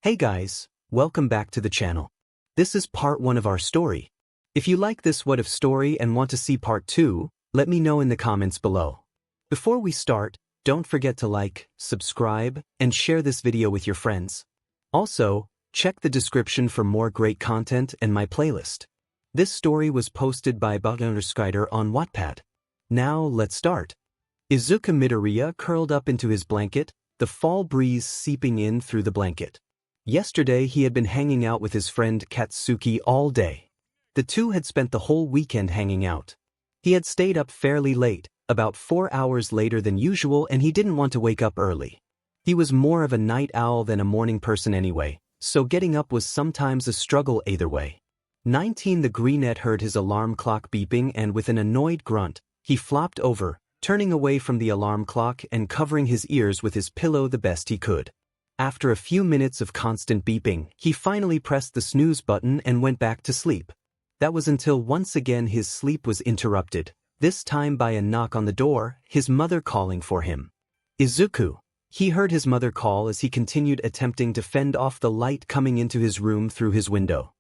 Hey guys, welcome back to the channel. This is part 1 of our story. If you like this what if story and want to see part 2, let me know in the comments below. Before we start, don't forget to like, subscribe, and share this video with your friends. Also, check the description for more great content and my playlist. This story was posted by 𝗵𝗃𝗧𝗏 on Wattpad. Now let's start. Izuku Midoriya curled up into his blanket, the fall breeze seeping in through the blanket. Yesterday he had been hanging out with his friend Katsuki all day. The two had spent the whole weekend hanging out. He had stayed up fairly late, about 4 hours later than usual, and he didn't want to wake up early. He was more of a night owl than a morning person anyway, so getting up was sometimes a struggle either way. The greenette heard his alarm clock beeping, and with an annoyed grunt, he flopped over, turning away from the alarm clock and covering his ears with his pillow the best he could. After a few minutes of constant beeping, he finally pressed the snooze button and went back to sleep. That was until once again his sleep was interrupted, this time by a knock on the door, his mother calling for him. Izuku. He heard his mother call as he continued attempting to fend off the light coming into his room through his window.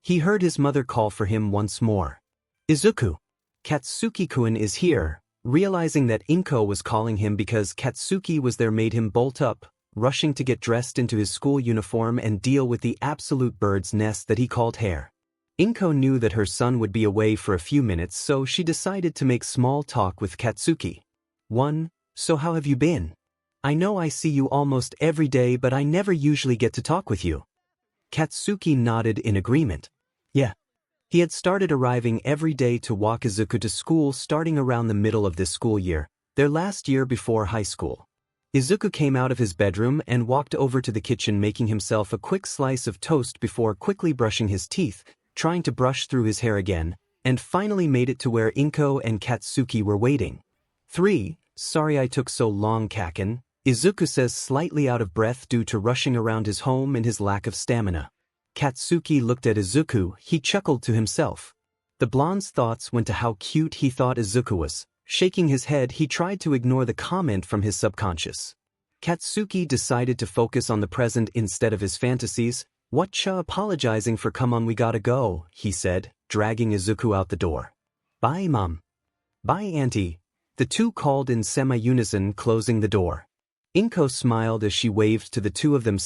He heard his mother call for him once more. Izuku. Katsuki-kun is here. Realizing that 𝗵𝗃𝗁 was calling him because Katsuki was there made him bolt up, rushing to get dressed into his school uniform and deal with the absolute bird's nest that he called hair. 𝗵𝗃𝗁 knew that her son would be away for a few minutes, so she decided to make small talk with Katsuki. So how have you been? I know I see you almost every day, but I never usually get to talk with you. Katsuki nodded in agreement. Yeah. He had started arriving every day to walk Izuku to school starting around the middle of this school year, their last year before high school. Izuku came out of his bedroom and walked over to the kitchen, making himself a quick slice of toast before quickly brushing his teeth, trying to brush through his hair again, and finally made it to where 𝗵𝗃𝗁 and Katsuki were waiting. Sorry I took so long, Kaken, Izuku says, slightly out of breath due to rushing around his home and his lack of stamina. Katsuki looked at Izuku. He chuckled to himself. The blonde's thoughts went to how cute he thought Izuku was. Shaking his head, he tried to ignore the comment from his subconscious. Katsuki decided to focus on the present instead of his fantasies. Apologizing for come on, we gotta go, he said, dragging Izuku out the door. Bye, Mom. Bye, Auntie. The two called in semi-unison, closing the door. 𝗵𝗃𝗁 smiled as she waved to the two of them.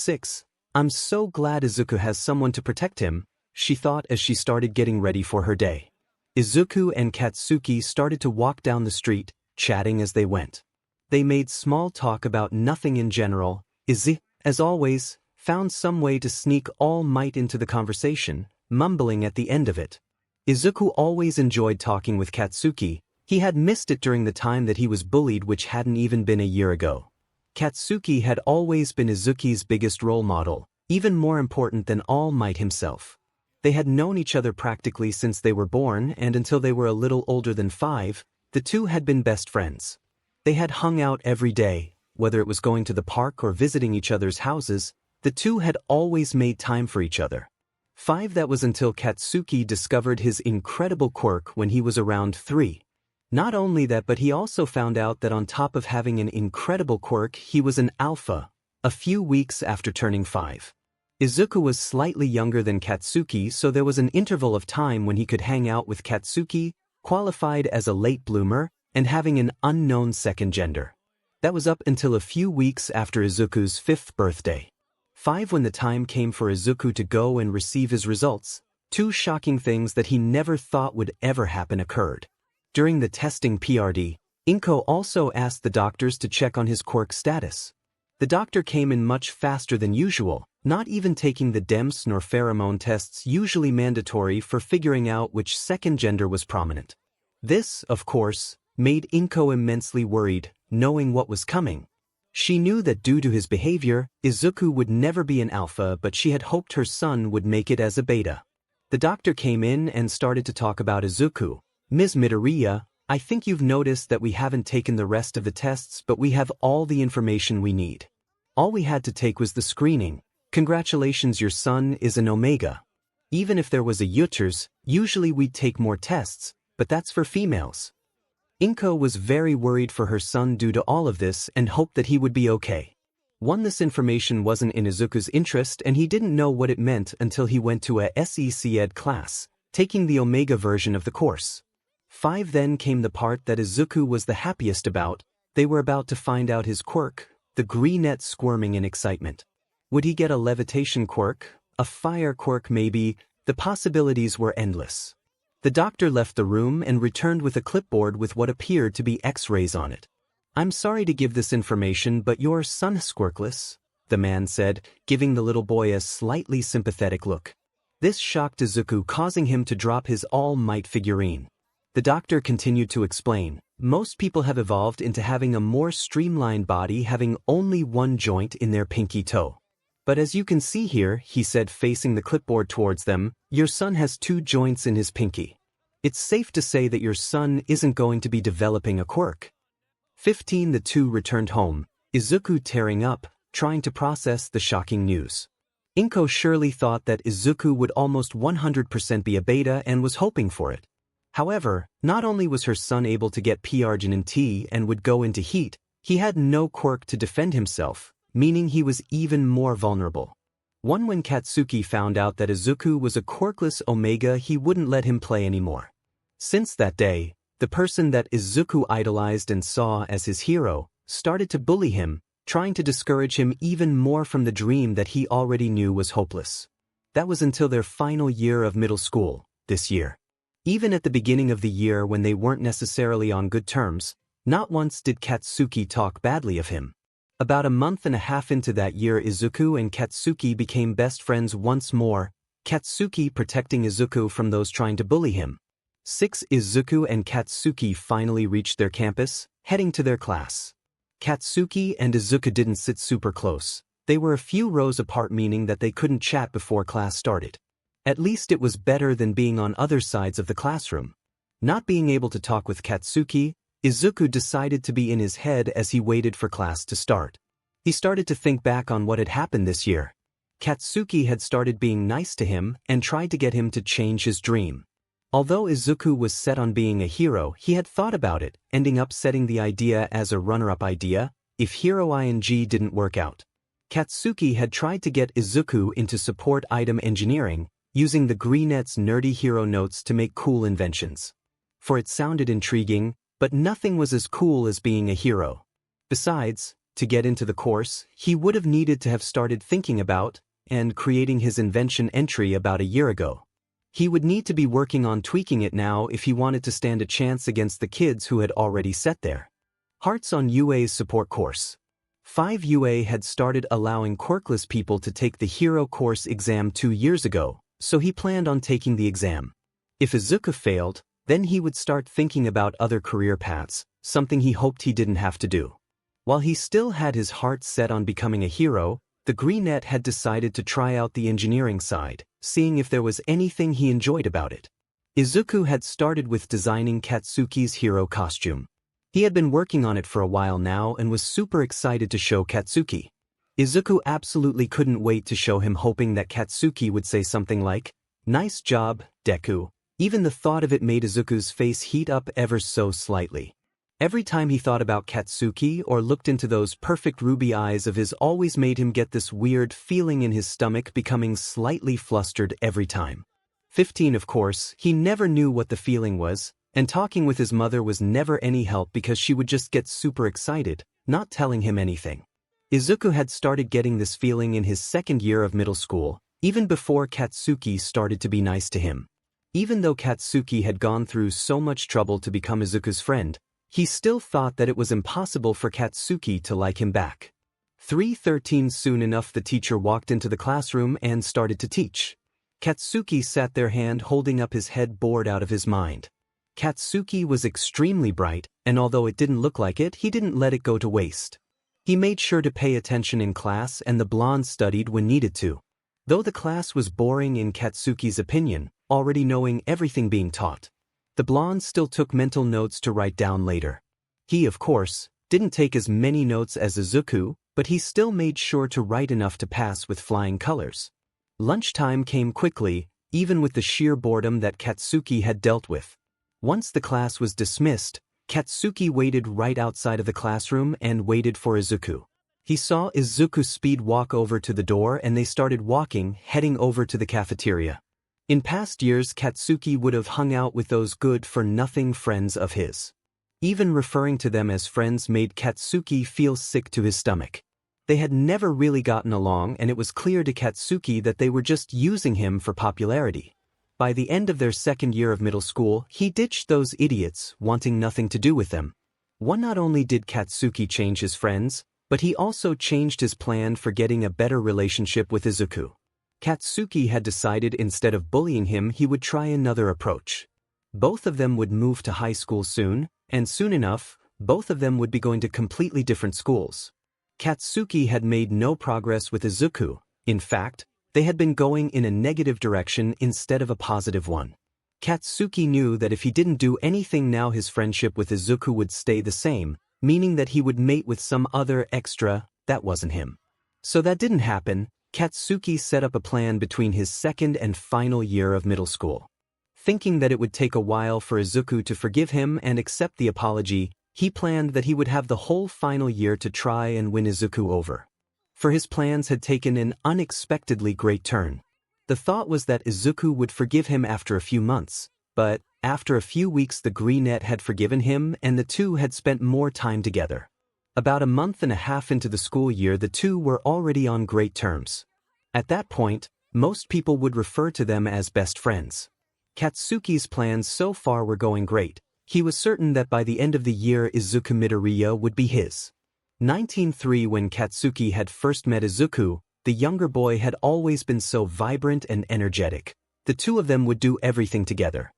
I'm so glad Izuku has someone to protect him, she thought as she started getting ready for her day. Izuku and Katsuki started to walk down the street, chatting as they went. They made small talk about nothing in general. Izuku, as always, found some way to sneak all might into the conversation, mumbling at the end of it. Izuku always enjoyed talking with Katsuki. He had missed it during the time that he was bullied, which hadn't even been a year ago. Katsuki had always been Izuku's biggest role model, even more important than All Might himself. They had known each other practically since they were born, and until they were a little older than 5, the two had been best friends. They had hung out every day, whether it was going to the park or visiting each other's houses. The two had always made time for each other. That was until Katsuki discovered his incredible quirk when he was around 3. Not only that, but he also found out that on top of having an incredible quirk, he was an alpha, a few weeks after turning 5. Izuku was slightly younger than Katsuki, so there was an interval of time when he could hang out with Katsuki, qualified as a late bloomer, and having an unknown second gender. That was up until a few weeks after Izuku's 5th birthday. When the time came for Izuku to go and receive his results, 2 shocking things that he never thought would ever happen occurred. During the testing period, 𝗵𝗃𝗁 also asked the doctors to check on his quirk status. The doctor came in much faster than usual, not even taking the 𝗵𝗄 nor pheromone tests usually mandatory for figuring out which second gender was prominent. This, of course, made 𝗵𝗃𝗁 immensely worried, knowing what was coming. She knew that due to his behavior, Izuku would never be an alpha, but she had hoped her son would make it as a beta. The doctor came in and started to talk about Izuku. Ms. Midoriya, I think you've noticed that we haven't taken the rest of the tests, but we have all the information we need. All we had to take was the screening. Congratulations, your son is an omega. Even if there was a 𝗬𝗪𝗧, usually we'd take more tests, but that's for females. 𝗵𝗃𝗁 was very worried for her son due to all of this and hoped that he would be okay. This information wasn't in Izuku's interest and he didn't know what it meant until he went to a 𝗧𝗵𝗄𝗏 class, taking the omega version of the course. 5 Then came the part that Izuku was the happiest about. They were about to find out his quirk, the ● squirming in excitement. Would he get a levitation quirk, a fire quirk maybe? The possibilities were endless. The doctor left the room and returned with a clipboard with what appeared to be X-rays on it. "I'm sorry to give this information, but your son is quirkless," the man said, giving the little boy a slightly sympathetic look. This shocked Izuku, causing him to drop his all-might figurine. The doctor continued to explain, "Most people have evolved into having a more streamlined body, having only one joint in their pinky toe. But as you can see here," he said, facing the clipboard towards them, "your son has 2 joints in his pinky. It's safe to say that your son isn't going to be developing a quirk." 15 The two returned home, Izuku tearing up, trying to process the shocking news. Inko surely thought that Izuku would almost 100% be a beta and was hoping for it. However, not only was her son able to get 𝗵𝗃𝗁𝗏 and would go into heat, he had no quirk to defend himself, meaning he was even more vulnerable. When Katsuki found out that Izuku was a quirkless omega, he wouldn't let him play anymore. Since that day, the person that Izuku idolized and saw as his hero started to bully him, trying to discourage him even more from the dream that he already knew was hopeless. That was until their final year of middle school, this year. Even at the beginning of the year when they weren't necessarily on good terms, not once did Katsuki talk badly of him. About a month and a half into that year, Izuku and Katsuki became best friends once more, Katsuki protecting Izuku from those trying to bully him. 6 Izuku and Katsuki finally reached their campus, heading to their class. Katsuki and Izuku didn't sit super close. They were a few rows apart, meaning that they couldn't chat before class started. At least it was better than being on other sides of the classroom. Not being able to talk with Katsuki, Izuku decided to be in his head as he waited for class to start. He started to think back on what had happened this year. Katsuki had started being nice to him and tried to get him to change his dream. Although Izuku was set on being a hero, he had thought about it, ending up setting the idea as a runner-up idea, if 𝗧𝗵𝗏 didn't work out. Katsuki had tried to get Izuku into support item engineering, using the ●'s nerdy hero notes to make cool inventions. For it sounded intriguing, but nothing was as cool as being a hero. Besides, to get into the course, he would have needed to have started thinking about and creating his invention entry about a year ago. He would need to be working on tweaking it now if he wanted to stand a chance against the kids who had already set their hearts on UA's support course. 5 UA had started allowing quirkless people to take the hero course exam 2 years ago, so he planned on taking the exam. If Izuku failed, then he would start thinking about other career paths, something he hoped he didn't have to do. While he still had his heart set on becoming a hero, the ● had decided to try out the engineering side, seeing if there was anything he enjoyed about it. Izuku had started with designing Katsuki's hero costume. He had been working on it for a while now and was super excited to show Katsuki. Izuku absolutely couldn't wait to show him, hoping that Katsuki would say something like, "Nice job, Deku." Even the thought of it made Izuku's face heat up ever so slightly. Every time he thought about Katsuki or looked into those perfect ruby eyes of his, always made him get this weird feeling in his stomach, becoming slightly flustered every time. 15 Of course, he never knew what the feeling was, and talking with his mother was never any help because she would just get super excited, not telling him anything. Izuku had started getting this feeling in his second year of middle school, even before Katsuki started to be nice to him. Even though Katsuki had gone through so much trouble to become Izuku's friend, he still thought that it was impossible for Katsuki to like him back. 3:13 Soon enough, the teacher walked into the classroom and started to teach. Katsuki sat there, hand holding up his head, bored out of his mind. Katsuki was extremely bright, and although it didn't look like it, he didn't let it go to waste. He made sure to pay attention in class, and the blonde studied when needed to. Though the class was boring in Katsuki's opinion, already knowing everything being taught, the blonde still took mental notes to write down later. He, of course, didn't take as many notes as Izuku, but he still made sure to write enough to pass with flying colors. Lunchtime came quickly, even with the sheer boredom that Katsuki had dealt with. Once the class was dismissed, Katsuki waited right outside of the classroom and waited for Izuku. He saw Izuku speed walk over to the door and they started walking, heading over to the cafeteria. In past years, Katsuki would have hung out with those good-for-nothing friends of his. Even referring to them as friends made Katsuki feel sick to his stomach. They had never really gotten along and it was clear to Katsuki that they were just using him for popularity. By the end of their second year of middle school, he ditched those idiots, wanting nothing to do with them. Not only did Katsuki change his friends, but he also changed his plan for getting a better relationship with Izuku. Katsuki had decided instead of bullying him he would try another approach. Both of them would move to high school soon, and soon enough, both of them would be going to completely different schools. Katsuki had made no progress with Izuku. In fact, they had been going in a negative direction instead of a positive one. Katsuki knew that if he didn't do anything now his friendship with Izuku would stay the same, meaning that he would mate with some other extra that wasn't him. So that didn't happen. Katsuki set up a plan between his second and final year of middle school. Thinking that it would take a while for Izuku to forgive him and accept the apology, he planned that he would have the whole final year to try and win Izuku over. For his plans had taken an unexpectedly great turn. The thought was that Izuku would forgive him after a few months, but after a few weeks the 値 had forgiven him and the two had spent more time together. About a month and a half into the school year the two were already on great terms. At that point, most people would refer to them as best friends. Katsuki's plans so far were going great. He was certain that by the end of the year Izuku Midoriya would be his. 1903 When Katsuki had first met Izuku, the younger boy had always been so vibrant and energetic. The two of them would do everything together.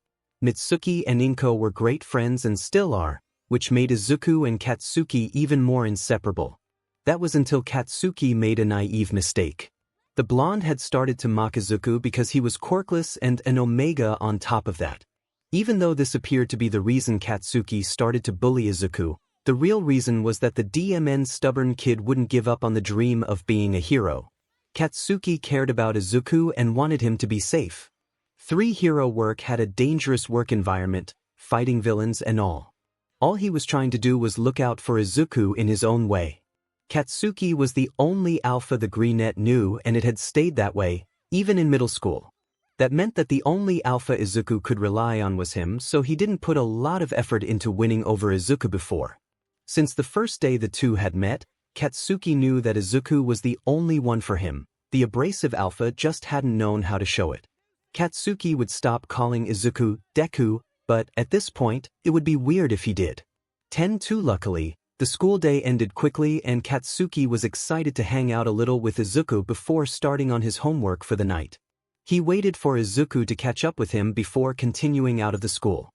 Mitsuki and Inko were great friends and still are, which made Izuku and Katsuki even more inseparable. That was until Katsuki made a naive mistake. The blonde had started to mock Izuku because he was quirkless and an omega on top of that. Even though this appeared to be the reason Katsuki started to bully Izuku, the real reason was that the stubborn kid wouldn't give up on the dream of being a hero. Katsuki cared about Izuku and wanted him to be safe. Hero work had a dangerous work environment, fighting villains and all. All he was trying to do was look out for Izuku in his own way. Katsuki was the only alpha the 値 knew and it had stayed that way, even in middle school. That meant that the only alpha Izuku could rely on was him, so he didn't put a lot of effort into winning over Izuku before. Since the first day the two had met, Katsuki knew that Izuku was the only one for him. The abrasive alpha just hadn't known how to show it. Katsuki would stop calling Izuku Deku, but at this point, it would be weird if he did. 10-2 Luckily, the school day ended quickly and Katsuki was excited to hang out a little with Izuku before starting on his homework for the night. He waited for Izuku to catch up with him before continuing out of the school.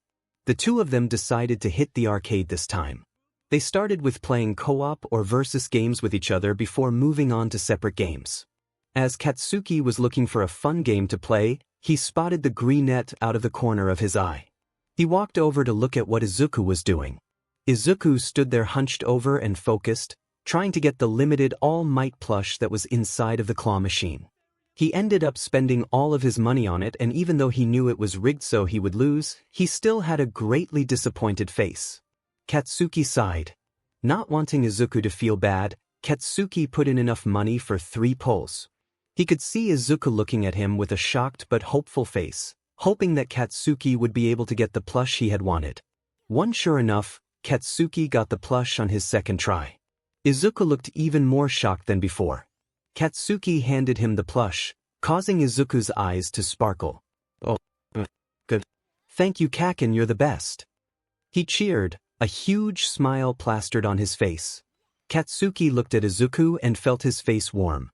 The two of them decided to hit the arcade this time. They started with playing co-op or versus games with each other before moving on to separate games. As Katsuki was looking for a fun game to play, he spotted the 値 out of the corner of his eye. He walked over to look at what Izuku was doing. Izuku stood there hunched over and focused, trying to get the limited All Might plush that was inside of the claw machine. He ended up spending all of his money on it, and even though he knew it was rigged so he would lose, he still had a greatly disappointed face. Katsuki sighed. Not wanting Izuku to feel bad, Katsuki put in enough money for 3 pulls. He could see Izuku looking at him with a shocked but hopeful face, hoping that Katsuki would be able to get the plush he had wanted. Sure enough, Katsuki got the plush on his second try. Izuku looked even more shocked than before. Katsuki handed him the plush, causing Izuku's eyes to sparkle. "Oh, good. Thank you, Kaken, you're the best." He cheered, a huge smile plastered on his face. Katsuki looked at Izuku and felt his face warm.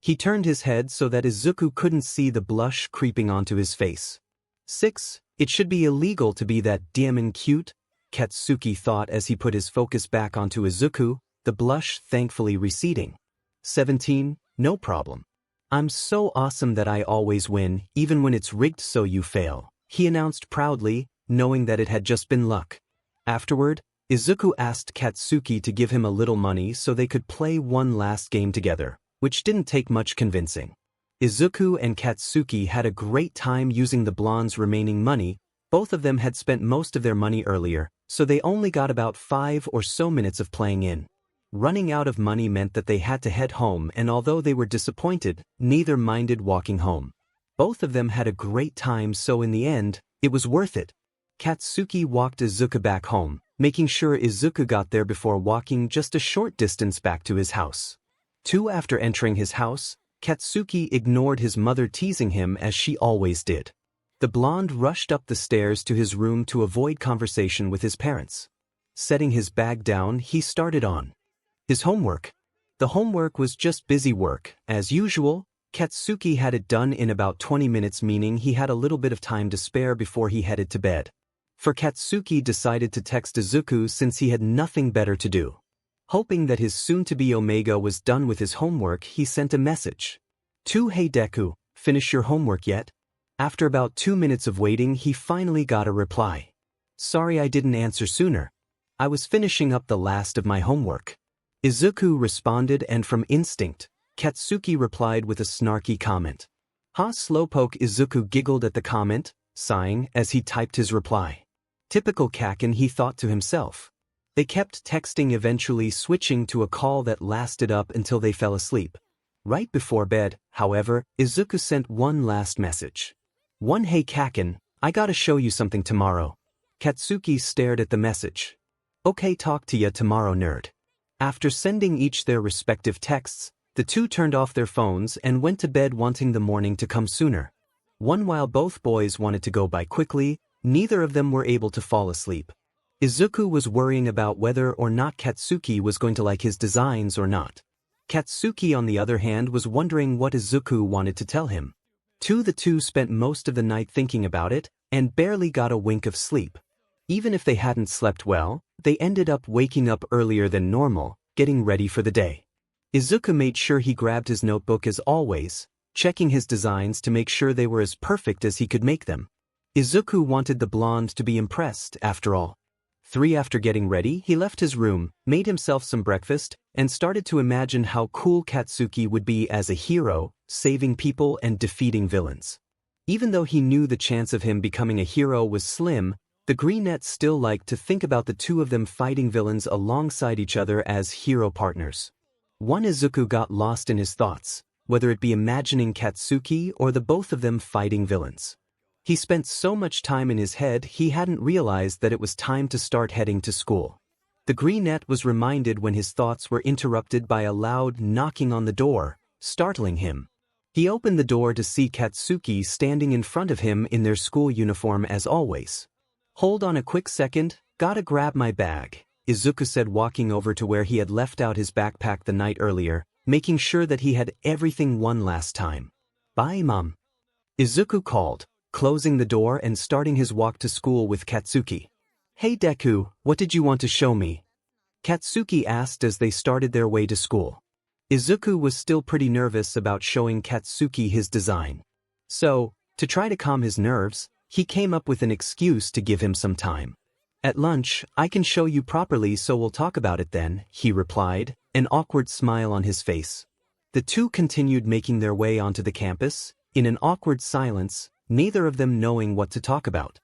He turned his head so that Izuku couldn't see the blush creeping onto his face. 6. It should be illegal to be that damn cute, Katsuki thought as he put his focus back onto Izuku, the blush thankfully receding. 17. No problem. "I'm so awesome that I always win, even when it's rigged so you fail," he announced proudly, knowing that it had just been luck. Afterward, Izuku asked Katsuki to give him a little money so they could play one last game together, which didn't take much convincing. Izuku and Katsuki had a great time using the blonde's remaining money. Both of them had spent most of their money earlier, so they only got about 5 or so minutes of playing in. Running out of money meant that they had to head home, and although they were disappointed, neither minded walking home. Both of them had a great time, so in the end, it was worth it. Katsuki walked Izuku back home, making sure Izuku got there before walking just a short distance back to his house. After entering his house, Katsuki ignored his mother teasing him as she always did. The blonde rushed up the stairs to his room to avoid conversation with his parents. Setting his bag down, he started on his homework. The homework was just busy work. As usual, Katsuki had it done in about 20 minutes, meaning he had a little bit of time to spare before he headed to bed. For Katsuki decided to text Izuku since he had nothing better to do. Hoping that his soon-to-be Omega was done with his homework, he sent a message. Hey Deku, finish your homework yet? After about 2 minutes of waiting, he finally got a reply. Sorry I didn't answer sooner. I was finishing up the last of my homework. Izuku responded, and from instinct, Katsuki replied with a snarky comment. Slowpoke. Izuku giggled at the comment, sighing as he typed his reply. Typical Kaken, he thought to himself. They kept texting, eventually switching to a call that lasted up until they fell asleep. Right before bed, however, Izuku sent one last message. Hey Kaken, I gotta show you something tomorrow. Katsuki stared at the message. Okay, talk to ya tomorrow, nerd. After sending each their respective texts, the two turned off their phones and went to bed, wanting the morning to come sooner. While both boys wanted to go by quickly, neither of them were able to fall asleep. Izuku was worrying about whether or not Katsuki was going to like his designs or not. Katsuki, on the other hand, was wondering what Izuku wanted to tell him. The two spent most of the night thinking about it, and barely got a wink of sleep. Even if they hadn't slept well, they ended up waking up earlier than normal, getting ready for the day. Izuku made sure he grabbed his notebook as always, checking his designs to make sure they were as perfect as he could make them. Izuku wanted the blonde to be impressed, after all. After getting ready, he left his room, made himself some breakfast, and started to imagine how cool Katsuki would be as a hero, saving people and defeating villains. Even though he knew the chance of him becoming a hero was slim, the Greenette still liked to think about the two of them fighting villains alongside each other as hero partners. Izuku got lost in his thoughts, whether it be imagining Katsuki or the both of them fighting villains. He spent so much time in his head he hadn't realized that it was time to start heading to school. The Greenette was reminded when his thoughts were interrupted by a loud knocking on the door, startling him. He opened the door to see Katsuki standing in front of him in their school uniform as always. Hold on a quick second, gotta grab my bag, Izuku said, walking over to where he had left out his backpack the night earlier, making sure that he had everything one last time. Bye, Mom. Izuku called, closing the door and starting his walk to school with Katsuki. Hey Deku, what did you want to show me? Katsuki asked as they started their way to school. Izuku was still pretty nervous about showing Katsuki his design. So, to try to calm his nerves, he came up with an excuse to give him some time. At lunch, I can show you properly, so we'll talk about it then, he replied, an awkward smile on his face. The two continued making their way onto the campus, in an awkward silence, neither of them knowing what to talk about.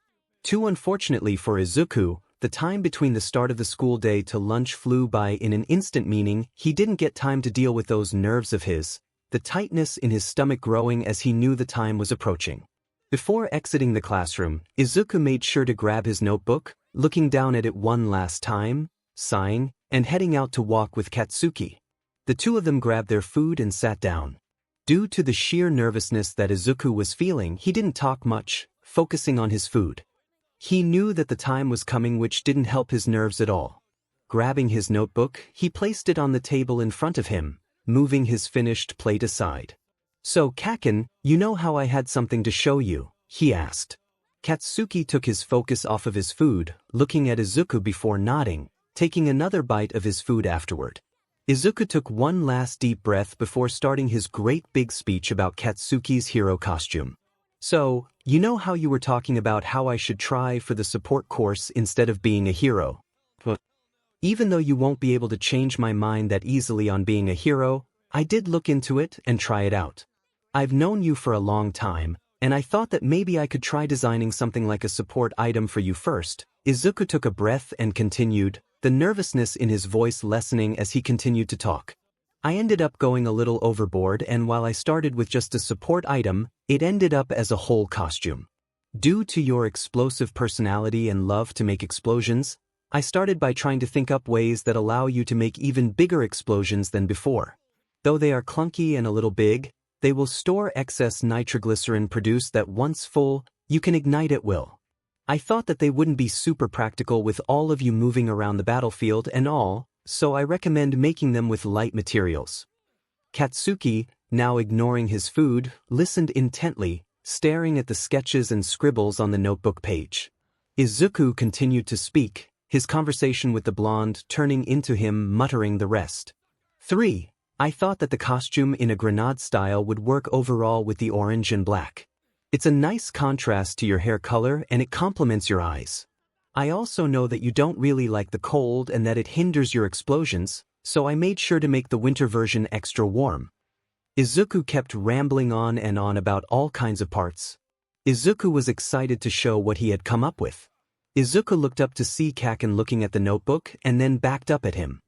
Unfortunately for Izuku, the time between the start of the school day to lunch flew by in an instant, meaning he didn't get time to deal with those nerves of his, the tightness in his stomach growing as he knew the time was approaching. Before exiting the classroom, Izuku made sure to grab his notebook, looking down at it one last time, sighing, and heading out to walk with Katsuki. The two of them grabbed their food and sat down. Due to the sheer nervousness that Izuku was feeling, he didn't talk much, focusing on his food. He knew that the time was coming, which didn't help his nerves at all. Grabbing his notebook, he placed it on the table in front of him, moving his finished plate aside. So, Kaken, you know how I had something to show you? He asked. Katsuki took his focus off of his food, looking at Izuku before nodding, taking another bite of his food afterward. Izuku took one last deep breath before starting his great big speech about Katsuki's hero costume. So, you know how you were talking about how I should try for the support course instead of being a hero? But even though you won't be able to change my mind that easily on being a hero, I did look into it and try it out. I've known you for a long time, and I thought that maybe I could try designing something like a support item for you first. Izuku took a breath and continued, the nervousness in his voice lessening as he continued to talk. I ended up going a little overboard, and while I started with just a support item, it ended up as a whole costume. Due to your explosive personality and love to make explosions, I started by trying to think up ways that allow you to make even bigger explosions than before. Though they are clunky and a little big, they will store excess nitroglycerin produced that once full, you can ignite at will. I thought that they wouldn't be super practical with all of you moving around the battlefield and all, so I recommend making them with light materials. Katsuki, now ignoring his food, listened intently, staring at the sketches and scribbles on the notebook page. Izuku continued to speak, his conversation with the blonde turning into him muttering the rest. 3. I thought that the costume in a grenade style would work overall with the orange and black. It's a nice contrast to your hair color and it complements your eyes. I also know that you don't really like the cold and that it hinders your explosions, so I made sure to make the winter version extra warm. Izuku kept rambling on and on about all kinds of parts. Izuku was excited to show what he had come up with. Izuku looked up to see Kaken looking at the notebook and then backed up at him.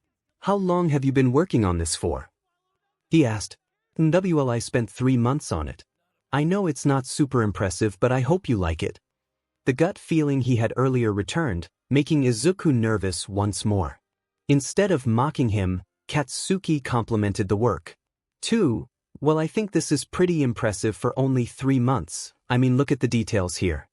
How long have you been working on this for? He asked. I spent 3 months on it. I know it's not super impressive, but I hope you like it. The gut feeling he had earlier returned, making Izuku nervous once more. Instead of mocking him, Katsuki complimented the work. 2. Well, I think this is pretty impressive for only 3 months. I mean, look at the details here.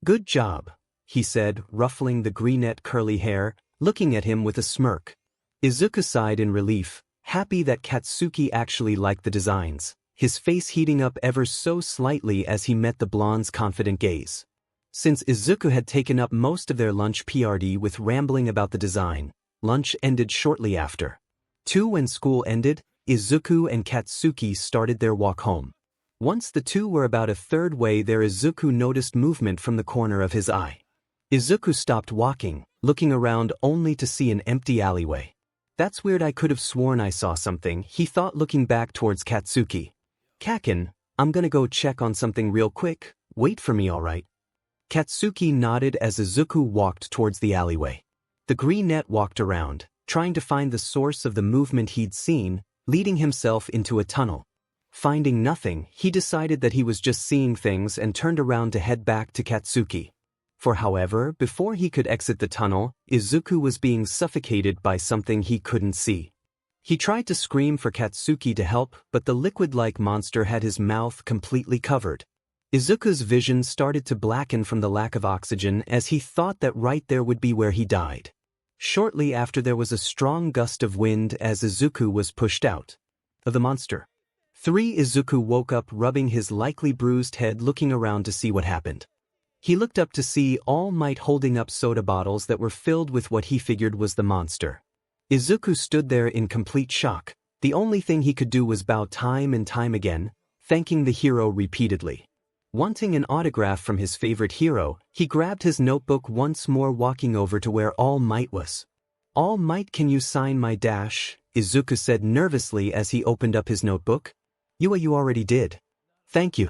Good job, he said, ruffling the 𝗓𝗫𝗁 curly hair, looking at him with a smirk. Izuku sighed in relief, happy that Katsuki actually liked the designs, his face heating up ever so slightly as he met the blonde's confident gaze. Since Izuku had taken up most of their lunch period with rambling about the design, lunch ended shortly after. 2. When school ended, Izuku and Katsuki started their walk home. Once the two were about a third way there, Izuku noticed movement from the corner of his eye. Izuku stopped walking, looking around only to see an empty alleyway. That's weird, I could have sworn I saw something, he thought, looking back towards Katsuki. Kaken, I'm gonna go check on something real quick, wait for me, alright? Katsuki nodded as Izuku walked towards the alleyway. The 𝗓𝗓𝗁 walked around, trying to find the source of the movement he'd seen, leading himself into a tunnel. Finding nothing, he decided that he was just seeing things and turned around to head back to Katsuki. However, before he could exit the tunnel, Izuku was being suffocated by something he couldn't see. He tried to scream for Katsuki to help, but the liquid-like monster had his mouth completely covered. Izuku's vision started to blacken from the lack of oxygen as he thought that right there would be where he died. Shortly after, there was a strong gust of wind as Izuku was pushed out of the monster. 3. Izuku woke up, rubbing his likely bruised head, looking around to see what happened. He looked up to see All Might holding up soda bottles that were filled with what he figured was the monster. Izuku stood there in complete shock. The only thing he could do was bow time and time again, thanking the hero repeatedly. Wanting an autograph from his favorite hero, he grabbed his notebook once more, walking over to where All Might was. All Might, can you sign my dash? Izuku said nervously as he opened up his notebook. You already did. Thank you.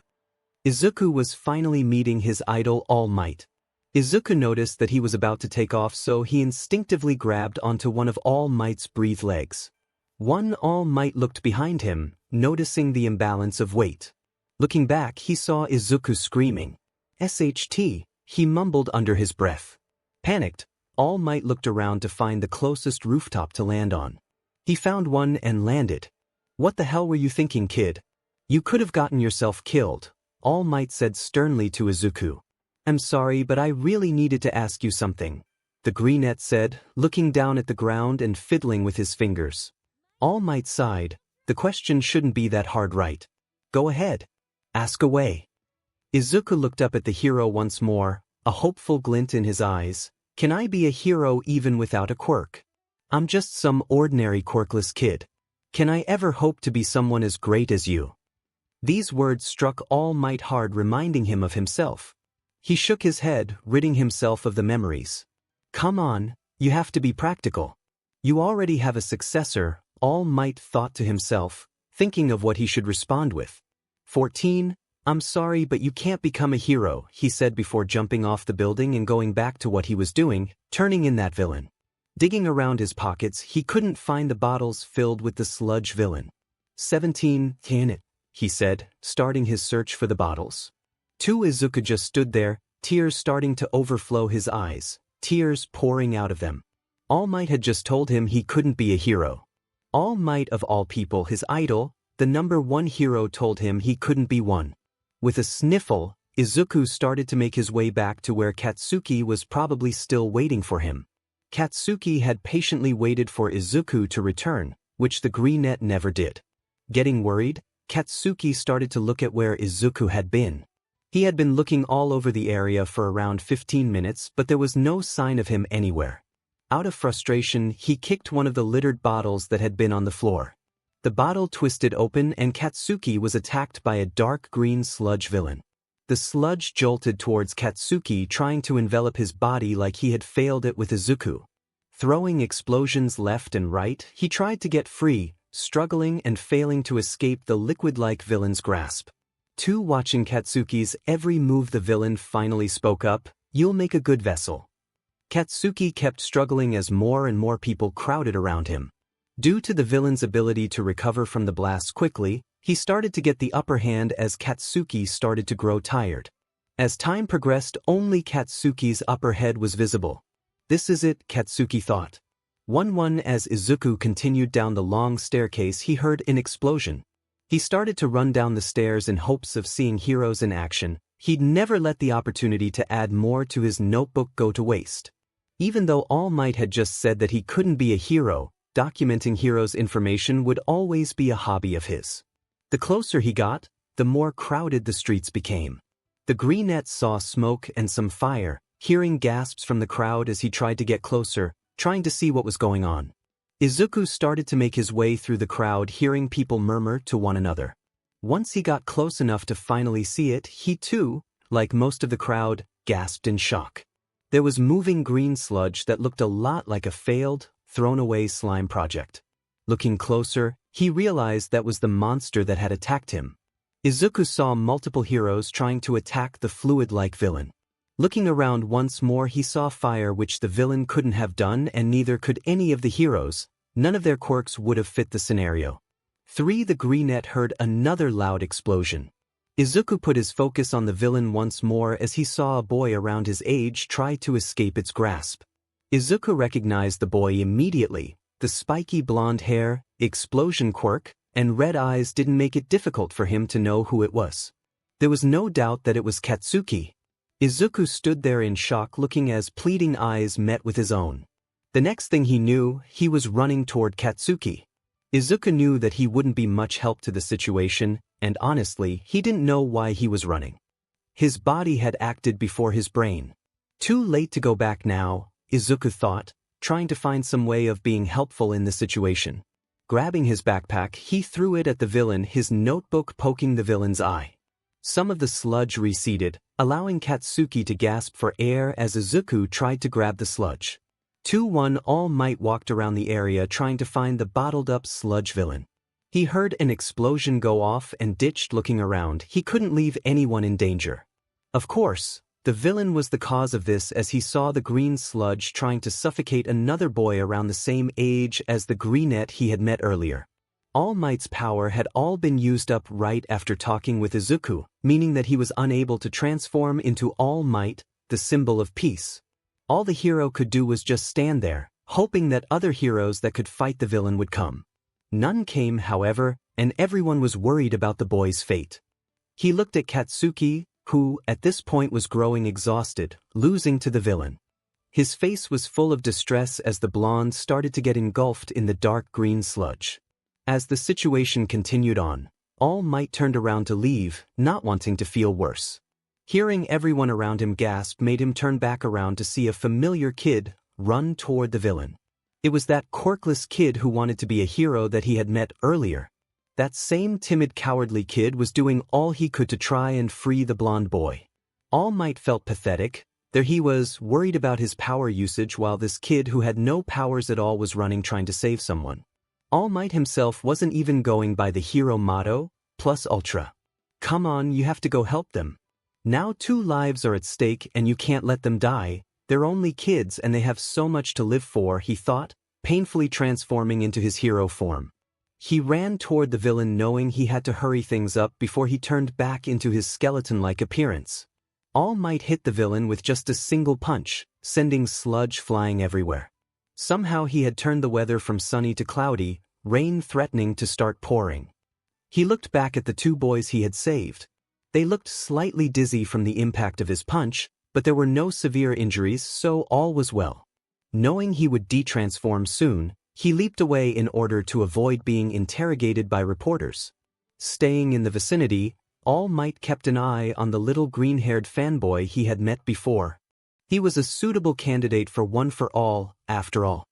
Izuku was finally meeting his idol All Might. Izuku noticed that he was about to take off, so he instinctively grabbed onto one of All Might's breathed legs. All Might looked behind him, noticing the imbalance of weight. Looking back, he saw Izuku screaming. "SHT," he mumbled under his breath. Panicked, All Might looked around to find the closest rooftop to land on. He found one and landed. "What the hell were you thinking, kid? You could have gotten yourself killed," All Might said sternly to Izuku. "I'm sorry, but I really needed to ask you something," the 𝗓𝗓𝗁 said, looking down at the ground and fiddling with his fingers. All Might sighed. "The question shouldn't be that hard, right? Go ahead. Ask away." Izuku looked up at the hero once more, a hopeful glint in his eyes. "Can I be a hero even without a quirk? I'm just some ordinary quirkless kid. Can I ever hope to be someone as great as you?" These words struck All Might hard, reminding him of himself. He shook his head, ridding himself of the memories. "Come on, you have to be practical. You already have a successor," All Might thought to himself, thinking of what he should respond with. 14. "I'm sorry, but you can't become a hero," he said before jumping off the building and going back to what he was doing, turning in that villain. Digging around his pockets, he couldn't find the bottles filled with the sludge villain. 17, he said, starting his search for the bottles. Izuku just stood there, tears starting to overflow his eyes, tears pouring out of them. All Might had just told him he couldn't be a hero. All Might of all people, his idol, the #1 hero, told him he couldn't be one. With a sniffle, Izuku started to make his way back to where Katsuki was probably still waiting for him. Katsuki had patiently waited for Izuku to return, which the 𝗓𝗏𝗏 never did. Getting worried, Katsuki started to look at where Izuku had been. He had been looking all over the area for around 15 minutes, but there was no sign of him anywhere. Out of frustration, he kicked one of the littered bottles that had been on the floor. The bottle twisted open and Katsuki was attacked by a dark green sludge villain. The sludge jolted towards Katsuki, trying to envelop his body like he had failed it with Izuku. Throwing explosions left and right, he tried to get free, struggling and failing to escape the liquid-like villain's grasp. Watching Katsuki's every move, the villain finally spoke up, "You'll make a good vessel." Katsuki kept struggling as more and more people crowded around him. Due to the villain's ability to recover from the blast quickly, he started to get the upper hand as Katsuki started to grow tired. As time progressed, only Katsuki's upper head was visible. "This is it," Katsuki thought. As Izuku continued down the long staircase, he heard an explosion. He started to run down the stairs in hopes of seeing heroes in action. He'd never let the opportunity to add more to his notebook go to waste. Even though All Might had just said that he couldn't be a hero, documenting heroes' information would always be a hobby of his. The closer he got, the more crowded the streets became. The 𝗓𝗏𝗏 saw smoke and some fire, hearing gasps from the crowd as he tried to get closer, trying to see what was going on. Izuku started to make his way through the crowd, hearing people murmur to one another. Once he got close enough to finally see it, he too, like most of the crowd, gasped in shock. There was moving green sludge that looked a lot like a failed, thrown-away slime project. Looking closer, he realized that was the monster that had attacked him. Izuku saw multiple heroes trying to attack the fluid-like villain. Looking around once more, he saw fire, which the villain couldn't have done, and neither could any of the heroes. None of their quirks would have fit the scenario. The 𝗓𝗏𝗏 heard another loud explosion. Izuku put his focus on the villain once more as he saw a boy around his age try to escape its grasp. Izuku recognized the boy immediately. The spiky blonde hair, explosion quirk, and red eyes didn't make it difficult for him to know who it was. There was no doubt that it was Katsuki. Izuku stood there in shock, looking as pleading eyes met with his own. The next thing he knew, he was running toward Katsuki. Izuku knew that he wouldn't be much help to the situation, and honestly, he didn't know why he was running. His body had acted before his brain. Too late to go back now, Izuku thought, trying to find some way of being helpful in the situation. Grabbing his backpack, he threw it at the villain, his notebook poking the villain's eye. Some of the sludge receded, allowing Katsuki to gasp for air as Izuku tried to grab the sludge. All Might walked around the area trying to find the bottled-up sludge villain. He heard an explosion go off and ditched, looking around. He couldn't leave anyone in danger. Of course, the villain was the cause of this, as he saw the green sludge trying to suffocate another boy around the same age as the 𝗓𝗏𝗏 he had met earlier. All Might's power had all been used up right after talking with Izuku, meaning that he was unable to transform into All Might, the symbol of peace. All the hero could do was just stand there, hoping that other heroes that could fight the villain would come. None came, however, and everyone was worried about the boy's fate. He looked at Katsuki, who, at this point, was growing exhausted, losing to the villain. His face was full of distress as the blonde started to get engulfed in the dark green sludge. As the situation continued on, All Might turned around to leave, not wanting to feel worse. Hearing everyone around him gasp made him turn back around to see a familiar kid run toward the villain. It was that quirkless kid who wanted to be a hero that he had met earlier. That same timid, cowardly kid was doing all he could to try and free the blonde boy. All Might felt pathetic. There he was, worried about his power usage, while this kid who had no powers at all was running trying to save someone. All Might himself wasn't even going by the hero motto, plus ultra. Come on, you have to go help them. Now 2 lives are at stake and you can't let them die. They're only kids and they have so much to live for, he thought, painfully transforming into his hero form. He ran toward the villain knowing he had to hurry things up before he turned back into his skeleton-like appearance. All Might hit the villain with just a single punch, sending sludge flying everywhere. Somehow he had turned the weather from sunny to cloudy, rain threatening to start pouring. He looked back at the two boys he had saved. They looked slightly dizzy from the impact of his punch, but there were no severe injuries, so all was well. Knowing he would de-transform soon, he leaped away in order to avoid being interrogated by reporters. Staying in the vicinity, All Might kept an eye on the little green-haired fanboy he had met before. He was a suitable candidate for One for All, after all.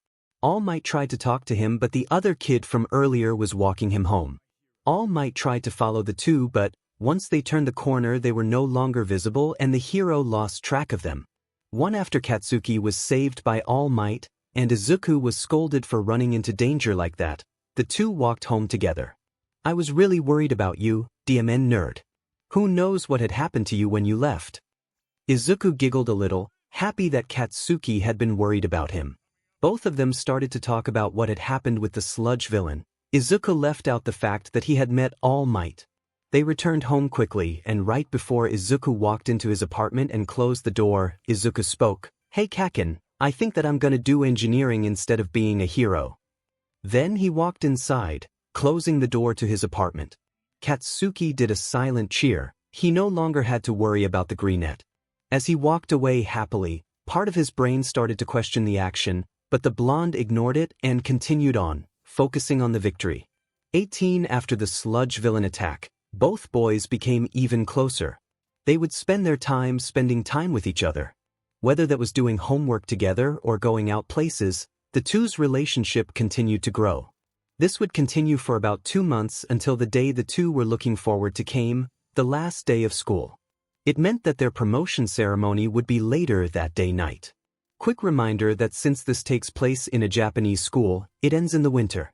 All Might tried to talk to him, but the other kid from earlier was walking him home. All Might tried to follow the two, but once they turned the corner they were no longer visible and the hero lost track of them. One after Katsuki was saved by All Might, and Izuku was scolded for running into danger like that, the two walked home together. I was really worried about you, DMN nerd. Who knows what had happened to you when you left? Izuku giggled a little, happy that Katsuki had been worried about him. Both of them started to talk about what had happened with the sludge villain. Izuku left out the fact that he had met All Might. They returned home quickly, and right before Izuku walked into his apartment and closed the door, Izuku spoke. Hey Kaken, I think that I'm gonna do engineering instead of being a hero. Then he walked inside, closing the door to his apartment. Katsuki did a silent cheer. He no longer had to worry about the greenette. As he walked away happily, part of his brain started to question the action, but the blonde ignored it and continued on, focusing on the victory. 18 After the sludge villain attack, both boys became even closer. They would spend their time spending time with each other. Whether that was doing homework together or going out places, the two's relationship continued to grow. This would continue for about 2 months until the day the two were looking forward to came, the last day of school. It meant that their promotion ceremony would be later that day night. Quick reminder that since this takes place in a Japanese school, it ends in the winter.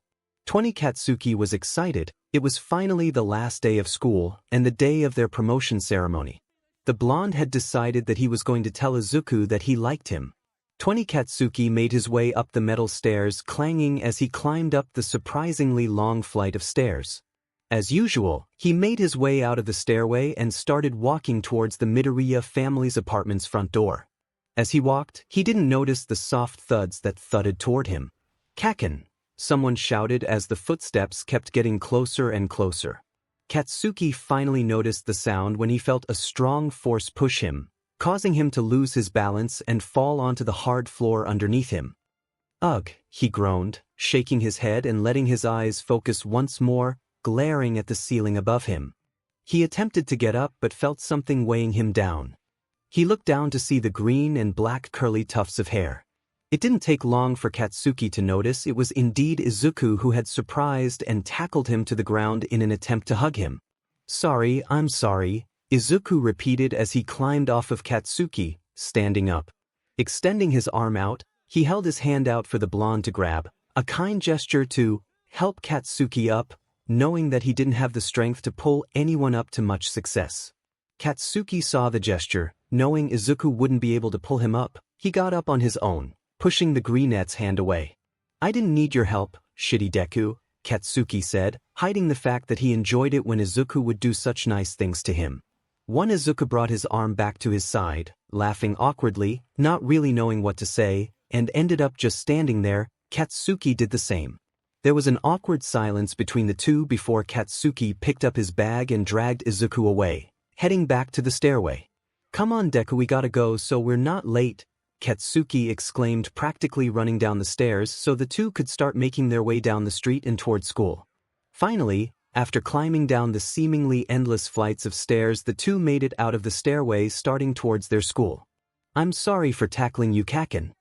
Katsuki was excited. It was finally the last day of school and the day of their promotion ceremony. The blonde had decided that he was going to tell Izuku that he liked him. Katsuki made his way up the metal stairs, clanging as he climbed up the surprisingly long flight of stairs. As usual, he made his way out of the stairway and started walking towards the Midoriya family's apartment's front door. As he walked, he didn't notice the soft thuds that thudded toward him. Kaken, someone shouted as the footsteps kept getting closer and closer. Katsuki finally noticed the sound when he felt a strong force push him, causing him to lose his balance and fall onto the hard floor underneath him. Ugh, he groaned, shaking his head and letting his eyes focus once more, glaring at the ceiling above him. He attempted to get up but felt something weighing him down. He looked down to see the green and black curly tufts of hair. It didn't take long for Katsuki to notice it was indeed Izuku who had surprised and tackled him to the ground in an attempt to hug him. Sorry, I'm sorry, Izuku repeated as he climbed off of Katsuki, standing up. Extending his arm out, he held his hand out for the blonde to grab, a kind gesture to help Katsuki up, knowing that he didn't have the strength to pull anyone up to much success. Katsuki saw the gesture, knowing Izuku wouldn't be able to pull him up. He got up on his own, pushing the greenette's hand away. I didn't need your help, shitty Deku, Katsuki said, hiding the fact that he enjoyed it when Izuku would do such nice things to him. Izuku brought his arm back to his side, laughing awkwardly, not really knowing what to say, and ended up just standing there. Katsuki did the same. There was an awkward silence between the two before Katsuki picked up his bag and dragged Izuku away, heading back to the stairway. Come on Deku, we gotta go so we're not late, Katsuki exclaimed, practically running down the stairs so the two could start making their way down the street and toward school. Finally, after climbing down the seemingly endless flights of stairs, the two made it out of the stairway starting towards their school. I'm sorry for tackling you, Kaken.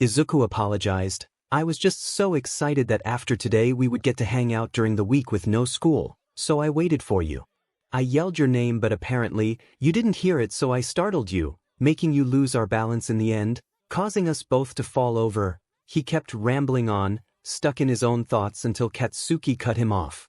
Izuku apologized. I was just so excited that after today we would get to hang out during the week with no school, so I waited for you. I yelled your name but apparently you didn't hear it, so I startled you, making you lose our balance in the end, causing us both to fall over. He kept rambling on, stuck in his own thoughts until Katsuki cut him off.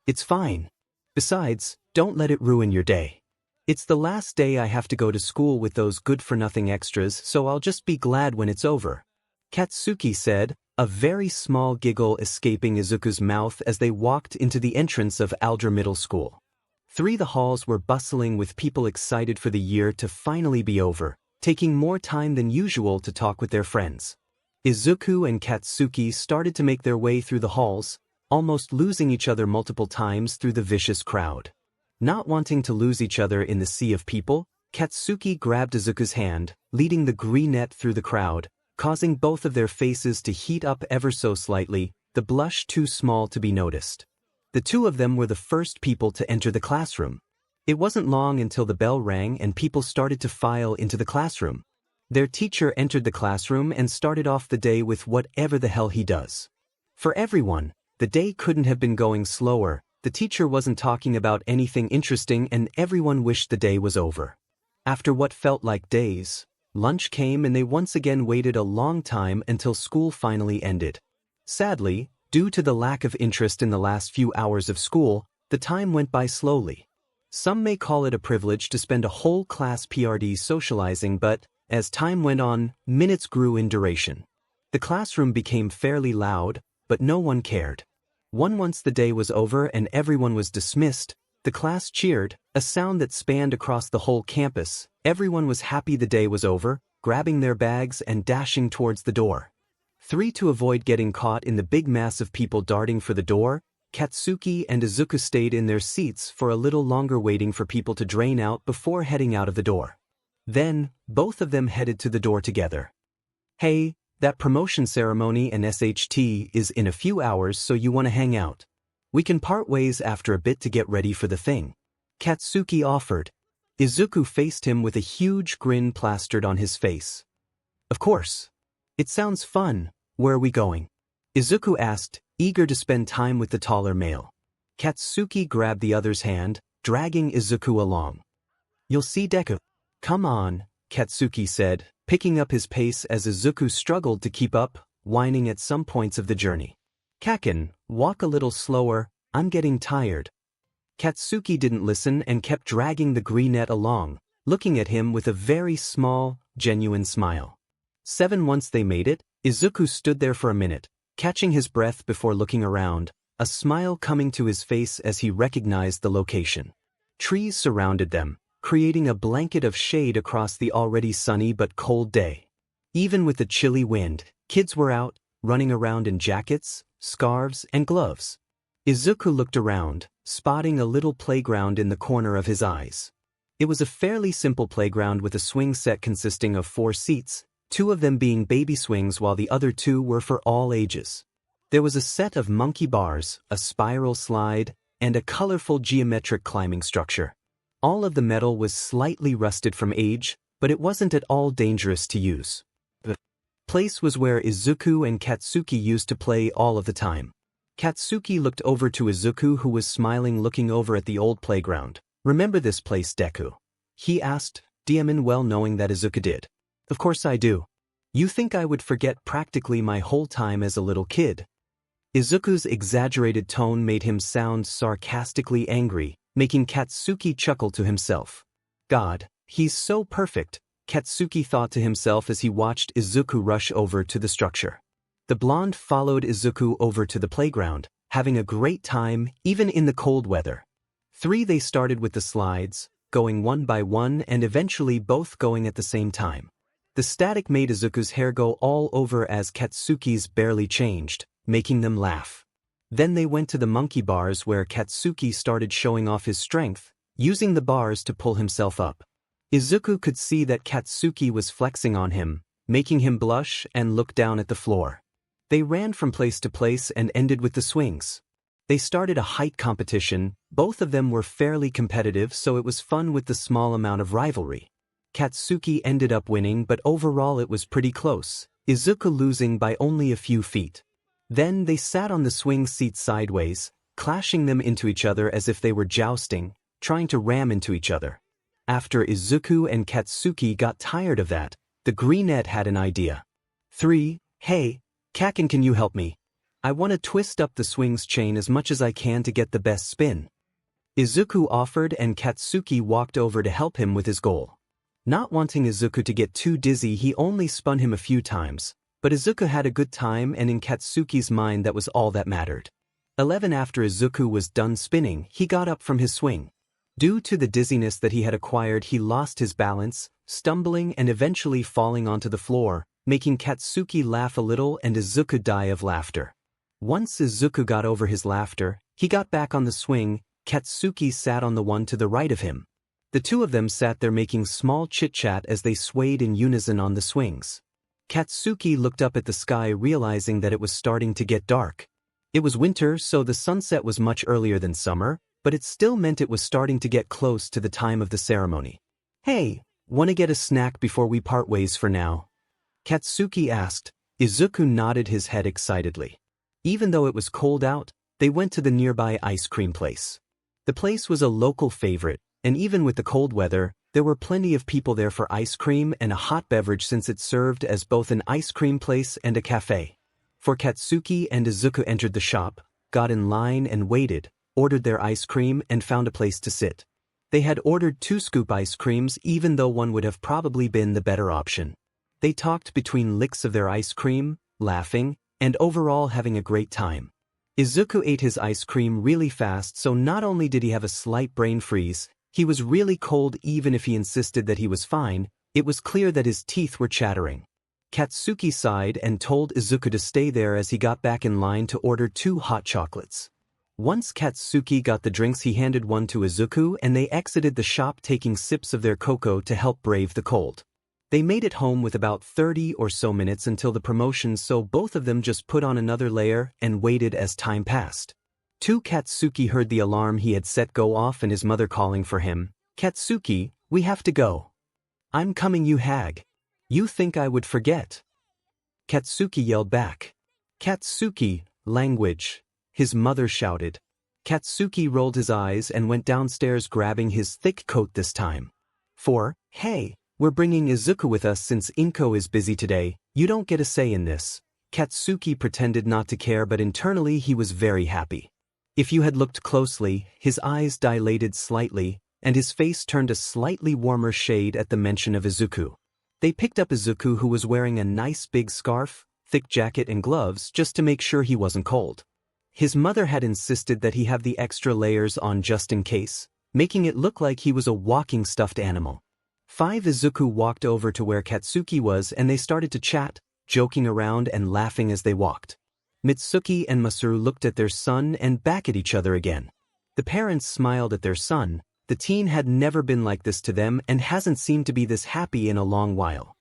It's fine. Besides, don't let it ruin your day. It's the last day I have to go to school with those good-for-nothing extras, so I'll just be glad when it's over. Katsuki said, a very small giggle escaping Izuku's mouth as they walked into the entrance of 𝗓𝗪𝗏 Middle School. The halls were bustling with people excited for the year to finally be over, taking more time than usual to talk with their friends. Izuku and Katsuki started to make their way through the halls, almost losing each other multiple times through the vicious crowd. Not wanting to lose each other in the sea of people, Katsuki grabbed Izuku's hand, leading the 𝗓𝗏𝗏 through the crowd, causing both of their faces to heat up ever so slightly, the blush too small to be noticed. The two of them were the first people to enter the classroom. It wasn't long until the bell rang and people started to file into the classroom. Their teacher entered the classroom and started off the day with whatever the hell he does. For everyone, the day couldn't have been going slower. The teacher wasn't talking about anything interesting and everyone wished the day was over. After what felt like days, lunch came and they once again waited a long time until school finally ended. Sadly, due to the lack of interest in the last few hours of school, the time went by slowly. Some may call it a privilege to spend a whole class PRD socializing, but, as time went on, minutes grew in duration. The classroom became fairly loud, but no one cared. Once the day was over and everyone was dismissed, the class cheered, a sound that spanned across the whole campus. Everyone was happy the day was over, grabbing their bags and dashing towards the door. To avoid getting caught in the big mass of people darting for the door, Katsuki and Izuku stayed in their seats for a little longer waiting for people to drain out before heading out of the door. Then, both of them headed to the door together. Hey, that promotion ceremony and SHT is in a few hours, so you want to hang out? We can part ways after a bit to get ready for the thing, Katsuki offered. Izuku faced him with a huge grin plastered on his face. Of course. It sounds fun. Where are we going? Izuku asked, eager to spend time with the taller male. Katsuki grabbed the other's hand, dragging Izuku along. You'll see Deku. Come on, Katsuki said, picking up his pace as Izuku struggled to keep up, whining at some points of the journey. Kaken, walk a little slower, I'm getting tired. Katsuki didn't listen and kept dragging the 𝗓𝗏𝗏 along, looking at him with a very small, genuine smile. Once they made it, Izuku stood there for a minute, catching his breath before looking around, a smile coming to his face as he recognized the location. Trees surrounded them, creating a blanket of shade across the already sunny but cold day. Even with the chilly wind, kids were out, running around in jackets, scarves, and gloves. Izuku looked around, spotting a little playground in the corner of his eyes. It was a fairly simple playground with a swing set consisting of 4 seats, 2 of them being baby swings while the other 2 were for all ages. There was a set of monkey bars, a spiral slide, and a colorful geometric climbing structure. All of the metal was slightly rusted from age, but it wasn't at all dangerous to use. The place was where Izuku and Katsuki used to play all of the time. Katsuki looked over to Izuku, who was smiling, looking over at the old playground. Remember this place, Deku? He asked, well knowing that Izuku did. Of course I do. You think I would forget practically my whole time as a little kid? Izuku's exaggerated tone made him sound sarcastically angry, making Katsuki chuckle to himself. God, he's so perfect, Katsuki thought to himself as he watched Izuku rush over to the structure. The blonde followed Izuku over to the playground, having a great time even in the cold weather. They started with the slides, going one by one and eventually both going at the same time. The static made Izuku's hair go all over as Katsuki's barely changed, making them laugh. Then they went to the monkey bars where Katsuki started showing off his strength, using the bars to pull himself up. Izuku could see that Katsuki was flexing on him, making him blush and look down at the floor. They ran from place to place and ended with the swings. They started a height competition. Both of them were fairly competitive, so it was fun with the small amount of rivalry. Katsuki ended up winning, but overall it was pretty close, Izuku losing by only a few feet. Then they sat on the swing seats sideways, clashing them into each other as if they were jousting, trying to ram into each other. After Izuku and Katsuki got tired of that, the 𝗓𝗏𝗏 had an idea. Hey, Kaken, can you help me? I want to twist up the swings chain as much as I can to get the best spin. Izuku offered and Katsuki walked over to help him with his goal. Not wanting Izuku to get too dizzy, he only spun him a few times, but Izuku had a good time, and in Katsuki's mind that was all that mattered. 11 After Izuku was done spinning, he got up from his swing. Due to the dizziness that he had acquired, he lost his balance, stumbling and eventually falling onto the floor, making Katsuki laugh a little and Izuku die of laughter. Once Izuku got over his laughter, he got back on the swing. Katsuki sat on the one to the right of him. The two of them sat there making small chit-chat as they swayed in unison on the swings. Katsuki looked up at the sky, realizing that it was starting to get dark. It was winter, so the sunset was much earlier than summer, but it still meant it was starting to get close to the time of the ceremony. "Hey, wanna get a snack before we part ways for now?" Katsuki asked. Izuku nodded his head excitedly. Even though it was cold out, they went to the nearby ice cream place. The place was a local favorite, and even with the cold weather, there were plenty of people there for ice cream and a hot beverage, since it served as both an ice cream place and a cafe. For Katsuki and Izuku entered the shop, got in line and waited, ordered their ice cream and found a place to sit. They had ordered 2 scoop ice creams, even though one would have probably been the better option. They talked between licks of their ice cream, laughing, and overall having a great time. Izuku ate his ice cream really fast, so not only did he have a slight brain freeze, he was really cold. Even if he insisted that he was fine, it was clear that his teeth were chattering. Katsuki sighed and told Izuku to stay there as he got back in line to order 2 hot chocolates. Once Katsuki got the drinks, he handed one to Izuku and they exited the shop, taking sips of their cocoa to help brave the cold. They made it home with about 30 or so minutes until the promotion, so both of them just put on another layer and waited as time passed. Katsuki heard the alarm he had set go off and his mother calling for him. "Katsuki, we have to go." "I'm coming, you hag. You think I would forget?" Katsuki yelled back. "Katsuki, language," his mother shouted. Katsuki rolled his eyes and went downstairs, grabbing his thick coat this time. "Hey, we're bringing Izuku with us since Inko is busy today. You don't get a say in this." Katsuki pretended not to care, but internally he was very happy. If you had looked closely, his eyes dilated slightly, and his face turned a slightly warmer shade at the mention of Izuku. They picked up Izuku, who was wearing a nice big scarf, thick jacket and gloves just to make sure he wasn't cold. His mother had insisted that he have the extra layers on just in case, making it look like he was a walking stuffed animal. Izuku walked over to where Katsuki was and they started to chat, joking around and laughing as they walked. Mitsuki and Masaru looked at their son and back at each other again. The parents smiled at their son. The teen had never been like this to them and hasn't seemed to be this happy in a long while.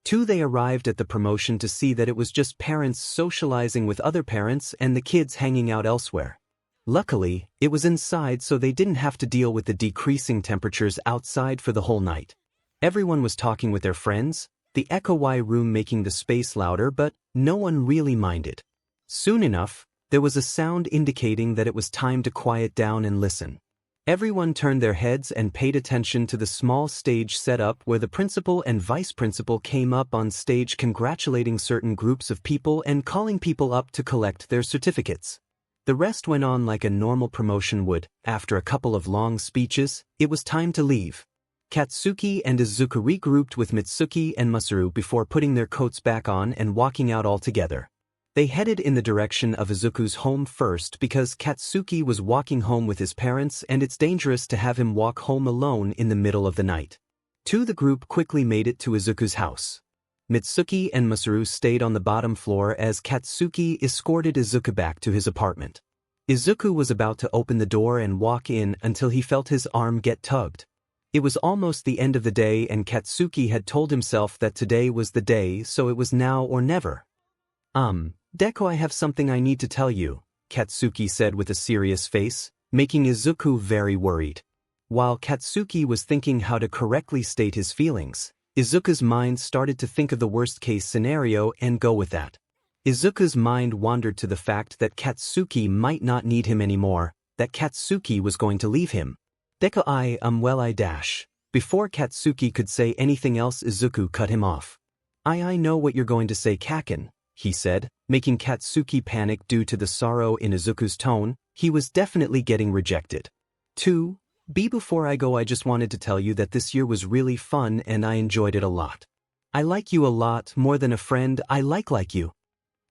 They arrived at the promotion to see that it was just parents socializing with other parents and the kids hanging out elsewhere. Luckily, it was inside, so they didn't have to deal with the decreasing temperatures outside for the whole night. Everyone was talking with their friends, the echo-y room making the space louder, but no one really minded. Soon enough, there was a sound indicating that it was time to quiet down and listen. Everyone turned their heads and paid attention to the small stage set up where the principal and vice principal came up on stage, congratulating certain groups of people and calling people up to collect their certificates. The rest went on like a normal promotion would. After a couple of long speeches, it was time to leave. Katsuki and Izuku regrouped with Mitsuki and Masaru before putting their coats back on and walking out all together. They headed in the direction of Izuku's home first because Katsuki was walking home with his parents and it's dangerous to have him walk home alone in the middle of the night. The group quickly made it to Izuku's house. Mitsuki and Masaru stayed on the bottom floor as Katsuki escorted Izuku back to his apartment. Izuku was about to open the door and walk in until he felt his arm get tugged. It was almost the end of the day and Katsuki had told himself that today was the day, so it was now or never. Deku, I have something I need to tell you," Katsuki said with a serious face, making Izuku very worried. While Katsuki was thinking how to correctly state his feelings, Izuku's mind started to think of the worst-case scenario and go with that. Izuku's mind wandered to the fact that Katsuki might not need him anymore, that Katsuki was going to leave him. Before Katsuki could say anything else, Izuku cut him off. I know what you're going to say, Kaken," he said, making Katsuki panic due to the sorrow in Izuku's tone. He was definitely getting rejected. Before I go, I just wanted to tell you that this year was really fun and I enjoyed it a lot. I like you a lot, more than a friend, I like you.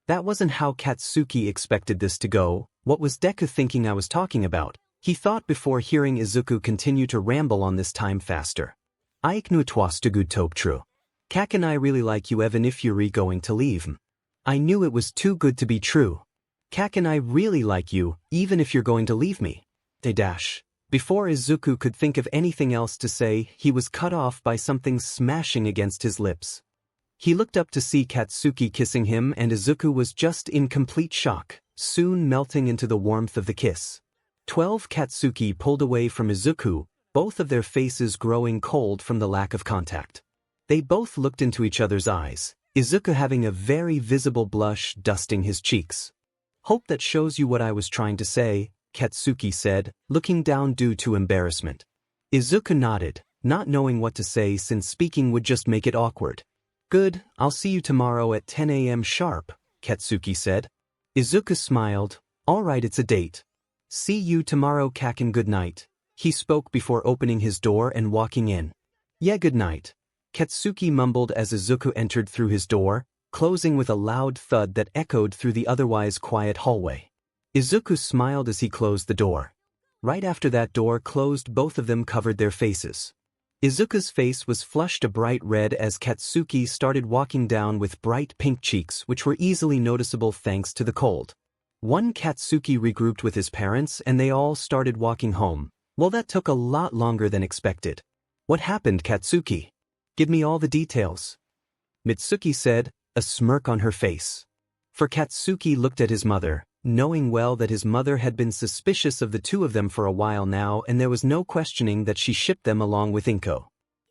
That wasn't how Katsuki expected this to go. What was Deku thinking I was talking about? He thought before hearing Izuku continue to ramble on this time faster. 𝗓𝗄𝗧𝗵𝗲 𝗧𝗵𝗃 and I really like you even if you're going to leave. I knew it was too good to be true. 𝗓𝗄 and I really like you, even if you're going to leave me. Before Izuku could think of anything else to say, he was cut off by something smashing against his lips. He looked up to see Katsuki kissing him and Izuku was just in complete shock, soon melting into the warmth of the kiss. 12 Katsuki pulled away from Izuku, both of their faces growing cold from the lack of contact. They both looked into each other's eyes, Izuku having a very visible blush dusting his cheeks. Hope that shows you what I was trying to say, Katsuki said, looking down due to embarrassment. Izuku nodded, not knowing what to say since speaking would just make it awkward. Good, I'll see you tomorrow at 10 a.m. sharp, Katsuki said. Izuku smiled, alright, it's a date. See you tomorrow, 𝗓𝗄𝗃, good night. He spoke before opening his door and walking in. Yeah, good night. Katsuki mumbled as Izuku entered through his door, closing with a loud thud that echoed through the otherwise quiet hallway. Izuku smiled as he closed the door. Right after that door closed, both of them covered their faces. Izuku's face was flushed a bright red as Katsuki started walking down with bright pink cheeks which were easily noticeable thanks to the cold. One Katsuki regrouped with his parents and they all started walking home. Well, that took a lot longer than expected. What happened, Katsuki? Give me all the details. Mitsuki said, a smirk on her face. For Katsuki looked at his mother, knowing well that his mother had been suspicious of the two of them for a while now and there was no questioning that she shipped them along with Inko.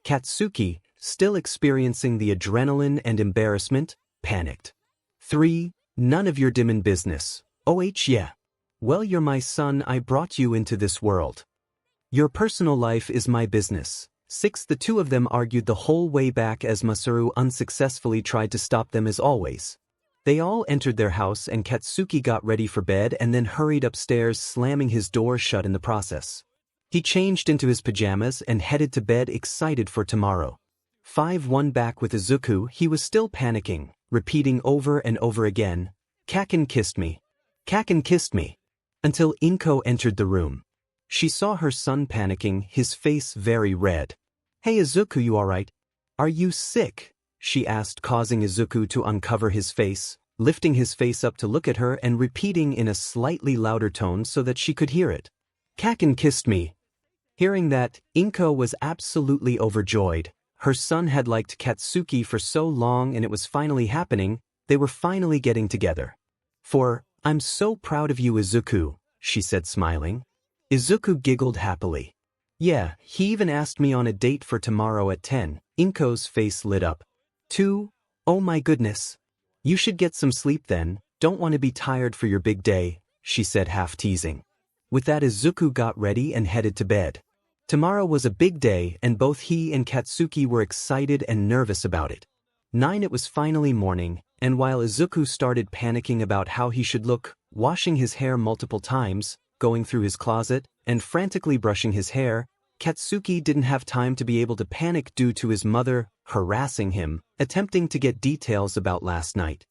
Katsuki, still experiencing the adrenaline and embarrassment, panicked. 3. None of your demon business. Yeah. Well, you're my son, I brought you into this world. Your personal life is my business. 6. The two of them argued the whole way back as Masaru unsuccessfully tried to stop them as always. They all entered their house and Katsuki got ready for bed and then hurried upstairs, slamming his door shut in the process. He changed into his pajamas and headed to bed, excited for tomorrow. 5. Back with Izuku, he was still panicking, repeating over and over again, 𝗓𝗄𝗃 kissed me. 𝗓𝗓𝗃 kissed me. Until Inko entered the room. She saw her son panicking, his face very red. Hey Izuku, you alright? Are you sick? She asked, causing Izuku to uncover his face, lifting his face up to look at her and repeating in a slightly louder tone so that she could hear it. 𝗓𝗃 kissed me. Hearing that, Inko was absolutely overjoyed. Her son had liked Katsuki for so long and it was finally happening, they were finally getting together. I'm so proud of you, Izuku, she said smiling. Izuku giggled happily. Yeah, he even asked me on a date for tomorrow at 10. Inko's face lit up. 2. Oh my goodness. You should get some sleep then, don't want to be tired for your big day, she said half teasing. With that, Izuku got ready and headed to bed. Tomorrow was a big day and both he and Katsuki were excited and nervous about it. 9. It was finally morning, and while Izuku started panicking about how he should look, washing his hair multiple times, going through his closet, and frantically brushing his hair, Katsuki didn't have time to be able to panic due to his mother harassing him, attempting to get details about last night.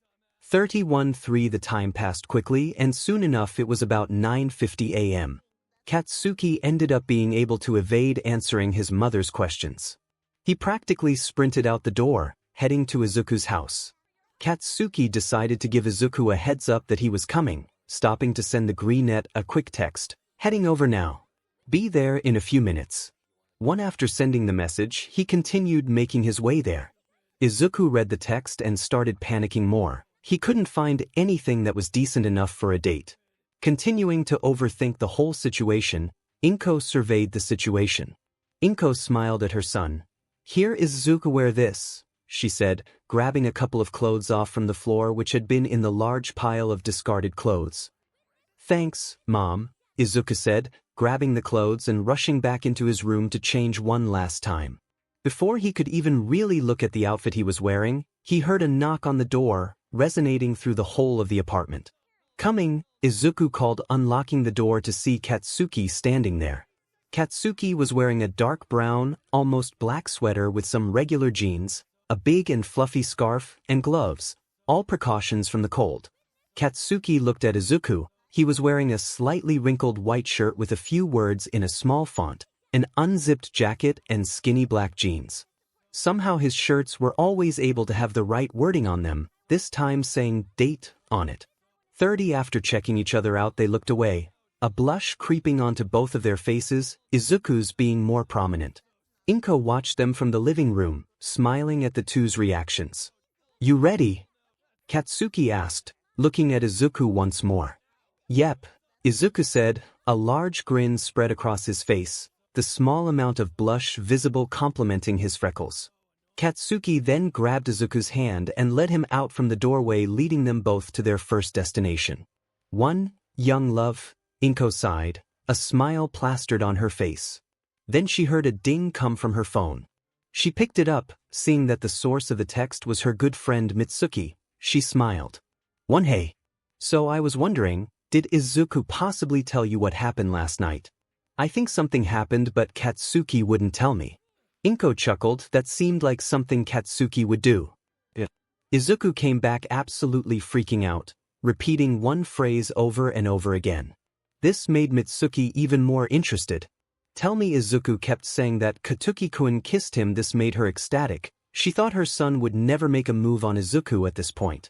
31. The time passed quickly and soon enough it was about 9:50 a.m. Katsuki ended up being able to evade answering his mother's questions. He practically sprinted out the door, heading to Izuku's house. Katsuki decided to give Izuku a heads up that he was coming, stopping to send the greenette a quick text, heading over now. Be there in a few minutes. After sending the message, he continued making his way there. Izuku read the text and started panicking more. He couldn't find anything that was decent enough for a date. Continuing to overthink the whole situation, Inko surveyed the situation. Inko smiled at her son. Here is Izuku, wear this, she said, grabbing a couple of clothes off from the floor which had been in the large pile of discarded clothes. Thanks, Mom, Izuku said, grabbing the clothes and rushing back into his room to change one last time. Before he could even really look at the outfit he was wearing, he heard a knock on the door, resonating through the whole of the apartment. Coming, Izuku called, unlocking the door to see Katsuki standing there. Katsuki was wearing a dark brown, almost black sweater with some regular jeans, a big and fluffy scarf, and gloves, all precautions from the cold. Katsuki looked at Izuku. He was wearing a slightly wrinkled white shirt with a few words in a small font, an unzipped jacket, and skinny black jeans. Somehow his shirts were always able to have the right wording on them, this time saying date on it. 30 after checking each other out, they looked away, a blush creeping onto both of their faces, Izuku's being more prominent. Inko watched them from the living room, smiling at the two's reactions. "You ready?" Katsuki asked, looking at Izuku once more. "Yep," Izuku said, a large grin spread across his face, the small amount of blush visible complementing his freckles. Katsuki then grabbed Izuku's hand and led him out from the doorway, leading them both to their first destination. "One, young love," Inko sighed, a smile plastered on her face. Then she heard a ding come from her phone. She picked it up, seeing that the source of the text was her good friend Mitsuki. She smiled. "One, hey. So I was wondering, did Izuku possibly tell you what happened last night?" "I think something happened, but Katsuki wouldn't tell me." Inko chuckled. That seemed like something Katsuki would do. "Yeah." Izuku came back absolutely freaking out, repeating one phrase over and over again. This made Mitsuki even more interested. "Tell me." Izuku kept saying that Katsuki-kun kissed him. This made her ecstatic. She thought her son would never make a move on Izuku at this point.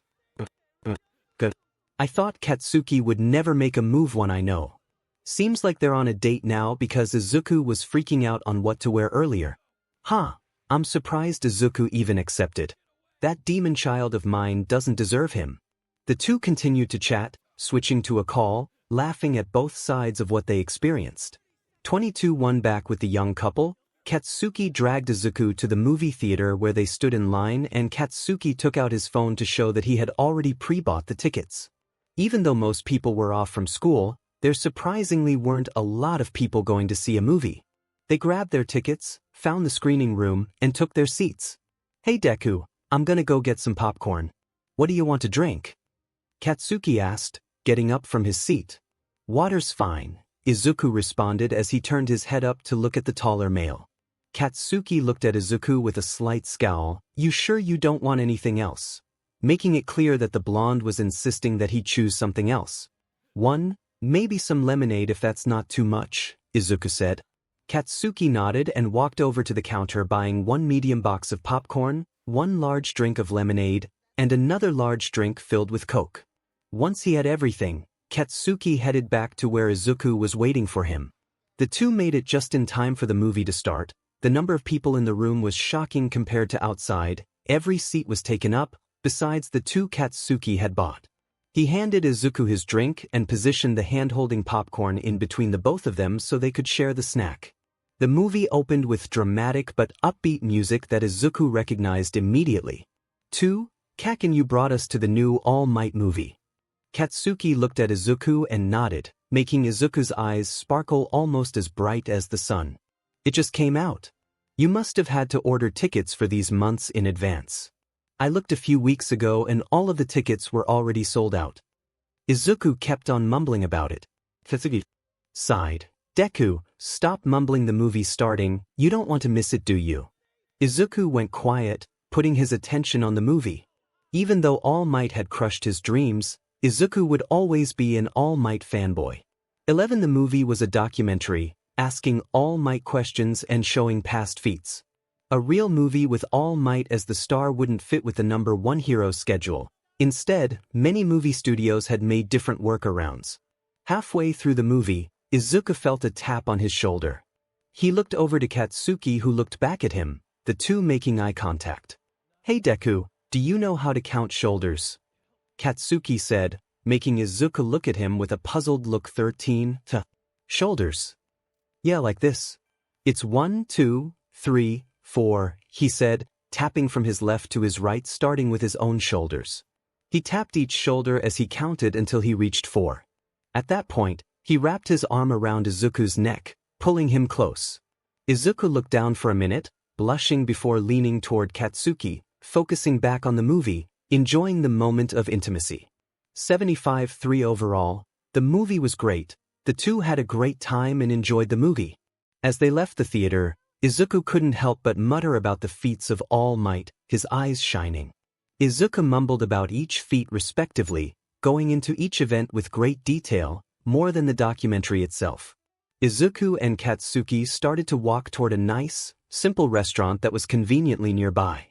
"I thought Katsuki would never make a move." "One, I know. Seems like they're on a date now," because Izuku was freaking out on what to wear earlier. "Huh, I'm surprised Izuku even accepted. That demon child of mine doesn't deserve him." The two continued to chat, switching to a call, laughing at both sides of what they experienced. 22-1 back with the young couple. Katsuki dragged Izuku to the movie theater where they stood in line, and Katsuki took out his phone to show that he had already pre-bought the tickets. Even though most people were off from school, there surprisingly weren't a lot of people going to see a movie. They grabbed their tickets, found the screening room, and took their seats. "Hey Deku, I'm gonna go get some popcorn. What do you want to drink?" Katsuki asked, getting up from his seat. "Water's fine," Izuku responded as he turned his head up to look at the taller male. Katsuki looked at Izuku with a slight scowl. "You sure you don't want anything else?" Making it clear that the blonde was insisting that he choose something else. "One, maybe some lemonade if that's not too much," Izuku said. Katsuki nodded and walked over to the counter, buying one medium box of popcorn, one large drink of lemonade, and another large drink filled with Coke. Once he had everything, Katsuki headed back to where Izuku was waiting for him. The two made it just in time for the movie to start. The number of people in the room was shocking compared to outside. Every seat was taken up, besides the two Katsuki had bought. He handed Izuku his drink and positioned the hand-holding popcorn in between the both of them so they could share the snack. The movie opened with dramatic but upbeat music that Izuku recognized immediately. 2. Kaken, you brought us to the new All Might movie. Katsuki looked at Izuku and nodded, making Izuku's eyes sparkle almost as bright as the sun. "It just came out. You must have had to order tickets for these months in advance. I looked a few weeks ago and all of the tickets were already sold out." Izuku kept on mumbling about it. Katsuki sighed. "Deku, stop mumbling, the movie's starting. You don't want to miss it, do you?" Izuku went quiet, putting his attention on the movie. Even though All Might had crushed his dreams, Izuku would always be an All Might fanboy. 11. The movie was a documentary, asking All Might questions and showing past feats. A real movie with All Might as the star wouldn't fit with the #1 hero schedule. Instead, many movie studios had made different workarounds. Halfway through the movie, Izuku felt a tap on his shoulder. He looked over to Katsuki, who looked back at him, the two making eye contact. "Hey Deku, do you know how to count shoulders?" Katsuki said, making Izuku look at him with a puzzled look. 13 shoulders. "Yeah, like this. It's 1, 2, 3, 4, he said, tapping from his left to his right, starting with his own shoulders. He tapped each shoulder as he counted until he reached 4. At that point, he wrapped his arm around Izuku's neck, pulling him close. Izuku looked down for a minute, blushing before leaning toward Katsuki, focusing back on the movie, enjoying the moment of intimacy. 75-3 overall. The movie was great. The two had a great time and enjoyed the movie. As they left the theater, Izuku couldn't help but mutter about the feats of All Might, his eyes shining. Izuku mumbled about each feat respectively, going into each event with great detail, more than the documentary itself. Izuku and Katsuki started to walk toward a nice, simple restaurant that was conveniently nearby.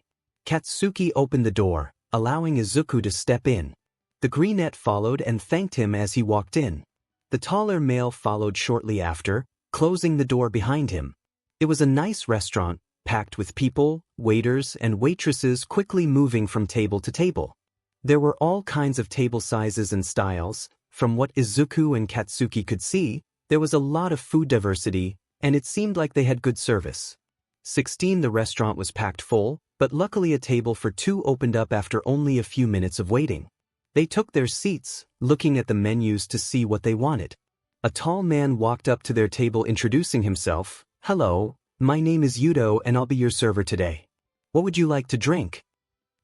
Katsuki opened the door, allowing Izuku to step in. The brunette followed and thanked him as he walked in. The taller male followed shortly after, closing the door behind him. It was a nice restaurant, packed with people, waiters, and waitresses quickly moving from table to table. There were all kinds of table sizes and styles. From what Izuku and Katsuki could see, there was a lot of food diversity, and it seemed like they had good service. 16 The restaurant was packed full, but luckily a table for two opened up after only a few minutes of waiting. They took their seats, looking at the menus to see what they wanted. A tall man walked up to their table introducing himself. "Hello, my name is Yudo and I'll be your server today. What would you like to drink?"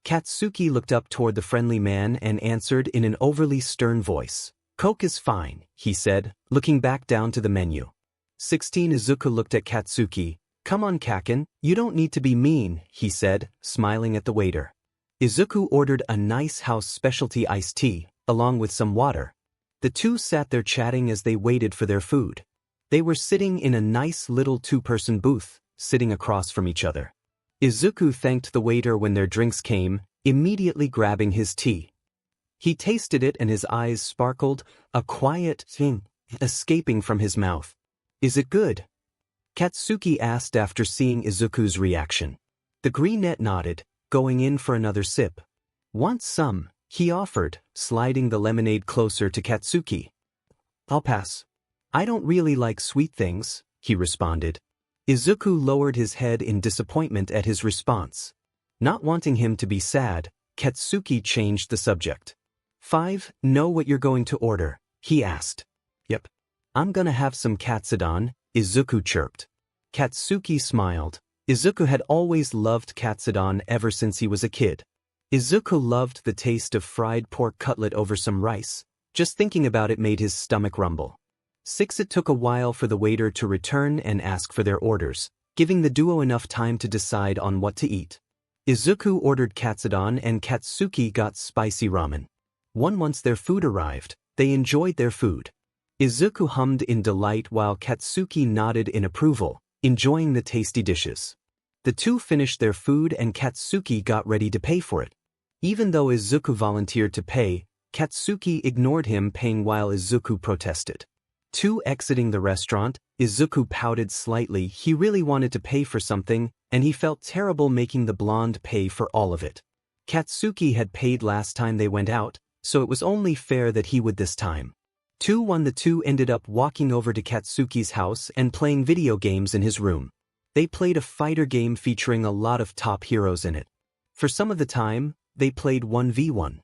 Katsuki looked up toward the friendly man and answered in an overly stern voice. "Coke is fine," he said, looking back down to the menu. 16 Izuku looked at Katsuki. "Come on, Kaken, you don't need to be mean," he said, smiling at the waiter. Izuku ordered a nice house specialty iced tea, along with some water. The two sat there chatting as they waited for their food. They were sitting in a nice little two-person booth, sitting across from each other. Izuku thanked the waiter when their drinks came, immediately grabbing his tea. He tasted it and his eyes sparkled, a quiet thing escaping from his mouth. "Is it good?" Katsuki asked after seeing Izuku's reaction. The brunette nodded, going in for another sip. "Want some?" he offered, sliding the lemonade closer to Katsuki. "I'll pass. I don't really like sweet things," he responded. Izuku lowered his head in disappointment at his response. Not wanting him to be sad, Katsuki changed the subject. "5, know what you're going to order?" he asked. "Yep. I'm gonna have some katsudon," Izuku chirped. Katsuki smiled. Izuku had always loved katsudon ever since he was a kid. Izuku loved the taste of fried pork cutlet over some rice. Just thinking about it made his stomach rumble. 6 It took a while for the waiter to return and ask for their orders, giving the duo enough time to decide on what to eat. Izuku ordered katsudon and Katsuki got spicy ramen. Once their food arrived, they enjoyed their food. Izuku hummed in delight while Katsuki nodded in approval, enjoying the tasty dishes. The two finished their food and Katsuki got ready to pay for it. Even though Izuku volunteered to pay, Katsuki ignored him paying while Izuku protested. 2 Exiting the restaurant, Izuku pouted slightly. He really wanted to pay for something, and he felt terrible making the blonde pay for all of it. Katsuki had paid last time they went out, so it was only fair that he would this time. 2 The two ended up walking over to Katsuki's house and playing video games in his room. They played a fighter game featuring a lot of top heroes in it. For some of the time, they played 1v1.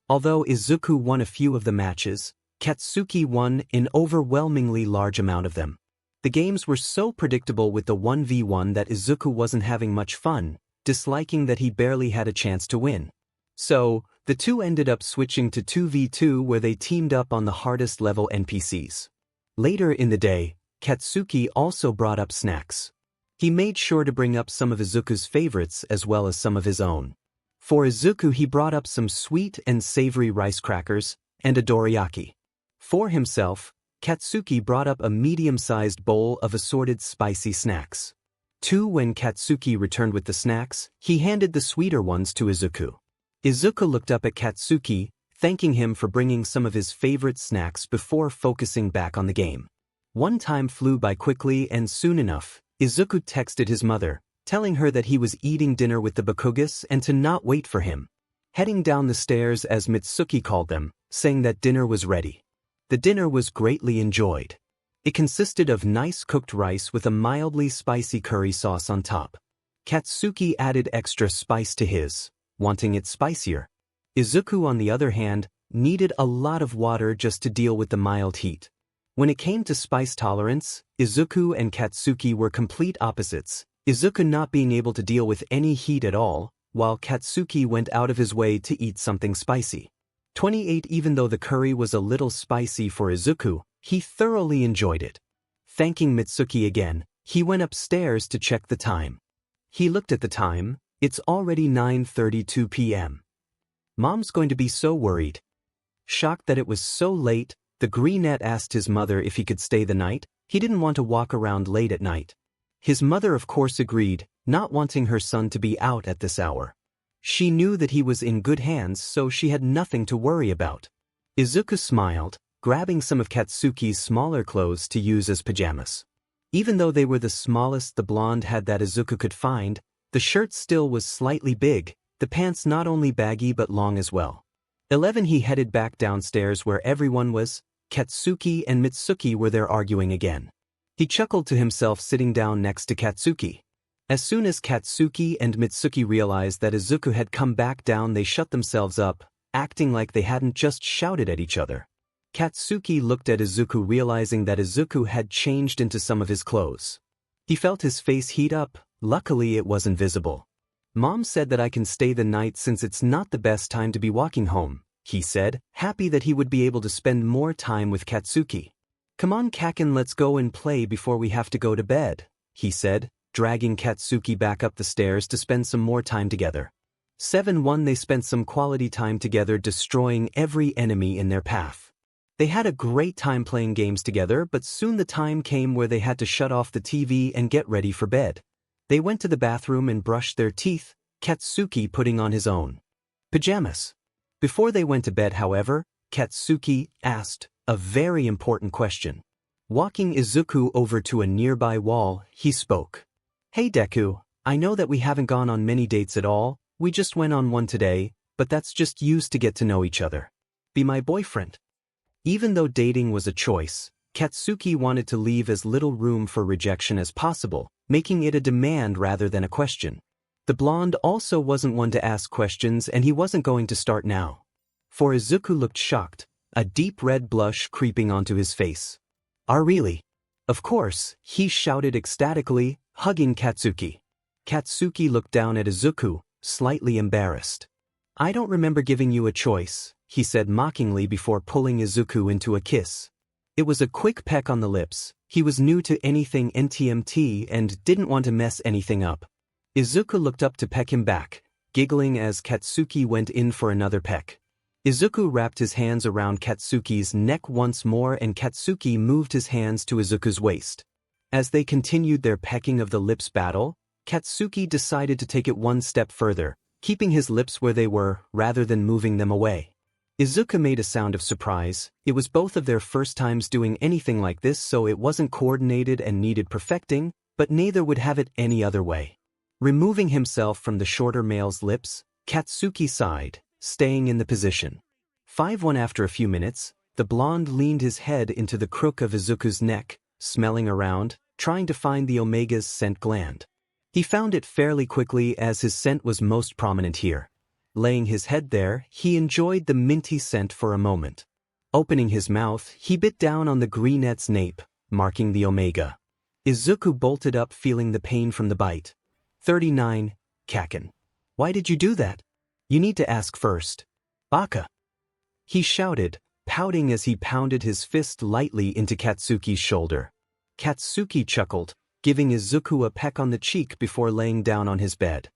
Although Izuku won a few of the matches, Katsuki won an overwhelmingly large amount of them. The games were so predictable with the 1v1 that Izuku wasn't having much fun, disliking that he barely had a chance to win. So, the two ended up switching to 2v2 where they teamed up on the hardest level NPCs. Later in the day, Katsuki also brought up snacks. He made sure to bring up some of Izuku's favorites as well as some of his own. For Izuku he brought up some sweet and savory rice crackers, and a dorayaki. For himself, Katsuki brought up a medium-sized bowl of assorted spicy snacks. When Katsuki returned with the snacks, he handed the sweeter ones to Izuku. Izuku looked up at Katsuki, thanking him for bringing some of his favorite snacks before focusing back on the game. One time flew by quickly and soon enough, Izuku texted his mother, telling her that he was eating dinner with the Bakugas and to not wait for him. Heading down the stairs as Mitsuki called them, saying that dinner was ready. The dinner was greatly enjoyed. It consisted of nice cooked rice with a mildly spicy curry sauce on top. Katsuki added extra spice to his, wanting it spicier. Izuku, on the other hand, needed a lot of water just to deal with the mild heat. When it came to spice tolerance, Izuku and Katsuki were complete opposites, Izuku not being able to deal with any heat at all, while Katsuki went out of his way to eat something spicy. 28 Even though the curry was a little spicy for Izuku, he thoroughly enjoyed it. Thanking Mitsuki again, He went upstairs to check the time. He looked at the time. It's already 9:32 p.m. Mom's going to be so worried. Shocked that it was so late, the 𝗓𝗏𝗏 asked his mother if he could stay the night. He didn't want to walk around late at night. His mother of course agreed, not wanting her son to be out at this hour. She knew that he was in good hands, so she had nothing to worry about. Izuku smiled, grabbing some of Katsuki's smaller clothes to use as pajamas. Even though they were the smallest the blonde had that Izuku could find, the shirt still was slightly big, the pants not only baggy but long as well. 11 He headed back downstairs where everyone was. Katsuki and Mitsuki were there arguing again. He chuckled to himself sitting down next to Katsuki. As soon as Katsuki and Mitsuki realized that Izuku had come back down, they shut themselves up, acting like they hadn't just shouted at each other. Katsuki looked at Izuku, realizing that Izuku had changed into some of his clothes. He felt his face heat up. Luckily it wasn't visible. Mom said that I can stay the night since it's not the best time to be walking home, he said, happy that he would be able to spend more time with Katsuki. Come on Kaken, let's go and play before we have to go to bed, he said, dragging Katsuki back up the stairs to spend some more time together. 7-1 They spent some quality time together, destroying every enemy in their path. They had a great time playing games together, but soon the time came where they had to shut off the TV and get ready for bed. They went to the bathroom and brushed their teeth, Katsuki putting on his own pajamas. Before they went to bed, however, Katsuki asked a very important question. Walking Izuku over to a nearby wall, he spoke. Hey Deku, I know that we haven't gone on many dates at all, we just went on one today, but that's just used to get to know each other. Be my boyfriend. Even though dating was a choice, Katsuki wanted to leave as little room for rejection as possible, making it a demand rather than a question. The blonde also wasn't one to ask questions, and he wasn't going to start now. For Izuku looked shocked, a deep red blush creeping onto his face. Really? Of course, he shouted ecstatically, hugging Katsuki. Katsuki looked down at Izuku, slightly embarrassed. I don't remember giving you a choice, he said mockingly before pulling Izuku into a kiss. It was a quick peck on the lips. He was new to anything NTMT and didn't want to mess anything up. Izuku looked up to peck him back, giggling as Katsuki went in for another peck. Izuku wrapped his hands around Katsuki's neck once more, and Katsuki moved his hands to Izuku's waist. As they continued their pecking of the lips battle, Katsuki decided to take it one step further, keeping his lips where they were rather than moving them away. Izuku made a sound of surprise. It was both of their first times doing anything like this, so it wasn't coordinated and needed perfecting, but neither would have it any other way. Removing himself from the shorter male's lips, Katsuki sighed, staying in the position. 5-1 After a few minutes, the blonde leaned his head into the crook of Izuku's neck, smelling around, trying to find the 𝗕𝗏𝗏's scent gland. He found it fairly quickly, as his scent was most prominent here. Laying his head there, he enjoyed the minty scent for a moment. Opening his mouth, he bit down on the 𝗓𝗏𝗏's nape, marking the 𝗕𝗏𝗏. Izuku bolted up, feeling the pain from the bite. 39 Kaken. Why did you do that? You need to ask first. Baka. He shouted, pouting as he pounded his fist lightly into Katsuki's shoulder. Katsuki chuckled, giving Izuku a peck on the cheek before laying down on his bed.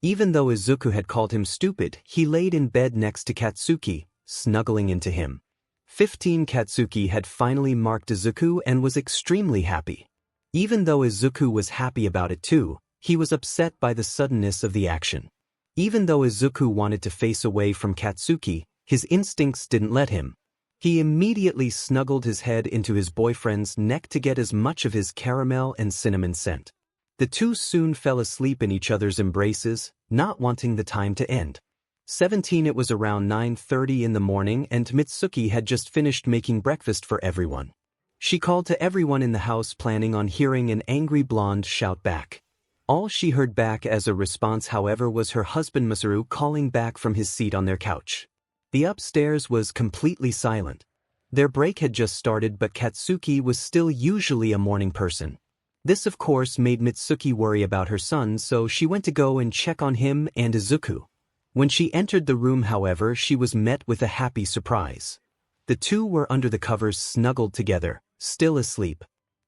Even though Izuku had called him stupid, he laid in bed next to Katsuki, snuggling into him. 15 Katsuki had finally marked Izuku and was extremely happy. Even though Izuku was happy about it too, he was upset by the suddenness of the action. Even though Izuku wanted to face away from Katsuki, his instincts didn't let him. He immediately snuggled his head into his boyfriend's neck to get as much of his caramel and cinnamon scent. The two soon fell asleep in each other's embraces, not wanting the time to end. 17 It was around 9:30 in the morning, and Mitsuki had just finished making breakfast for everyone. She called to everyone in the house, planning on hearing an angry blonde shout back. All she heard back as a response, however, was her husband Masaru calling back from his seat on their couch. The upstairs was completely silent. Their break had just started, but Katsuki was still usually a morning person. This of course made Mitsuki worry about her son, so she went to go and check on him and Izuku. When she entered the room, however, she was met with a happy surprise. The two were under the covers, snuggled together, still asleep.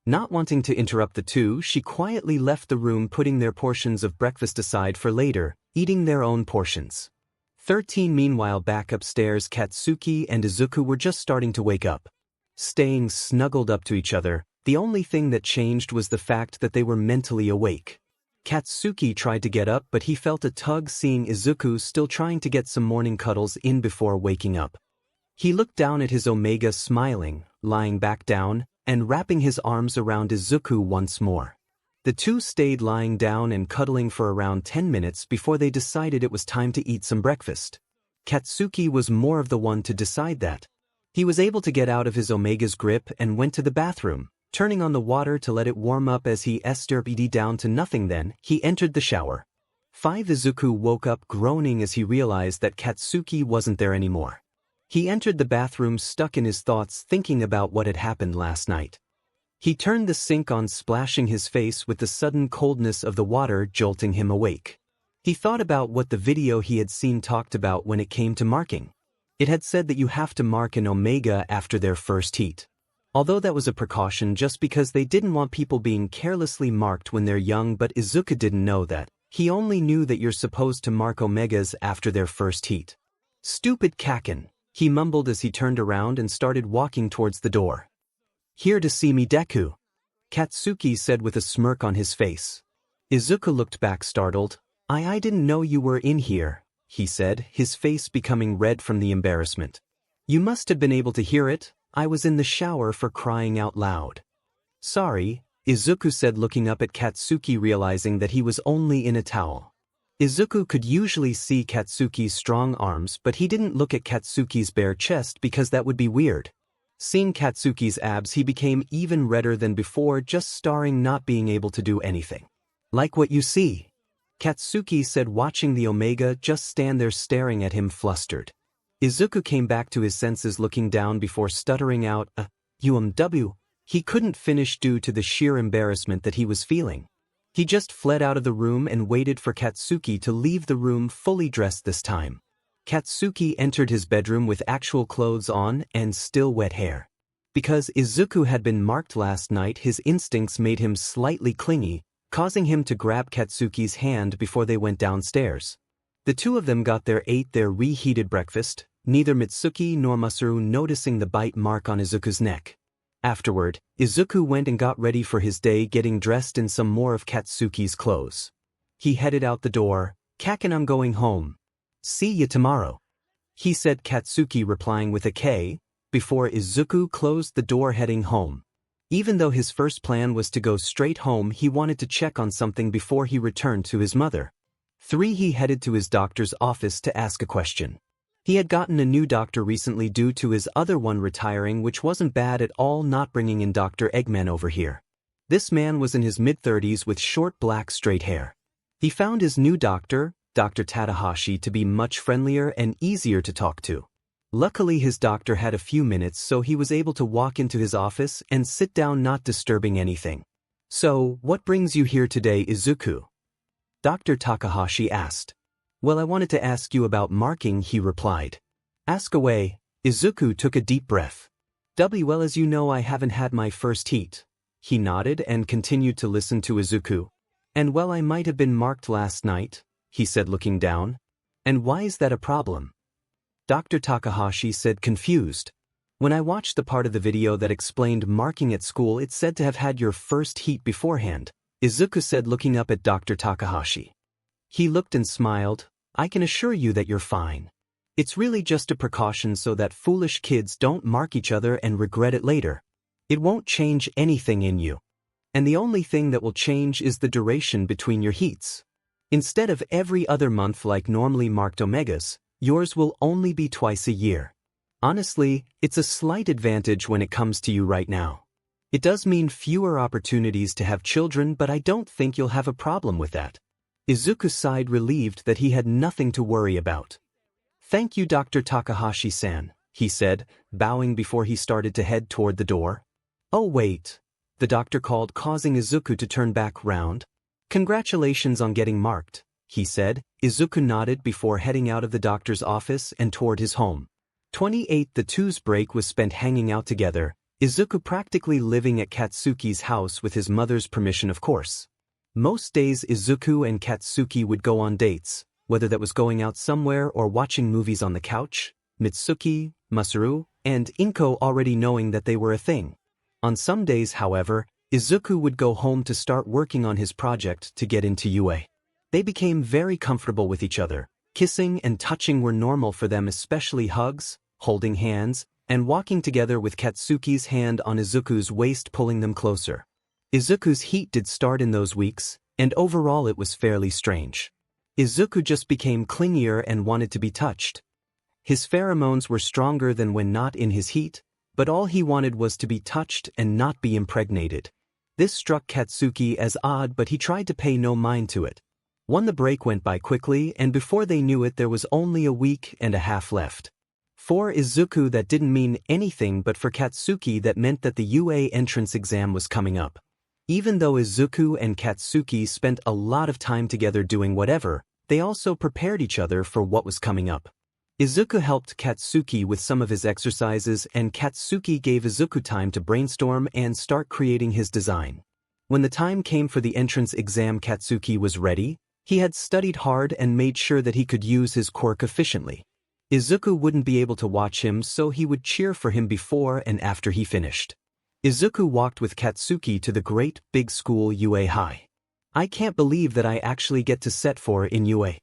Not wanting to interrupt the two, she quietly left the room, putting their portions of breakfast aside for later, eating their own portions. 13 Meanwhile, back upstairs, Katsuki and Izuku were just starting to wake up. Staying snuggled up to each other, the only thing that changed was the fact that they were mentally awake. Katsuki tried to get up, but he felt a tug, seeing Izuku still trying to get some morning cuddles in before waking up. He looked down at his Omega, smiling, lying back down, and wrapping his arms around Izuku once more. The two stayed lying down and cuddling for around 10 minutes before they decided it was time to eat some breakfast. Katsuki was more of the one to decide that. He was able to get out of his Omega's grip and went to the bathroom, turning on the water to let it warm up as he 𝗕𝗫𝗍𝗍 down to nothing. Then he entered the shower. 5 Izuku woke up groaning as he realized that Katsuki wasn't there anymore. He entered the bathroom stuck in his thoughts, thinking about what had happened last night. He turned the sink on, splashing his face with the sudden coldness of the water jolting him awake. He thought about what the video he had seen talked about when it came to marking. It had said that you have to mark an Omega after their first heat. Although that was a precaution just because they didn't want people being carelessly marked when they're young, but Izuku didn't know that. He only knew that you're supposed to mark Omegas after their first heat. Stupid Kaken, he mumbled as he turned around and started walking towards the door. Here to see me, Deku, Katsuki said with a smirk on his face. Izuku looked back, startled. I didn't know you were in here, he said, his face becoming red from the embarrassment. You must have been able to hear it. I was in the shower, for crying out loud. Sorry, Izuku said, looking up at Katsuki, realizing that he was only in a towel. Izuku could usually see Katsuki's strong arms, but he didn't look at Katsuki's bare chest because that would be weird. Seeing Katsuki's abs, he became even redder than before, just starring not being able to do anything. Like what you see, Katsuki said, watching the Omega just stand there staring at him, flustered. Izuku came back to his senses, looking down before stuttering out, 𝗬𝗵𝗲. He couldn't finish due to the sheer embarrassment that he was feeling. He just fled out of the room and waited for Katsuki to leave the room, fully dressed this time. Katsuki entered his bedroom with actual clothes on and still wet hair. Because Izuku had been marked last night, his instincts made him slightly clingy, causing him to grab Katsuki's hand before they went downstairs. The two of them ate their reheated breakfast, neither Mitsuki nor Masaru noticing the bite mark on Izuku's neck. Afterward, Izuku went and got ready for his day, getting dressed in some more of Katsuki's clothes. He headed out the door. Kaken, I'm going home. See you tomorrow, he said, Katsuki replying with a K, before Izuku closed the door, heading home. Even though his first plan was to go straight home, he wanted to check on something before he returned to his mother. 3 He headed to his doctor's office to ask a question. He had gotten a new doctor recently due to his other one retiring, which wasn't bad at all, not bringing in Dr. Eggman over here. This man was in his mid-30s with short black straight hair. He found his new doctor, Dr. Tadahashi, to be much friendlier and easier to talk to. Luckily, his doctor had a few minutes, so he was able to walk into his office and sit down, not disturbing anything. So, what brings you here today, Izuku? Dr. Takahashi asked. Well, I wanted to ask you about marking, he replied. Ask away. Izuku took a deep breath. Well, as you know, I haven't had my first heat. He nodded and continued to listen to Izuku. And well, I might have been marked last night, he said, looking down. And why is that a problem? Dr. Takahashi said, confused. When I watched the part of the video that explained marking at school, it said to have had your first heat beforehand, Izuku said, looking up at Dr. Takahashi. He looked and smiled. I can assure you that you're fine. It's really just a precaution so that foolish kids don't mark each other and regret it later. It won't change anything in you. And the only thing that will change is the duration between your heats. Instead of every other month like normally marked Omegas, yours will only be twice a year. Honestly, it's a slight advantage when it comes to you right now. It does mean fewer opportunities to have children, but I don't think you'll have a problem with that. Izuku sighed, relieved that he had nothing to worry about. Thank you, Dr. Takahashi-san, he said, bowing before he started to head toward the door. Oh wait, the doctor called, causing Izuku to turn back round. Congratulations on getting marked, he said. Izuku nodded before heading out of the doctor's office and toward his home. 28 The two's break was spent hanging out together, Izuku practically living at Katsuki's house with his mother's permission, of course. Most days Izuku and Katsuki would go on dates, whether that was going out somewhere or watching movies on the couch, Mitsuki, Masaru, and Inko already knowing that they were a thing. On some days, however, Izuku would go home to start working on his project to get into UA. They became very comfortable with each other. Kissing and touching were normal for them, especially hugs, holding hands, and walking together with Katsuki's hand on Izuku's waist pulling them closer. Izuku's heat did start in those weeks, and overall it was fairly strange. Izuku just became clingier and wanted to be touched. His pheromones were stronger than when not in his heat, but all he wanted was to be touched and not be impregnated. This struck Katsuki as odd, but he tried to pay no mind to it. The break went by quickly, and before they knew it there was only a week and a half left. For Izuku that didn't mean anything, but for Katsuki that meant that the UA entrance exam was coming up. Even though Izuku and Katsuki spent a lot of time together doing whatever, they also prepared each other for what was coming up. Izuku helped Katsuki with some of his exercises, and Katsuki gave Izuku time to brainstorm and start creating his design. When the time came for the entrance exam, Katsuki was ready. He had studied hard and made sure that he could use his quirk efficiently. Izuku wouldn't be able to watch him, so he would cheer for him before and after he finished. Izuku walked with Katsuki to the great big school UA High. "I can't believe that I actually get to set for in UA,"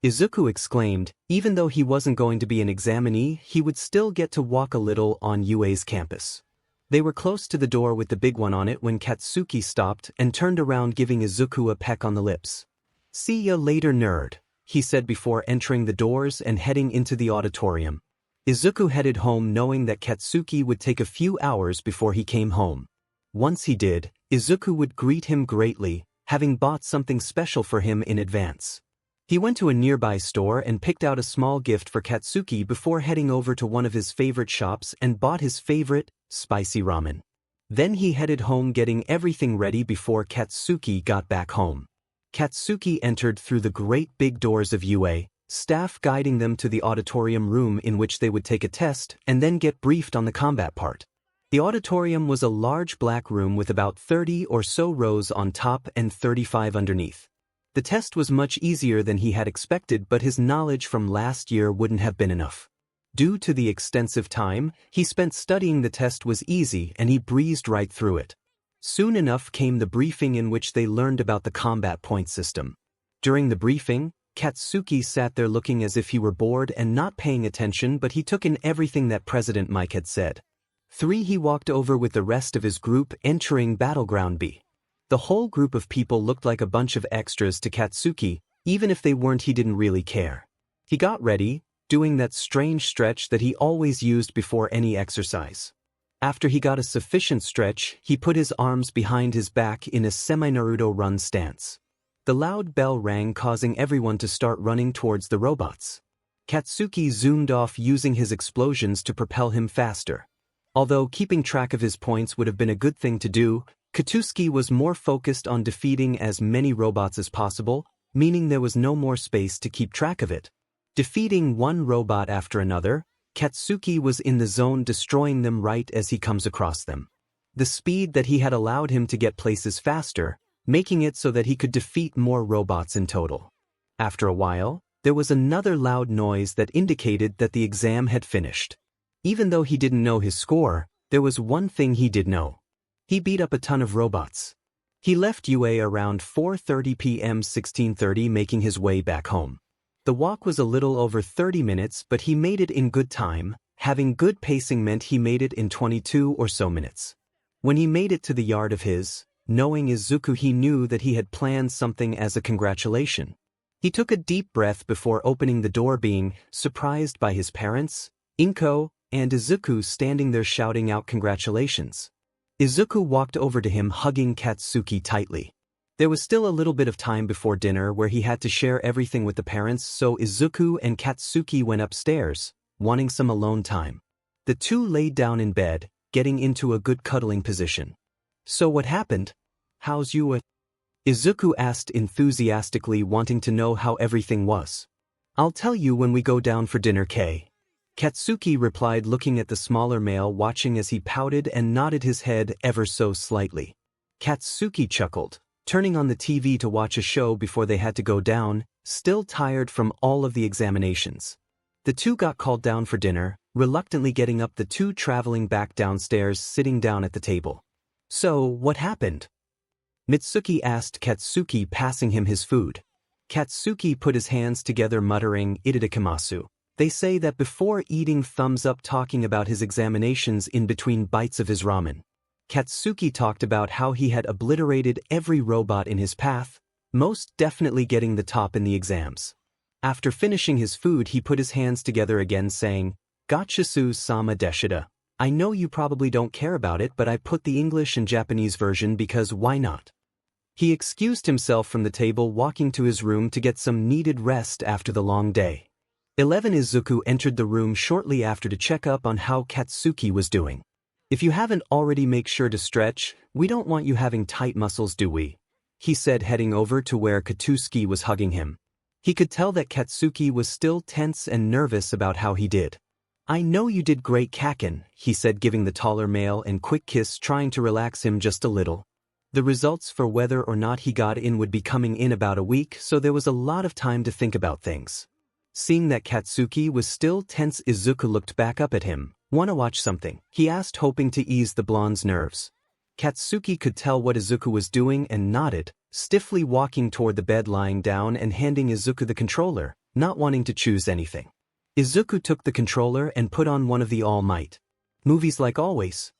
Izuku exclaimed. Even though he wasn't going to be an examinee, he would still get to walk a little on UA's campus. They were close to the door with the big one on it when Katsuki stopped and turned around, giving Izuku a peck on the lips. "See ya later, nerd," he said before entering the doors and heading into the auditorium. Izuku headed home knowing that Katsuki would take a few hours before he came home. Once he did, Izuku would greet him greatly, having bought something special for him in advance. He went to a nearby store and picked out a small gift for Katsuki before heading over to one of his favorite shops and bought his favorite, spicy ramen. Then he headed home getting everything ready before Katsuki got back home. Katsuki entered through the great big doors of UA, staff guiding them to the auditorium room in which they would take a test and then get briefed on the combat part. The auditorium was a large black room with about 30 or so rows on top and 35 underneath. The test was much easier than he had expected, but his knowledge from last year wouldn't have been enough. Due to the extensive time he spent studying, the test was easy and he breezed right through it. Soon enough came the briefing in which they learned about the combat point system. During the briefing, Katsuki sat there looking as if he were bored and not paying attention, but he took in everything that President Mike had said. He walked over with the rest of his group, entering Battleground B. The whole group of people looked like a bunch of extras to Katsuki. Even if they weren't, he didn't really care. He got ready, doing that strange stretch that he always used before any exercise. After he got a sufficient stretch, he put his arms behind his back in a semi-Naruto run stance. The loud bell rang, causing everyone to start running towards the robots. Katsuki zoomed off, using his explosions to propel him faster. Although keeping track of his points would have been a good thing to do, Katsuki was more focused on defeating as many robots as possible, meaning there was no more space to keep track of it. Defeating one robot after another, Katsuki was in the zone, destroying them right as he comes across them. The speed that he had allowed him to get places faster, making it so that he could defeat more robots in total. After a while, there was another loud noise that indicated that the exam had finished. Even though he didn't know his score, there was one thing he did know. He beat up a ton of robots. He left UA around 4:30 p.m. 16:30, making his way back home. The walk was a little over 30 minutes, but he made it in good time. Having good pacing meant he made it in 22 or so minutes. When he made it to the yard of his, knowing Izuku, he knew that he had planned something as a congratulation. He took a deep breath before opening the door, being surprised by his parents, Inko, and Izuku standing there shouting out congratulations. Izuku walked over to him, hugging Katsuki tightly. There was still a little bit of time before dinner where he had to share everything with the parents, so Izuku and Katsuki went upstairs, wanting some alone time. The two laid down in bed, getting into a good cuddling position. "So what happened? How's you?" Izuku asked enthusiastically, wanting to know how everything was. "I'll tell you when we go down for dinner, K." Katsuki replied, looking at the smaller male watching as he pouted and nodded his head ever so slightly. Katsuki chuckled, turning on the TV to watch a show before they had to go down, still tired from all of the examinations. The two got called down for dinner, reluctantly getting up, the two traveling back downstairs, sitting down at the table. "So, what happened?" Mitsuki asked Katsuki, passing him his food. Katsuki put his hands together, muttering, "Itadakimasu." They say that before eating, thumbs up, talking about his examinations in between bites of his ramen. Katsuki talked about how he had obliterated every robot in his path, most definitely getting the top in the exams. After finishing his food, he put his hands together again, saying, "Gatsusu-sama deshita. I know you probably don't care about it, but I put the English and Japanese version because why not?" He excused himself from the table, walking to his room to get some needed rest after the long day. 11 Izuku entered the room shortly after to check up on how Katsuki was doing. "If you haven't already, make sure to stretch. We don't want you having tight muscles, do we?" he said, heading over to where Katsuki was hugging him. He could tell that Katsuki was still tense and nervous about how he did. "I know you did great, Kaken," he said, giving the taller male a quick kiss, trying to relax him just a little. The results for whether or not he got in would be coming in about a week, so there was a lot of time to think about things. Seeing that Katsuki was still tense, Izuku looked back up at him. "Wanna watch something?" he asked, hoping to ease the blonde's nerves. Katsuki could tell what Izuku was doing and nodded, stiffly walking toward the bed, lying down and handing Izuku the controller, not wanting to choose anything. Izuku took the controller and put on one of the All Might movies like always.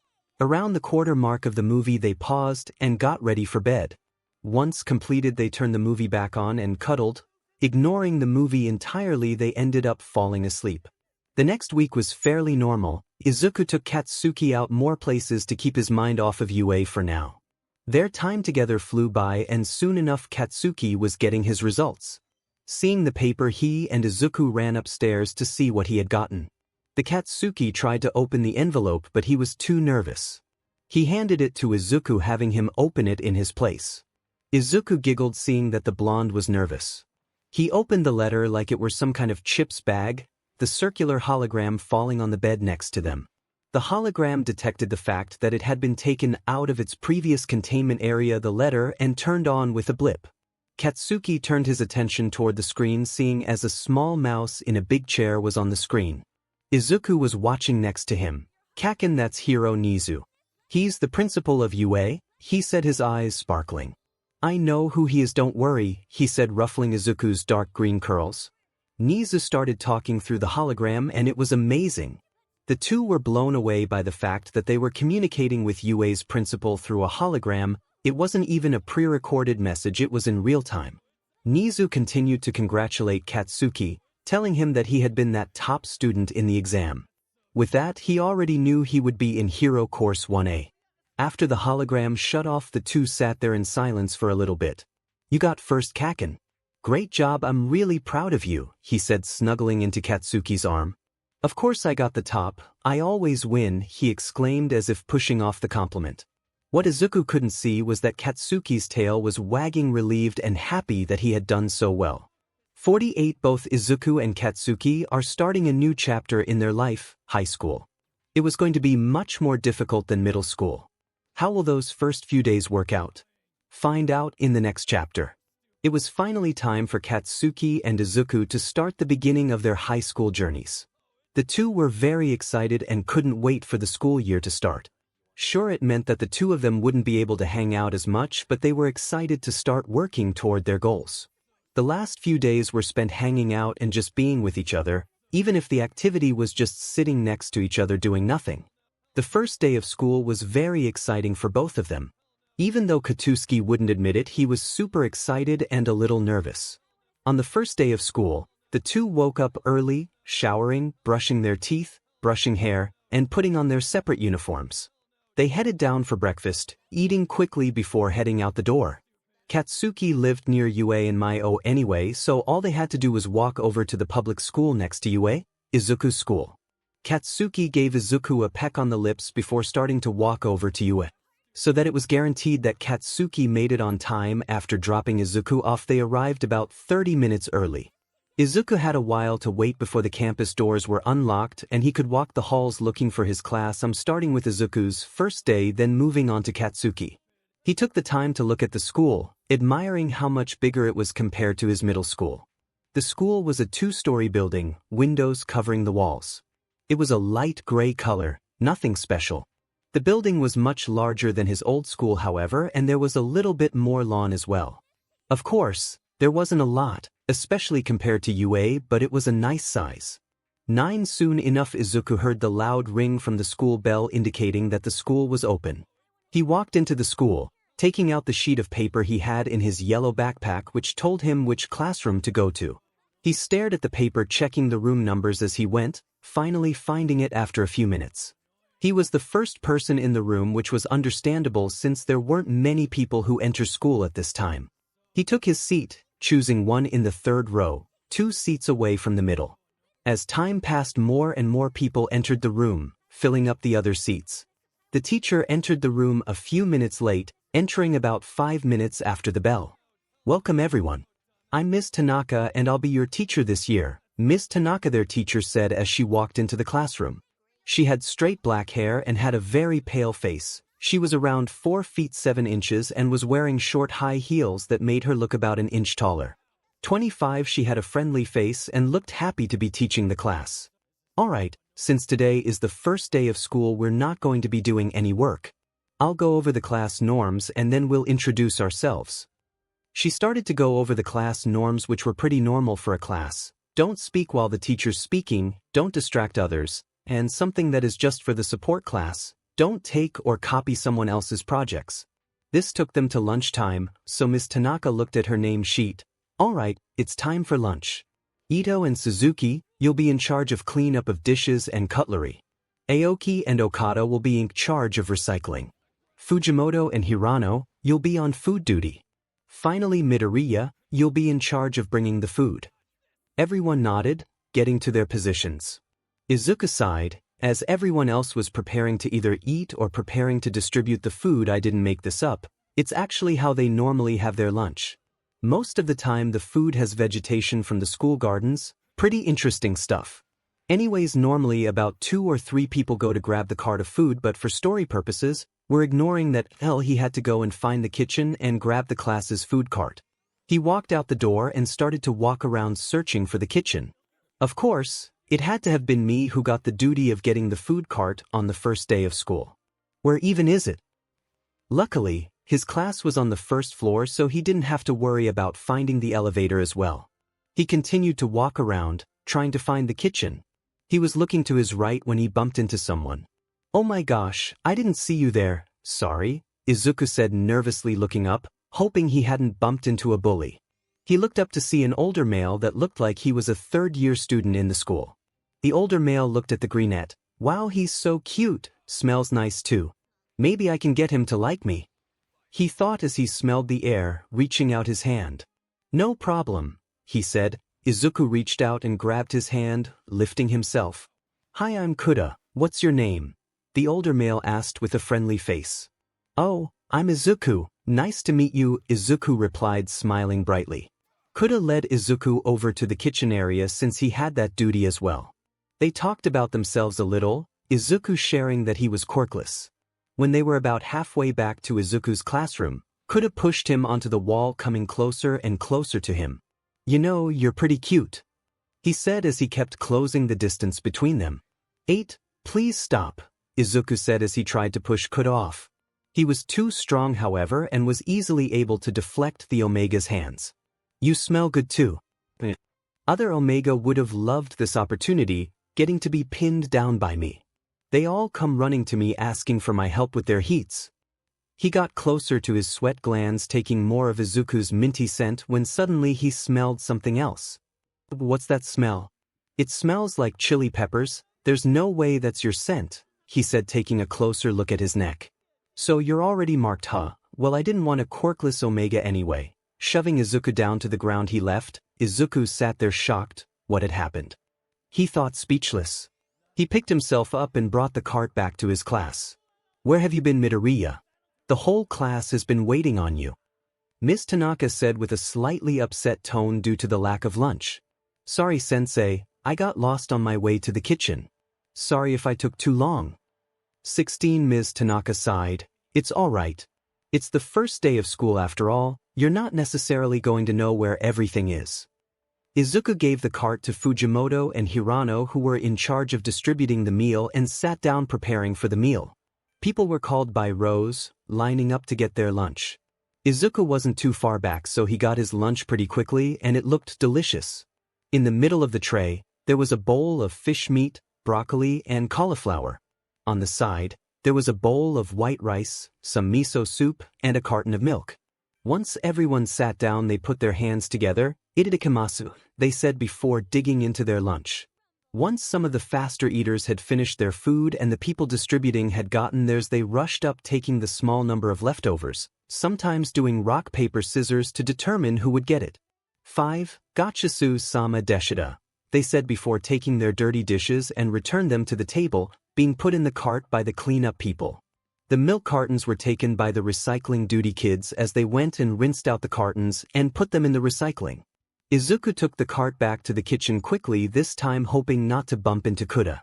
Around the quarter mark of the movie they paused and got ready for bed. Once completed, they turned the movie back on and cuddled. Ignoring the movie entirely, they ended up falling asleep. The next week was fairly normal. Izuku took Katsuki out more places to keep his mind off of UA for now. Their time together flew by, and soon enough Katsuki was getting his results. Seeing the paper, he and Izuku ran upstairs to see what he had gotten. The Katsuki tried to open the envelope, but he was too nervous. He handed it to Izuku, having him open it in his place. Izuku giggled, seeing that the blonde was nervous. He opened the letter like it were some kind of chips bag, the circular hologram falling on the bed next to them. The hologram detected the fact that it had been taken out of its previous containment area, the letter, and turned on with a blip. Katsuki turned his attention toward the screen, seeing as a small mouse in a big chair was on the screen. Izuku was watching next to him. "Kaken, that's Hiro Nizu. He's the principal of UA," he said, his eyes sparkling. "I know who he is, don't worry," he said, ruffling Izuku's dark green curls. Nizu started talking through the hologram, and it was amazing. The two were blown away by the fact that they were communicating with UA's principal through a hologram. It wasn't even a pre-recorded message, it was in real time. Nizu continued to congratulate Katsuki, telling him that he had been that top student in the exam. With that, he already knew he would be in Hero Course 1A. After the hologram shut off, the two sat there in silence for a little bit. "You got first, Kaken. Great job, I'm really proud of you," he said, snuggling into Katsuki's arm. "Of course I got the top, I always win," he exclaimed, as if pushing off the compliment. What Izuku couldn't see was that Katsuki's tail was wagging, relieved and happy that he had done so well. 48 Both Izuku and Katsuki are starting a new chapter in their life, high school. It was going to be much more difficult than middle school. How will those first few days work out? Find out in the next chapter. It was finally time for Katsuki and Izuku to start the beginning of their high school journeys. The two were very excited and couldn't wait for the school year to start. Sure, it meant that the two of them wouldn't be able to hang out as much, but they were excited to start working toward their goals. The last few days were spent hanging out and just being with each other, even if the activity was just sitting next to each other doing nothing. The first day of school was very exciting for both of them. Even though Katsuki wouldn't admit it, he was super excited and a little nervous. On the first day of school, the two woke up early, showering, brushing their teeth, brushing hair, and putting on their separate uniforms. They headed down for breakfast, eating quickly before heading out the door. Katsuki lived near UA and Mio anyway, so all they had to do was walk over to the public school next to UA, Izuku's school. Katsuki gave Izuku a peck on the lips before starting to walk over to UA. So that it was guaranteed that Katsuki made it on time. After dropping Izuku off, they arrived about 30 minutes early. Izuku had a while to wait before the campus doors were unlocked and he could walk the halls looking for his class. I'm starting with Izuku's first day, then moving on to Katsuki. He took the time to look at the school, admiring how much bigger it was compared to his middle school. The school was a 2-story building, windows covering the walls. It was a light gray color, nothing special. The building was much larger than his old school, however, and there was a little bit more lawn as well. Of course, there wasn't a lot, especially compared to UA, but it was a nice size. 9. Soon enough Izuku heard the loud ring from the school bell indicating that the school was open. He walked into the school, taking out the sheet of paper he had in his yellow backpack which told him which classroom to go to. He stared at the paper, checking the room numbers as he went, finally finding it after a few minutes. He was the first person in the room, which was understandable since there weren't many people who enter school at this time. He took his seat, choosing one in the 3rd row, 2 seats away from the middle. As time passed, more and more people entered the room, filling up the other seats. The teacher entered the room a few minutes late, entering about 5 minutes after the bell. "Welcome everyone. I'm Miss Tanaka and I'll be your teacher this year," Miss Tanaka, their teacher, said as she walked into the classroom. She had straight black hair and had a very pale face. She was around 4 feet 7 inches and was wearing short high heels that made her look about an inch taller. 25. She had a friendly face and looked happy to be teaching the class. "Alright, since today is the first day of school, we're not going to be doing any work. I'll go over the class norms and then we'll introduce ourselves." She started to go over the class norms, which were pretty normal for a class. Don't speak while the teacher's speaking, don't distract others, and something that is just for the support class, don't take or copy someone else's projects. This took them to lunchtime, so Miss Tanaka looked at her name sheet. "Alright, it's time for lunch. Ito and Suzuki, you'll be in charge of cleanup of dishes and cutlery. Aoki and Okada will be in charge of recycling. Fujimoto and Hirano, you'll be on food duty. Finally, Midoriya, you'll be in charge of bringing the food." Everyone nodded, getting to their positions. Izuku sighed, as everyone else was preparing to either eat or preparing to distribute the food. "I didn't make this up, it's actually how they normally have their lunch. Most of the time the food has vegetation from the school gardens, pretty interesting stuff. Anyways, normally about 2 or 3 people go to grab the cart of food, but for story purposes, we're ignoring that he had to go and find the kitchen and grab the class's food cart." He walked out the door and started to walk around searching for the kitchen. Of course, it had to have been me who got the duty of getting the food cart on the first day of school. Where even is it? Luckily, his class was on the 1st floor, so he didn't have to worry about finding the elevator as well. He continued to walk around, trying to find the kitchen. He was looking to his right when he bumped into someone. "Oh my gosh, I didn't see you there, sorry," Izuku said, nervously looking up, hoping he hadn't bumped into a bully. He looked up to see an older male that looked like he was a 3rd-year student in the school. The older male looked at the greenette. "Wow, he's so cute, smells nice too. Maybe I can get him to like me," he thought as he smelled the air, reaching out his hand. "No problem," he said. Izuku reached out and grabbed his hand, lifting himself. "Hi, I'm 𝗬𝗬, what's your name?" the older male asked with a friendly face. "Oh, I'm Izuku, nice to meet you," Izuku replied, smiling brightly. 𝗬𝗬 led Izuku over to the kitchen area since he had that duty as well. They talked about themselves a little, Izuku sharing that he was quirkless. When they were about halfway back to Izuku's classroom, 𝗬𝗬 pushed him onto the wall, coming closer and closer to him. "You know, you're pretty cute," he said as he kept closing the distance between them. 8. Please stop, Izuku said as he tried to push 𝗬𝗬 off. He was too strong, however, and was easily able to deflect the Omega's hands. "You smell good too." Other Omega would have loved this opportunity, getting to be pinned down by me. They all come running to me asking for my help with their heats. He got closer to his sweat glands, taking more of Izuku's minty scent, when suddenly he smelled something else. "What's that smell?" "It smells like chili peppers. There's no way that's your scent," he said, taking a closer look at his neck. "So you're already marked, huh? Well, I didn't want a quirkless Omega anyway." Shoving Izuku down to the ground, he left. Izuku sat there shocked. What had happened? He thought, speechless. He picked himself up and brought the cart back to his class. "Where have you been, Midoriya? The whole class has been waiting on you," Miss Tanaka said with a slightly upset tone due to the lack of lunch. Sorry sensei, I got lost on my way to the kitchen. Sorry if I took too long. 16 Ms. Tanaka sighed. It's alright. It's the first day of school after all, you're not necessarily going to know where everything is. Izuku gave the cart to Fujimoto and Hirano, who were in charge of distributing the meal, and sat down preparing for the meal. People were called by rows, lining up to get their lunch. Izuku wasn't too far back, so he got his lunch pretty quickly and it looked delicious. In the middle of the tray, there was a bowl of fish meat, broccoli, and cauliflower. On the side, there was a bowl of white rice, some miso soup, and a carton of milk. Once everyone sat down, they put their hands together. "Itadakimasu," they said before digging into their lunch. Once some of the faster eaters had finished their food and the people distributing had gotten theirs, they rushed up, taking the small number of leftovers, sometimes doing rock, paper, scissors to determine who would get it. 5. Gatsusu-sama-deshita, they said before taking their dirty dishes and returned them to the table, being put in the cart by the cleanup people. The milk cartons were taken by the recycling duty kids as they went and rinsed out the cartons and put them in the recycling. Izuku took the cart back to the kitchen quickly, this time hoping not to bump into 𝗬𝗬𝗧𝗏.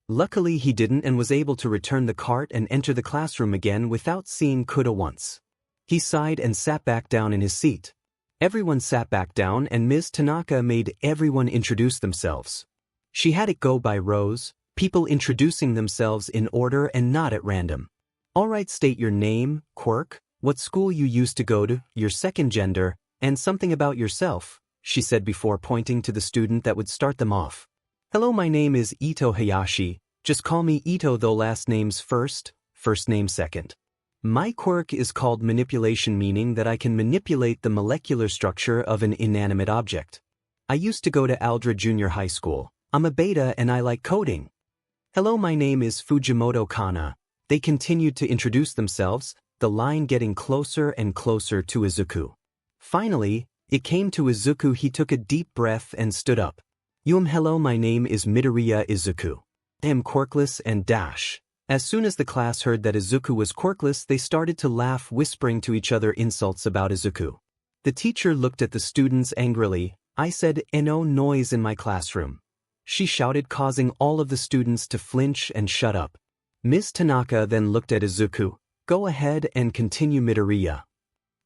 Luckily he didn't and was able to return the cart and enter the classroom again without seeing 𝗬𝗬𝗧𝗏 once. He sighed and sat back down in his seat. Everyone sat back down and Ms. Tanaka made everyone introduce themselves. She had it go by rows, people introducing themselves in order and not at random. Alright, state your name, quirk, what school you used to go to, your second gender, and something about yourself, she said before pointing to the student that would start them off. Hello, my name is Ito Hayashi, just call me Ito though last name's first name second. My quirk is called manipulation, meaning that I can manipulate the molecular structure of an inanimate object. I used to go to Aldra Junior High School. I'm a beta and I like coding. Hello, my name is Fujimoto Kana. They continued to introduce themselves, the line getting closer and closer to Izuku. Finally, it came to Izuku. He took a deep breath and stood up. Hello, my name is Midoriya Izuku. I am quirkless and dash. As soon as the class heard that Izuku was quirkless, they started to laugh, whispering to each other insults about Izuku. The teacher looked at the students angrily. I said, "No noise in my classroom," she shouted, causing all of the students to flinch and shut up. Ms. Tanaka then looked at Izuku. Go ahead and continue, Midoriya.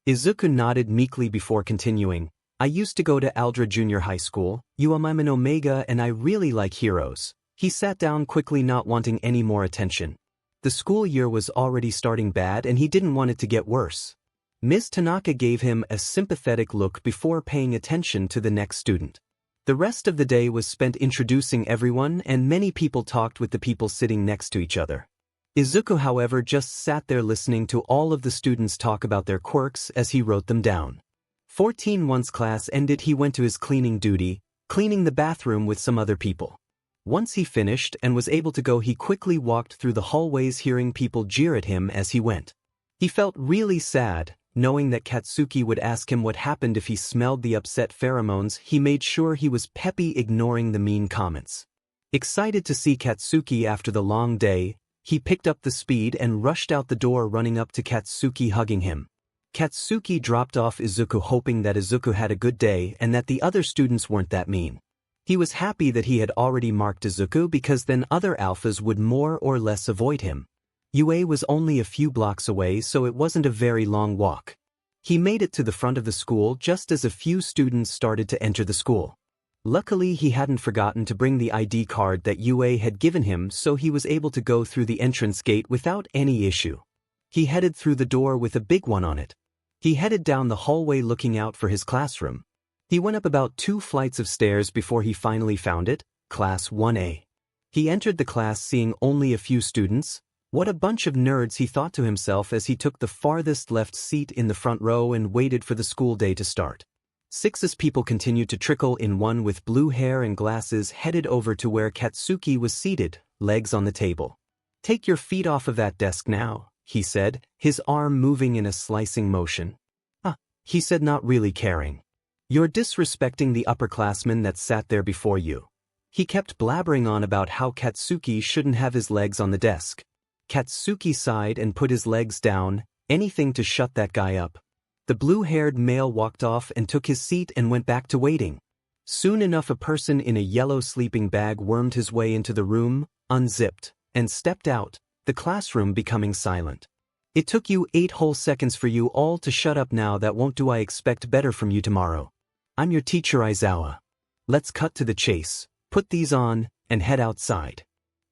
Izuku nodded meekly before continuing. I used to go to Aldra Junior High School. I'm an omega and I really like heroes. He sat down quickly, not wanting any more attention. The school year was already starting bad and he didn't want it to get worse. Ms. Tanaka gave him a sympathetic look before paying attention to the next student. The rest of the day was spent introducing everyone, and many people talked with the people sitting next to each other. Izuku, however, just sat there listening to all of the students talk about their quirks as he wrote them down. 14 Once class ended, he went to his cleaning duty, cleaning the bathroom with some other people. Once he finished and was able to go, he quickly walked through the hallways, hearing people jeer at him as he went. He felt really sad, knowing that Katsuki would ask him what happened if he smelled the upset pheromones. He made sure he was peppy, ignoring the mean comments. Excited to see Katsuki after the long day, he picked up the speed and rushed out the door, running up to Katsuki, hugging him. Katsuki dropped off Izuku, hoping that Izuku had a good day and that the other students weren't that mean. He was happy that he had already marked Izuku, because then other alphas would more or less avoid him. UA was only a few blocks away, so it wasn't a very long walk. He made it to the front of the school just as a few students started to enter the school. Luckily, he hadn't forgotten to bring the ID card that UA had given him, so he was able to go through the entrance gate without any issue. He headed through the door with a big one on it. He headed down the hallway looking out for his classroom. He went up about 2 flights of stairs before he finally found it, Class 1A. He entered the class seeing only a few students. What a bunch of nerds, he thought to himself as he took the farthest left seat in the front row and waited for the school day to start. 6 people continued to trickle in. One with blue hair and glasses headed over to where Katsuki was seated, legs on the table. Take your feet off of that desk now, he said, his arm moving in a slicing motion. He said, not really caring. You're disrespecting the upperclassman that sat there before you. He kept blabbering on about how Katsuki shouldn't have his legs on the desk. Katsuki sighed and put his legs down, anything to shut that guy up. The blue-haired male walked off and took his seat and went back to waiting. Soon enough a person in a yellow sleeping bag wormed his way into the room, unzipped, and stepped out, the classroom becoming silent. It took you 8 whole seconds for you all to shut up now. That won't do. I expect better from you tomorrow. I'm your teacher Izuku. Let's cut to the chase, put these on, and head outside.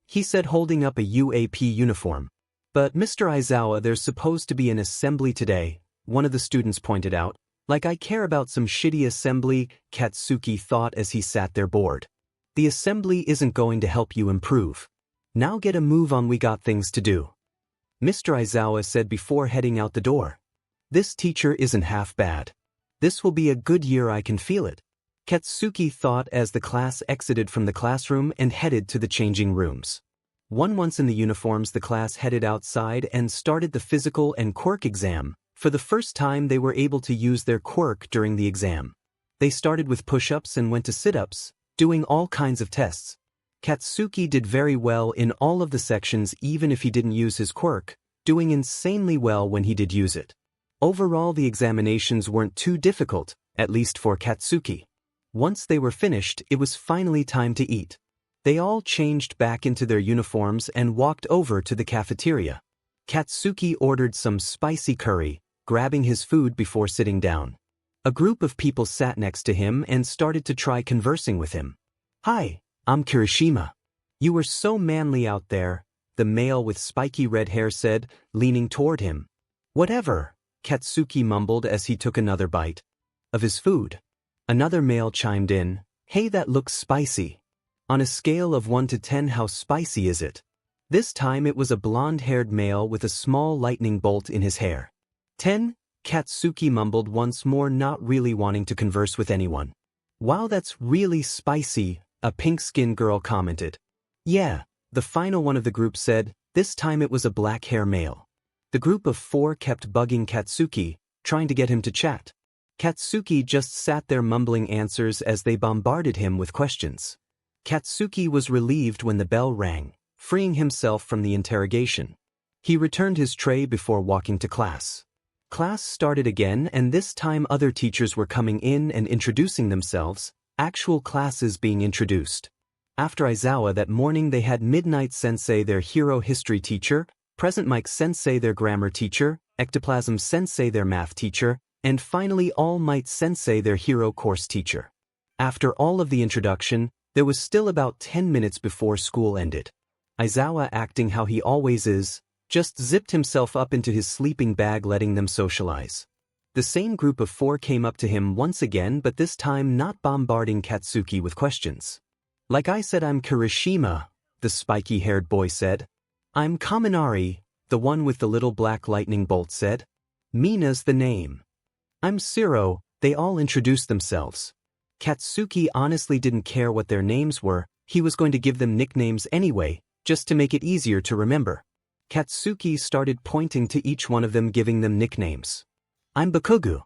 He said, holding up a UAP uniform. But Mr. Izuku, there's supposed to be an assembly today, one of the students pointed out. Like I care about some shitty assembly, Katsuki thought as he sat there bored. The assembly isn't going to help you improve. Now get a move on, we got things to do. Mr. Izuku said before heading out the door. This teacher isn't half bad. This will be a good year, I can feel it. Katsuki thought as the class exited from the classroom and headed to the changing rooms. Once in the uniforms, the class headed outside and started the physical and quirk exam. For the first time they were able to use their quirk during the exam. They started with push-ups and went to sit-ups, doing all kinds of tests. Katsuki did very well in all of the sections even if he didn't use his quirk, doing insanely well when he did use it. Overall the examinations weren't too difficult, at least for Katsuki. Once they were finished, it was finally time to eat. They all changed back into their uniforms and walked over to the cafeteria. Katsuki ordered some spicy curry, grabbing his food before sitting down. A group of people sat next to him and started to try conversing with him. Hi, I'm Kirishima. You were so manly out there, the male with spiky red hair said, leaning toward him. Whatever, Katsuki mumbled as he took another bite of his food. Another male chimed in, hey, that looks spicy. On a scale of 1 to 10, how spicy is it? This time it was a blonde-haired male with a small lightning bolt in his hair. 10, Katsuki mumbled once more, not really wanting to converse with anyone. Wow, that's really spicy, a pink-skinned girl commented. Yeah, the final one of the group said, this time it was a black-hair male. The group of 4 kept bugging Katsuki, trying to get him to chat. Katsuki just sat there mumbling answers as they bombarded him with questions. Katsuki was relieved when the bell rang, freeing himself from the interrogation. He returned his tray before walking to class. Class started again, and this time other teachers were coming in and introducing themselves, actual classes being introduced. After Izuku that morning they had Midnight Sensei, their hero history teacher, Present Mike Sensei, their grammar teacher, Ectoplasm Sensei, their math teacher, and finally All Might Sensei, their hero course teacher. After all of the introduction, there was still about 10 minutes before school ended. Izuku, acting how he always is, just zipped himself up into his sleeping bag, letting them socialize. The same group of 4 came up to him once again, but this time not bombarding Katsuki with questions. Like I said, I'm Kirishima, the spiky-haired boy said. I'm Kaminari, the one with the little black lightning bolt said. Mina's the name. I'm Zero, they all introduced themselves. Katsuki honestly didn't care what their names were, he was going to give them nicknames anyway, just to make it easier to remember. Katsuki started pointing to each one of them, giving them nicknames. I'm Bakugou.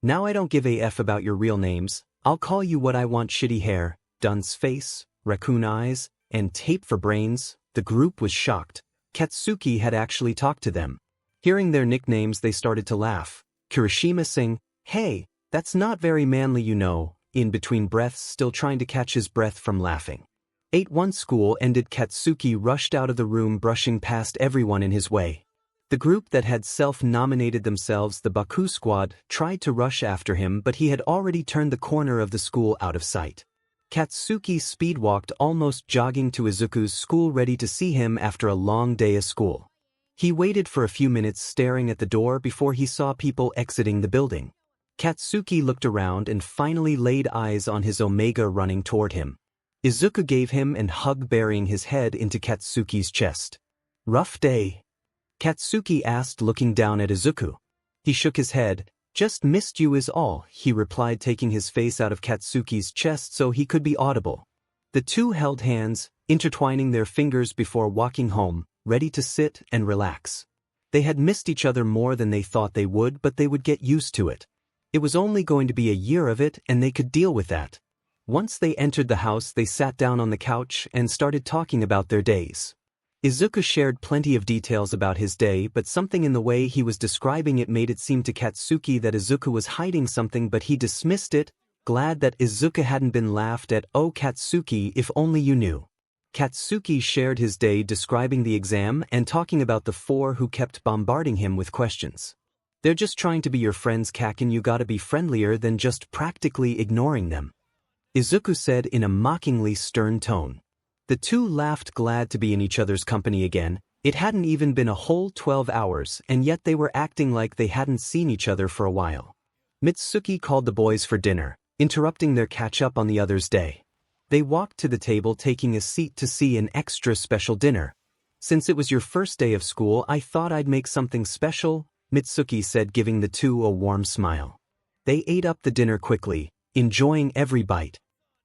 Now I don't give a F about your real names, I'll call you what I want: shitty hair, dunce face, raccoon eyes, and tape for brains. The group was shocked. Katsuki had actually talked to them. Hearing their nicknames they started to laugh. Kirishima saying, hey, that's not very manly you know, in between breaths, still trying to catch his breath from laughing. 8-1 school ended. Katsuki rushed out of the room, brushing past everyone in his way. The group that had self-nominated themselves the Baku Squad tried to rush after him, but he had already turned the corner of the school out of sight. Katsuki speed-walked, almost jogging to Izuku's school, ready to see him after a long day of school. He waited for a few minutes staring at the door before he saw people exiting the building. Katsuki looked around and finally laid eyes on his Omega running toward him. Izuku gave him a hug, burying his head into Katsuki's chest. Rough day? Katsuki asked, looking down at Izuku. He shook his head. Just missed you is all, he replied, taking his face out of Katsuki's chest so he could be audible. The two held hands, intertwining their fingers before walking home, ready to sit and relax. They had missed each other more than they thought they would, but they would get used to it. It was only going to be a year of it, and they could deal with that. Once they entered the house, they sat down on the couch and started talking about their days. Izuku shared plenty of details about his day, but something in the way he was describing it made it seem to Katsuki that Izuku was hiding something, but he dismissed it, glad that Izuku hadn't been laughed at. Oh Katsuki, if only you knew. Katsuki shared his day describing the exam and talking about the four who kept bombarding him with questions. They're just trying to be your friends, Kakin. You gotta be friendlier than just practically ignoring them, Izuku said in a mockingly stern tone. The two laughed, glad to be in each other's company again. It hadn't even been a whole 12 hours, and yet they were acting like they hadn't seen each other for a while. Mitsuki called the boys for dinner, interrupting their catch-up on the other's day. They walked to the table, taking a seat to see an extra special dinner. Since it was your first day of school, I thought I'd make something special, Mitsuki said, giving the two a warm smile. They ate up the dinner quickly, enjoying every bite.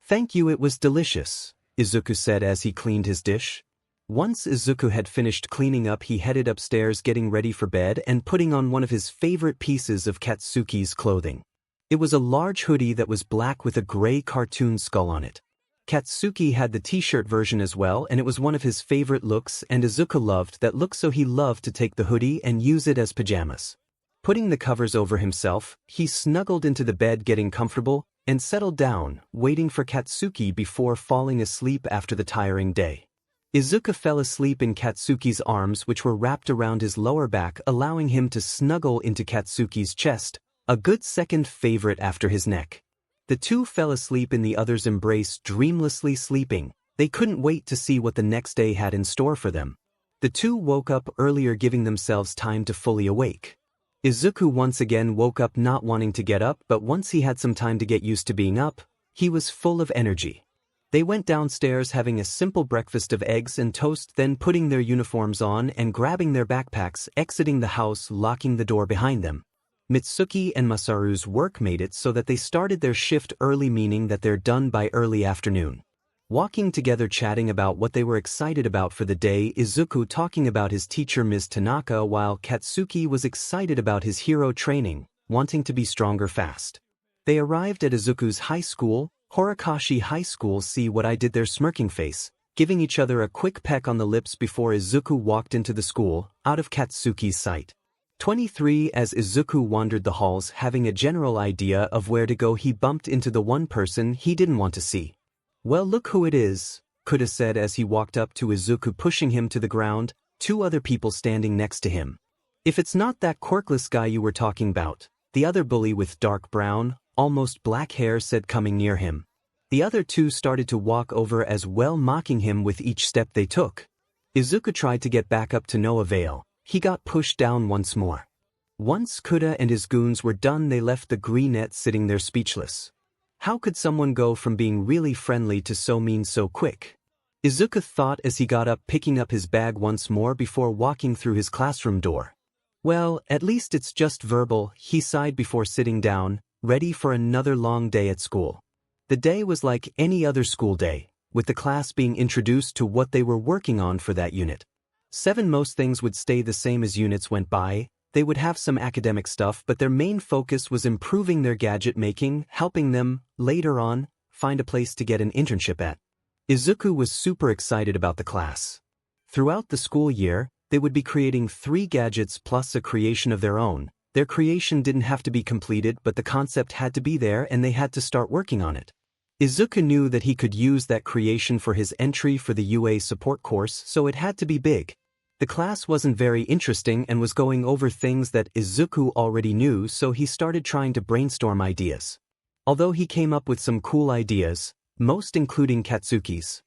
Thank you, it was delicious, Izuku said as he cleaned his dish. Once Izuku had finished cleaning up, he headed upstairs, getting ready for bed and putting on one of his favorite pieces of Katsuki's clothing. It was a large hoodie that was black with a gray cartoon skull on it. Katsuki had the t-shirt version as well, and it was one of his favorite looks, and Izuku loved that look, so he loved to take the hoodie and use it as pajamas. Putting the covers over himself, he snuggled into the bed, getting comfortable, and settled down, waiting for Katsuki before falling asleep after the tiring day. Izuku fell asleep in Katsuki's arms, which were wrapped around his lower back, allowing him to snuggle into Katsuki's chest, a good second favorite after his neck. The two fell asleep in the other's embrace, dreamlessly sleeping. They couldn't wait to see what the next day had in store for them. The two woke up earlier, giving themselves time to fully awake. Izuku once again woke up not wanting to get up, but once he had some time to get used to being up, he was full of energy. They went downstairs, having a simple breakfast of eggs and toast, then putting their uniforms on and grabbing their backpacks, exiting the house, locking the door behind them. Mitsuki and Masaru's work made it so that they started their shift early, meaning that they're done by early afternoon. Walking together, chatting about what they were excited about for the day, Izuku talking about his teacher Ms. Tanaka, while Katsuki was excited about his hero training, wanting to be stronger fast. They arrived at Izuku's high school, Horikoshi High School. See what I did there, smirking face, giving each other a quick peck on the lips before Izuku walked into the school, out of Katsuki's sight. 23 As Izuku wandered the halls, having a general idea of where to go, he bumped into the one person he didn't want to see. Well, look who it is, 𝗬𝗏 said as he walked up to Izuku, pushing him to the ground, two other people standing next to him. If it's not that quirkless guy you were talking about, the other bully with dark brown, almost black hair said, coming near him. The other two started to walk over as well, mocking him with each step they took. Izuku tried to get back up to no avail. He got pushed down once more. Once 𝗬𝗏 and his goons were done, they left the greenette sitting there speechless. How could someone go from being really friendly to so mean so quick? Izuku thought as he got up, picking up his bag once more before walking through his classroom door. Well, at least it's just verbal, he sighed before sitting down, ready for another long day at school. The day was like any other school day, with the class being introduced to what they were working on for that unit. Most things would stay the same as units went by. They would have some academic stuff, but their main focus was improving their gadget making, helping them, later on, find a place to get an internship at. Izuku was super excited about the class. Throughout the school year, they would be creating 3 gadgets plus a creation of their own. Their creation didn't have to be completed, but the concept had to be there and they had to start working on it. Izuku knew that he could use that creation for his entry for the UA support course, so it had to be big. The class wasn't very interesting and was going over things that Izuku already knew, so he started trying to brainstorm ideas. Although he came up with some cool ideas, most including Katsuki's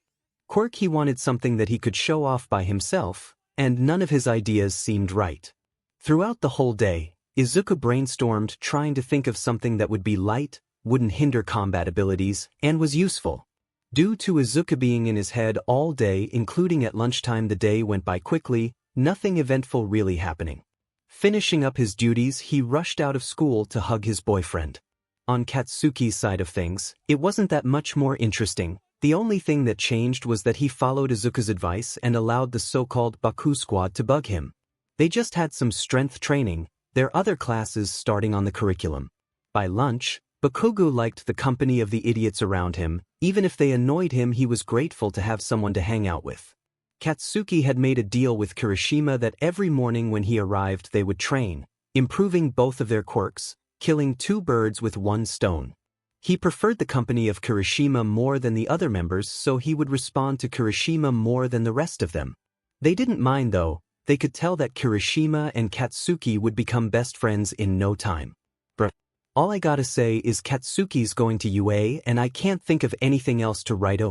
quirk, he wanted something that he could show off by himself, and none of his ideas seemed right. Throughout the whole day, Izuku brainstormed, trying to think of something that would be light, wouldn't hinder combat abilities, and was useful. Due to Izuku being in his head all day, including at lunchtime, the day went by quickly, nothing eventful really happening. Finishing up his duties, he rushed out of school to hug his boyfriend. On Katsuki's side of things, it wasn't that much more interesting. The only thing that changed was that he followed Izuku's advice and allowed the so-called Baku squad to bug him. They just had some strength training, their other classes starting on the curriculum. By lunch, Bakugou liked the company of the idiots around him. Even if they annoyed him, he was grateful to have someone to hang out with. Katsuki had made a deal with Kirishima that every morning when he arrived they would train, improving both of their quirks, killing 2 birds with 1 stone. He preferred the company of 𝗕𝗁𝗵𝗲 more than the other members, so he would respond to 𝗕𝗁𝗵𝗲 more than the rest of them. They didn't mind though, they could tell that 𝗕𝗁𝗵𝗲 and Katsuki would become best friends in no time. Bruh. All I gotta say is Katsuki's going to UA and I can't think of anything else to write.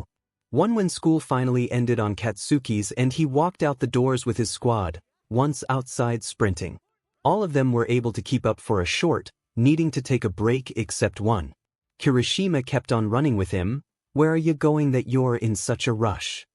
When school finally ended on Katsuki's and he walked out the doors with his squad, once outside sprinting. All of them were able to keep up for a short, needing to take a break except one. 𝗕𝗁𝗵𝗲 kept on running with him. Where are you going that you're in such a rush?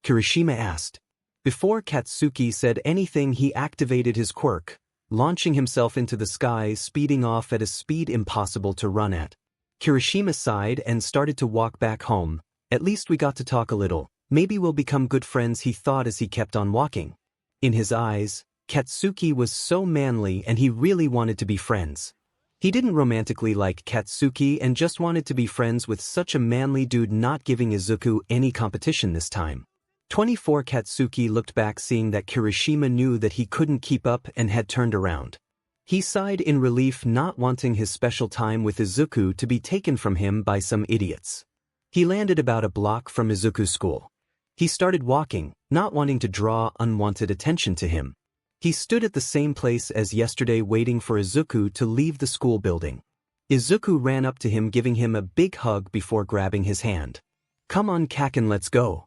𝗕𝗁𝗵𝗲 asked. Before Katsuki said anything, he activated his quirk, launching himself into the sky, speeding off at a speed impossible to run at. 𝗕𝗁𝗵𝗲 sighed and started to walk back home. At least we got to talk a little. Maybe we'll become good friends, he thought as he kept on walking. In his eyes, Katsuki was so manly and he really wanted to be friends. He didn't romantically like Katsuki and just wanted to be friends with such a manly dude, not giving Izuku any competition this time. 24 Katsuki looked back, seeing that 𝗕𝗁𝗵𝗲 knew that he couldn't keep up and had turned around. He sighed in relief, not wanting his special time with Izuku to be taken from him by some idiots. He landed about a block from Izuku's school. He started walking, not wanting to draw unwanted attention to him. He stood at the same place as yesterday, waiting for Izuku to leave the school building. Izuku ran up to him, giving him a big hug before grabbing his hand. "Come on, Kaken, let's go,"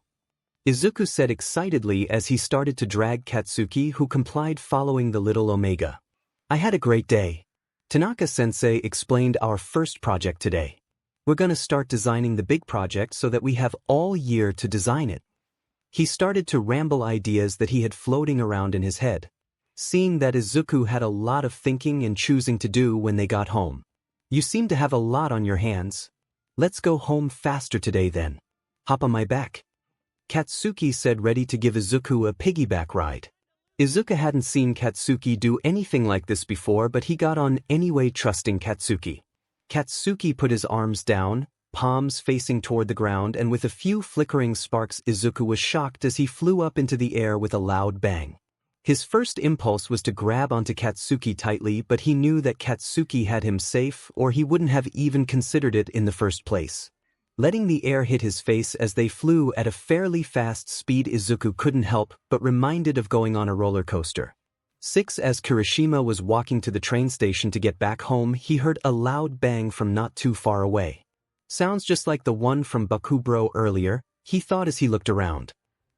Izuku said excitedly as he started to drag Katsuki, who complied, following the little Omega. "I had a great day. Tanaka-sensei explained our first project today. We're gonna start designing the big project so that we have all year to design it." He started to ramble ideas that he had floating around in his head. Seeing that Izuku had a lot of thinking and choosing to do when they got home. "You seem to have a lot on your hands. Let's go home faster today then. Hop on my back," Katsuki said, ready to give Izuku a piggyback ride. Izuku hadn't seen Katsuki do anything like this before, but he got on anyway, trusting Katsuki. Katsuki put his arms down, palms facing toward the ground, and with a few flickering sparks, Izuku was shocked as he flew up into the air with a loud bang. His first impulse was to grab onto Katsuki tightly, but he knew that Katsuki had him safe, or he wouldn't have even considered it in the first place. Letting the air hit his face as they flew at a fairly fast speed, Izuku couldn't help but reminded of going on a roller coaster. 6 As 𝗕𝗁𝗵𝗲 was walking to the train station to get back home, he heard a loud bang from not too far away. Sounds just like the one from Bakugou earlier, he thought as he looked around.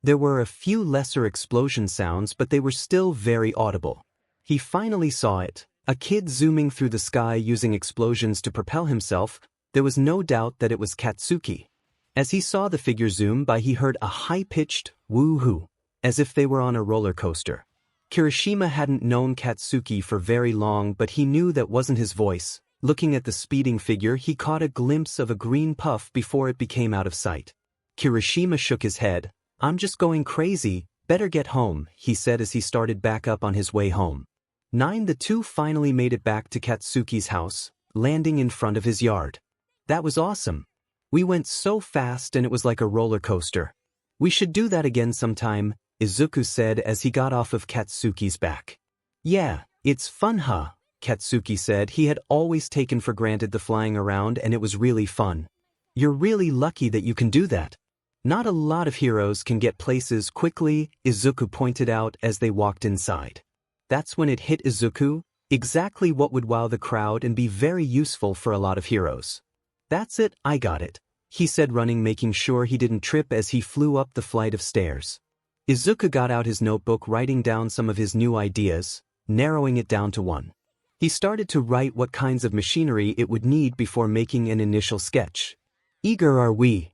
There were a few lesser explosion sounds, but they were still very audible. He finally saw it, a kid zooming through the sky using explosions to propel himself. There was no doubt that it was Katsuki. As he saw the figure zoom by, he heard a high-pitched woo-hoo, as if they were on a roller coaster. 𝗕𝗁𝗵𝗲 hadn't known Katsuki for very long, but he knew that wasn't his voice. Looking at the speeding figure, he caught a glimpse of a green puff before it became out of sight. 𝗕𝗁𝗵𝗲 shook his head. "I'm just going crazy, better get home," he said as he started back up on his way home. 9 The two finally made it back to Katsuki's house, landing in front of his yard. "That was awesome. We went so fast and it was like a roller coaster. We should do that again sometime," Izuku said as he got off of Katsuki's back. "Yeah, it's fun, huh?" Katsuki said. He had always taken for granted the flying around and it was really fun. "You're really lucky that you can do that. Not a lot of heroes can get places quickly," Izuku pointed out as they walked inside. That's when it hit Izuku, exactly what would wow the crowd and be very useful for a lot of heroes. "That's it, I got it," he said, running, making sure he didn't trip as he flew up the flight of stairs. Izuku got out his notebook, writing down some of his new ideas, narrowing it down to one. He started to write what kinds of machinery it would need before making an initial sketch. "Eager are we,"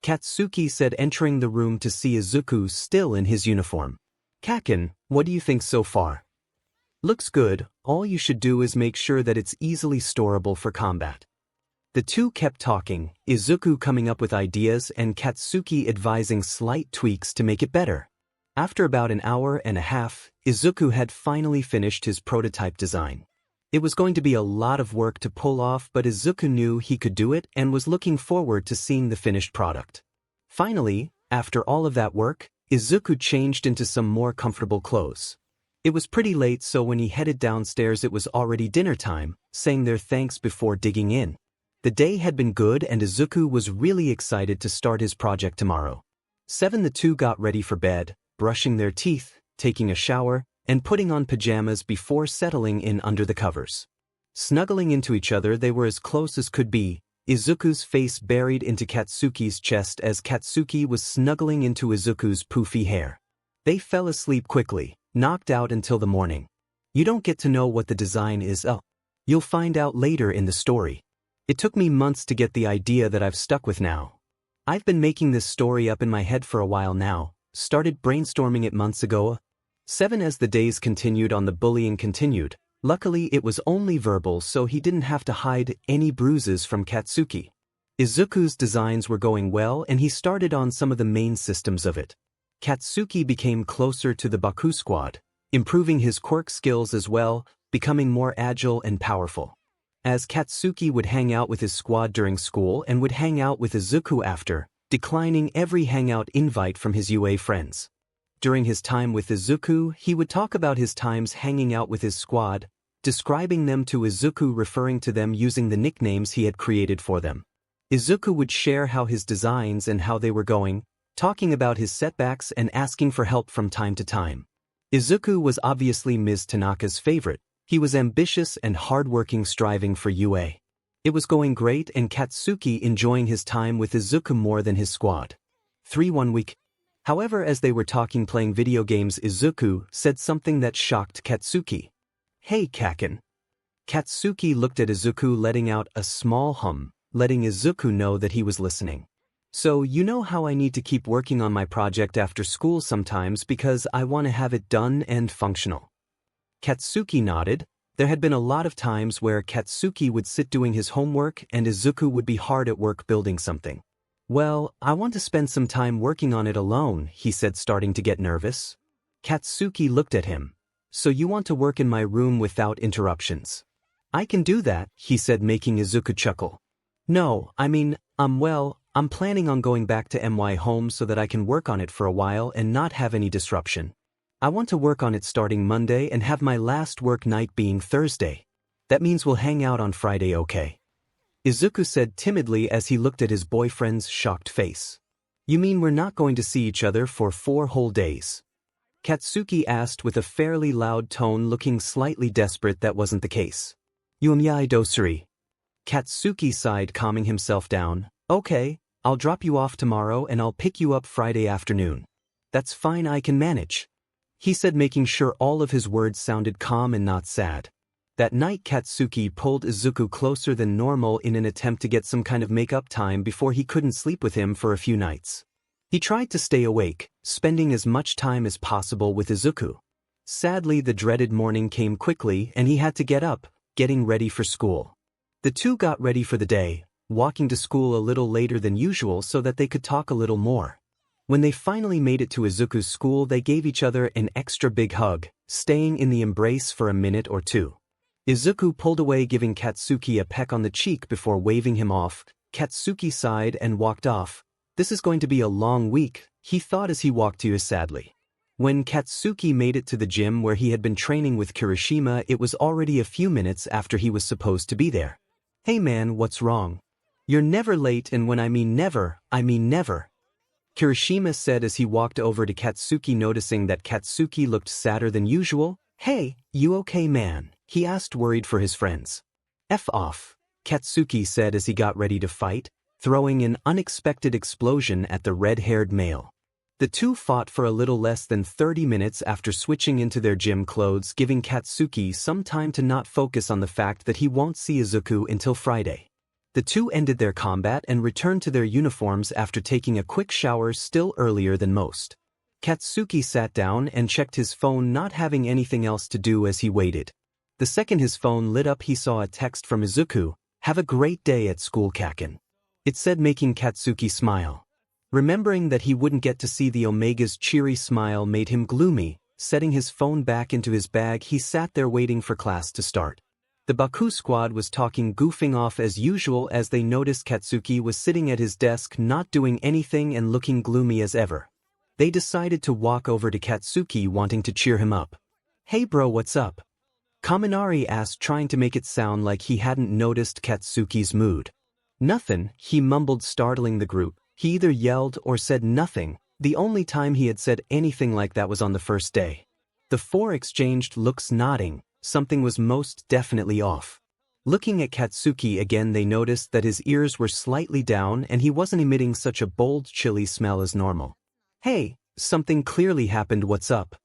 Katsuki said, entering the room to see Izuku still in his uniform. "Kaken, what do you think so far?" "Looks good. All you should do is make sure that it's easily storable for combat." The two kept talking, Izuku coming up with ideas and Katsuki advising slight tweaks to make it better. After about an hour and a half, Izuku had finally finished his prototype design. It was going to be a lot of work to pull off, but Izuku knew he could do it and was looking forward to seeing the finished product. Finally, after all of that work, Izuku changed into some more comfortable clothes. It was pretty late, so when he headed downstairs it was already dinner time, saying their thanks before digging in. The day had been good and Izuku was really excited to start his project tomorrow. The two got ready for bed, brushing their teeth, taking a shower, and putting on pajamas before settling in under the covers. Snuggling into each other, they were as close as could be, Izuku's face buried into Katsuki's chest as Katsuki was snuggling into Izuku's poofy hair. They fell asleep quickly, knocked out until the morning. You don't get to know what the design is. You'll find out later in the story. It took me months to get the idea that I've stuck with now. I've been making this story up in my head for a while now, started brainstorming it months ago. As the days continued on, the bullying continued. Luckily it was only verbal, so he didn't have to hide any bruises from Katsuki. Izuku's designs were going well and he started on some of the main systems of it. Katsuki became closer to the Baku squad, improving his quirk skills as well, becoming more agile and powerful. As Katsuki would hang out with his squad during school and would hang out with Izuku after, declining every hangout invite from his UA friends. During his time with Izuku, he would talk about his times hanging out with his squad, describing them to Izuku, referring to them using the nicknames he had created for them. Izuku would share how his designs and how they were going, talking about his setbacks and asking for help from time to time. Izuku was obviously Ms. Tanaka's favorite. He was ambitious and hardworking, striving for UA. It was going great and Katsuki enjoying his time with Izuku more than his squad. 1 week. However, as they were talking playing video games, Izuku said something that shocked Katsuki. "Hey Kaken." Katsuki looked at Izuku, letting out a small hum, letting Izuku know that he was listening. "So you know how I need to keep working on my project after school sometimes because I want to have it done and functional." Katsuki nodded. There had been a lot of times where Katsuki would sit doing his homework and Izuku would be hard at work building something. "Well, I want to spend some time working on it alone," he said, starting to get nervous. Katsuki looked at him. "So you want to work in my room without interruptions?" "I can do that," he said, making Izuku chuckle. "No, I mean, I'm planning on going back to my home so that I can work on it for a while and not have any disruption. I want to work on it starting Monday and have my last work night being Thursday. That means we'll hang out on Friday, okay?" Izuku said timidly as he looked at his boyfriend's shocked face. "You mean we're not going to see each other for 4 whole days?" Katsuki asked with a fairly loud tone, looking slightly desperate. That wasn't the case. 𝗵𝗲𝗄𝗧𝗵𝗲. Katsuki sighed, calming himself down. "Okay, I'll drop you off tomorrow and I'll pick you up Friday afternoon." "That's fine, I can manage," he said, making sure all of his words sounded calm and not sad. That night Katsuki pulled Izuku closer than normal in an attempt to get some kind of make-up time before he couldn't sleep with him for a few nights. He tried to stay awake, spending as much time as possible with Izuku. Sadly, the dreaded morning came quickly and he had to get up, getting ready for school. The two got ready for the day, walking to school a little later than usual so that they could talk a little more. When they finally made it to Izuku's school, they gave each other an extra big hug, staying in the embrace for a minute or two. Izuku pulled away, giving Katsuki a peck on the cheek before waving him off. Katsuki sighed and walked off. "This is going to be a long week," he thought as he walked to us sadly. When Katsuki made it to the gym where he had been training with Kirishima, it was already a few minutes after he was supposed to be there. "Hey man, what's wrong? You're never late, and when I mean never, I mean never," Kirishima said as he walked over to Katsuki, noticing that Katsuki looked sadder than usual. "Hey, you okay man?" he asked, worried for his friends. "F off," Katsuki said as he got ready to fight, throwing an unexpected explosion at the red-haired male. The two fought for a little less than 30 minutes after switching into their gym clothes, giving Katsuki some time to not focus on the fact that he won't see Izuku until Friday. The two ended their combat and returned to their uniforms after taking a quick shower, still earlier than most. Katsuki sat down and checked his phone, not having anything else to do as he waited. The second his phone lit up, he saw a text from Izuku. "Have a great day at school, Kaken," it said, making Katsuki smile. Remembering that he wouldn't get to see the Omega's cheery smile made him gloomy. Setting his phone back into his bag, he sat there waiting for class to start. The Baku squad was talking, goofing off as usual as they noticed Katsuki was sitting at his desk not doing anything and looking gloomy as ever. They decided to walk over to Katsuki, wanting to cheer him up. "Hey bro, what's up?" Kaminari asked, trying to make it sound like he hadn't noticed Katsuki's mood. Nothing, he mumbled, startling the group. He either yelled or said nothing. The only time he had said anything like that was on the first day. The four exchanged looks, nodding. Something was most definitely off. Looking at Katsuki again, they noticed that his ears were slightly down and he wasn't emitting such a bold, chilly smell as normal. "Hey, something clearly happened, what's up?"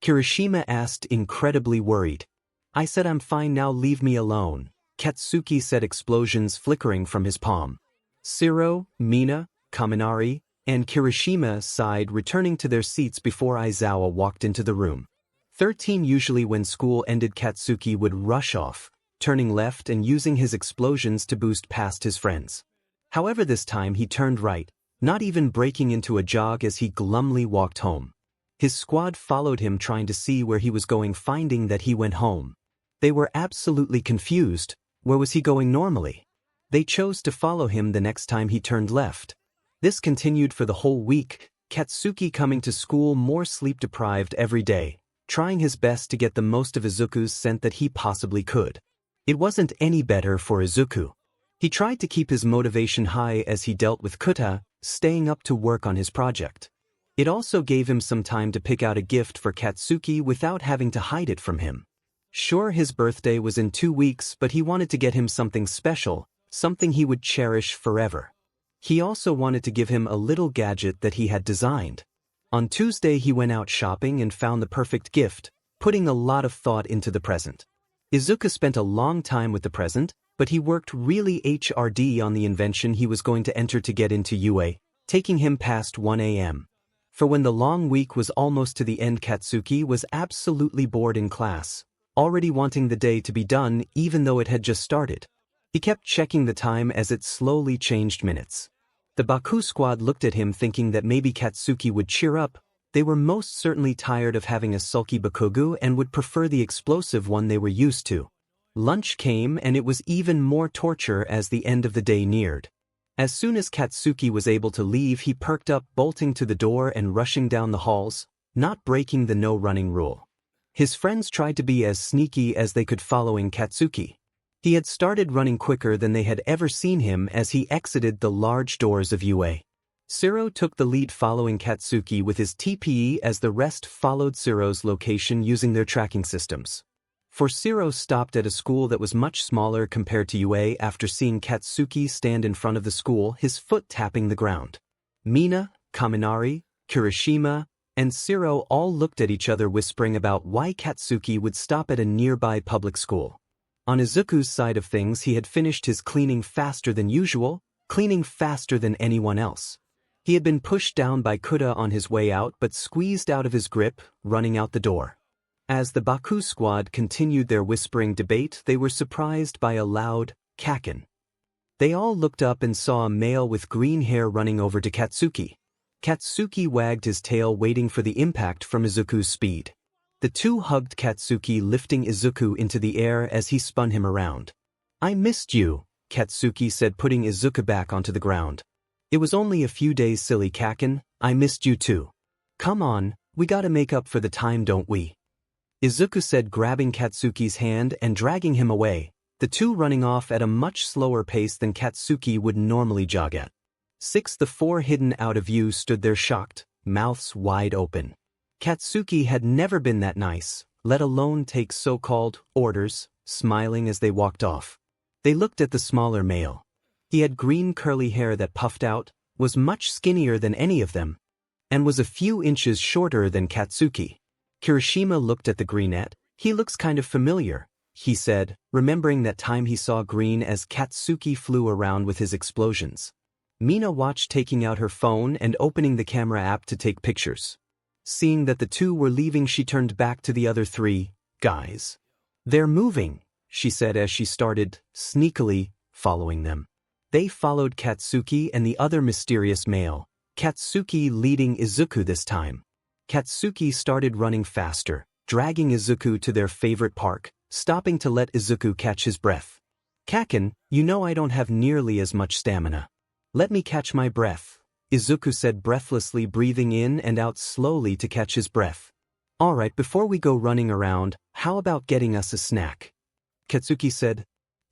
Kirishima asked, incredibly worried. "I said I'm fine now, leave me alone," Katsuki said, explosions flickering from his palm. 𝗧𝗵𝗲, Mina, Kaminari, and Kirishima sighed, returning to their seats before Aizawa walked into the room. 13 Usually when school ended, Katsuki would rush off, turning left and using his explosions to boost past his friends. However, this time he turned right, not even breaking into a jog as he glumly walked home. His squad followed him, trying to see where he was going, finding that he went home. They were absolutely confused. Where was he going normally? They chose to follow him the next time he turned left. This continued for the whole week, Katsuki coming to school more sleep-deprived every day, trying his best to get the most of Izuku's scent that he possibly could. It wasn't any better for Izuku. He tried to keep his motivation high as he dealt with 𝗬𝗳, staying up to work on his project. It also gave him some time to pick out a gift for Katsuki without having to hide it from him. Sure, his birthday was in 2 weeks, but he wanted to get him something special, something he would cherish forever. He also wanted to give him a little gadget that he had designed. On Tuesday he went out shopping and found the perfect gift, putting a lot of thought into the present. Izuku spent a long time with the present, but he worked really hard on the invention he was going to enter to get into UA, taking him past 1 a.m. For when the long week was almost to the end, Katsuki was absolutely bored in class, already wanting the day to be done even though it had just started. He kept checking the time as it slowly changed minutes. The Baku squad looked at him, thinking that maybe Katsuki would cheer up. They were most certainly tired of having a sulky Bakugou and would prefer the explosive one they were used to. Lunch came and it was even more torture as the end of the day neared. As soon as Katsuki was able to leave, he perked up, bolting to the door and rushing down the halls, not breaking the no-running rule. His friends tried to be as sneaky as they could, following Katsuki. He had started running quicker than they had ever seen him as he exited the large doors of UA. 𝗧𝗵𝗲 took the lead, following Katsuki with his TPE as the rest followed 𝗧𝗵𝗲's location using their tracking systems. For 𝗧𝗵𝗲 stopped at a school that was much smaller compared to UA after seeing Katsuki stand in front of the school, his foot tapping the ground. Mina, Kaminari, Kirishima, and 𝗧𝗵𝗲 all looked at each other, whispering about why Katsuki would stop at a nearby public school. On Izuku's side of things, he had finished his cleaning faster than usual, cleaning faster than anyone else. He had been pushed down by 𝗬𝗳 on his way out but squeezed out of his grip, running out the door. As the Baku squad continued their whispering debate, they were surprised by a loud 𝗂𝗂𝗂. They all looked up and saw a male with green hair running over to Katsuki. Katsuki wagged his tail, waiting for the impact from Izuku's speed. The two hugged Katsuki, lifting Izuku into the air as he spun him around. "I missed you," Katsuki said, putting Izuku back onto the ground. "It was only a few days, silly 𝗂𝗂𝗂. I missed you too. Come on, we gotta make up for the time, don't we?" Izuku said, grabbing Katsuki's hand and dragging him away, the two running off at a much slower pace than Katsuki would normally jog at. The four, hidden out of view, stood there shocked, mouths wide open. Katsuki had never been that nice, let alone take so-called orders, smiling as they walked off. They looked at the smaller male. He had green curly hair that puffed out, was much skinnier than any of them, and was a few inches shorter than Katsuki. Kirishima looked at the greenette. "He looks kind of familiar," he said, remembering that time he saw Green as Katsuki flew around with his explosions. Mina watched, taking out her phone and opening the camera app to take pictures. Seeing that the two were leaving, she turned back to the other three guys. "They're moving," she said as she started, sneakily, following them. They followed Katsuki and the other mysterious male, Katsuki leading Izuku this time. Katsuki started running faster, dragging Izuku to their favorite park, stopping to let Izuku catch his breath. "𝗂𝗂𝗂, you know I don't have nearly as much stamina. Let me catch my breath," Izuku said, breathlessly, breathing in and out slowly to catch his breath. "Alright, before we go running around, how about getting us a snack?" Katsuki said.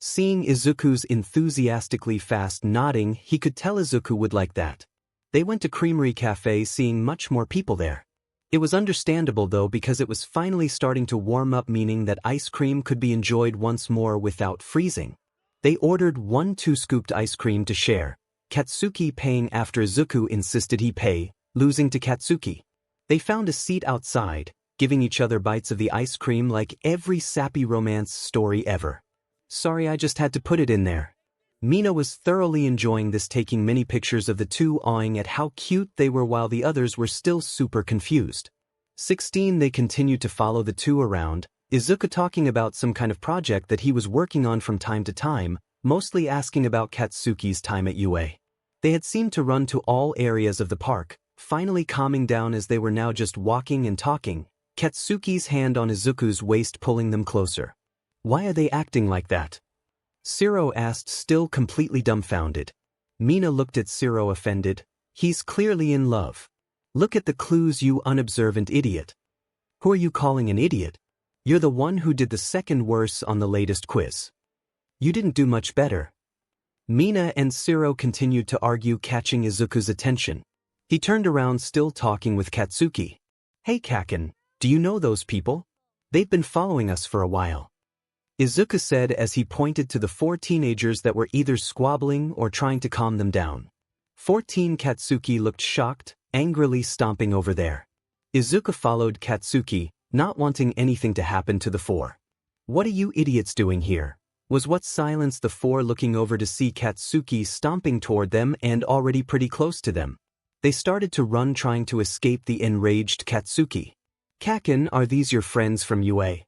Seeing Izuku's enthusiastically fast nodding, he could tell Izuku would like that. They went to Creamery Cafe, seeing much more people there. It was understandable though, because it was finally starting to warm up, meaning that ice cream could be enjoyed once more without freezing. They ordered 1 2-scooped ice cream to share, Katsuki paying after Izuku insisted he pay, losing to Katsuki. They found a seat outside, giving each other bites of the ice cream like every sappy romance story ever. Sorry, I just had to put it in there. Mina was thoroughly enjoying this, taking many pictures of the two, awing at how cute they were while the others were still super confused. 16. They continued to follow the two around, Izuku talking about some kind of project that he was working on from time to time, mostly asking about Katsuki's time at UA. They had seemed to run to all areas of the park, finally calming down as they were now just walking and talking, Katsuki's hand on Izuku's waist pulling them closer. Why are they acting like that? 𝗧𝗏 asked, still completely dumbfounded. Mina looked at 𝗧𝗏 offended. He's clearly in love. Look at the clues, you unobservant idiot. Who are you calling an idiot? You're the one who did the second worse on the latest quiz. You didn't do much better. Mina and 𝗧𝗏 continued to argue, catching Izuku's attention. He turned around, still talking with Katsuki. Hey Kaken, do you know those people? They've been following us for a while. Izuku said as he pointed to the 4 teenagers that were either squabbling or trying to calm them down. 14. Katsuki looked shocked, angrily stomping over there. Izuku followed Katsuki, not wanting anything to happen to the 4. What are you idiots doing here? Was what silenced the 4, looking over to see Katsuki stomping toward them and already pretty close to them. They started to run, trying to escape the enraged Katsuki. Kaken, are these your friends from UA?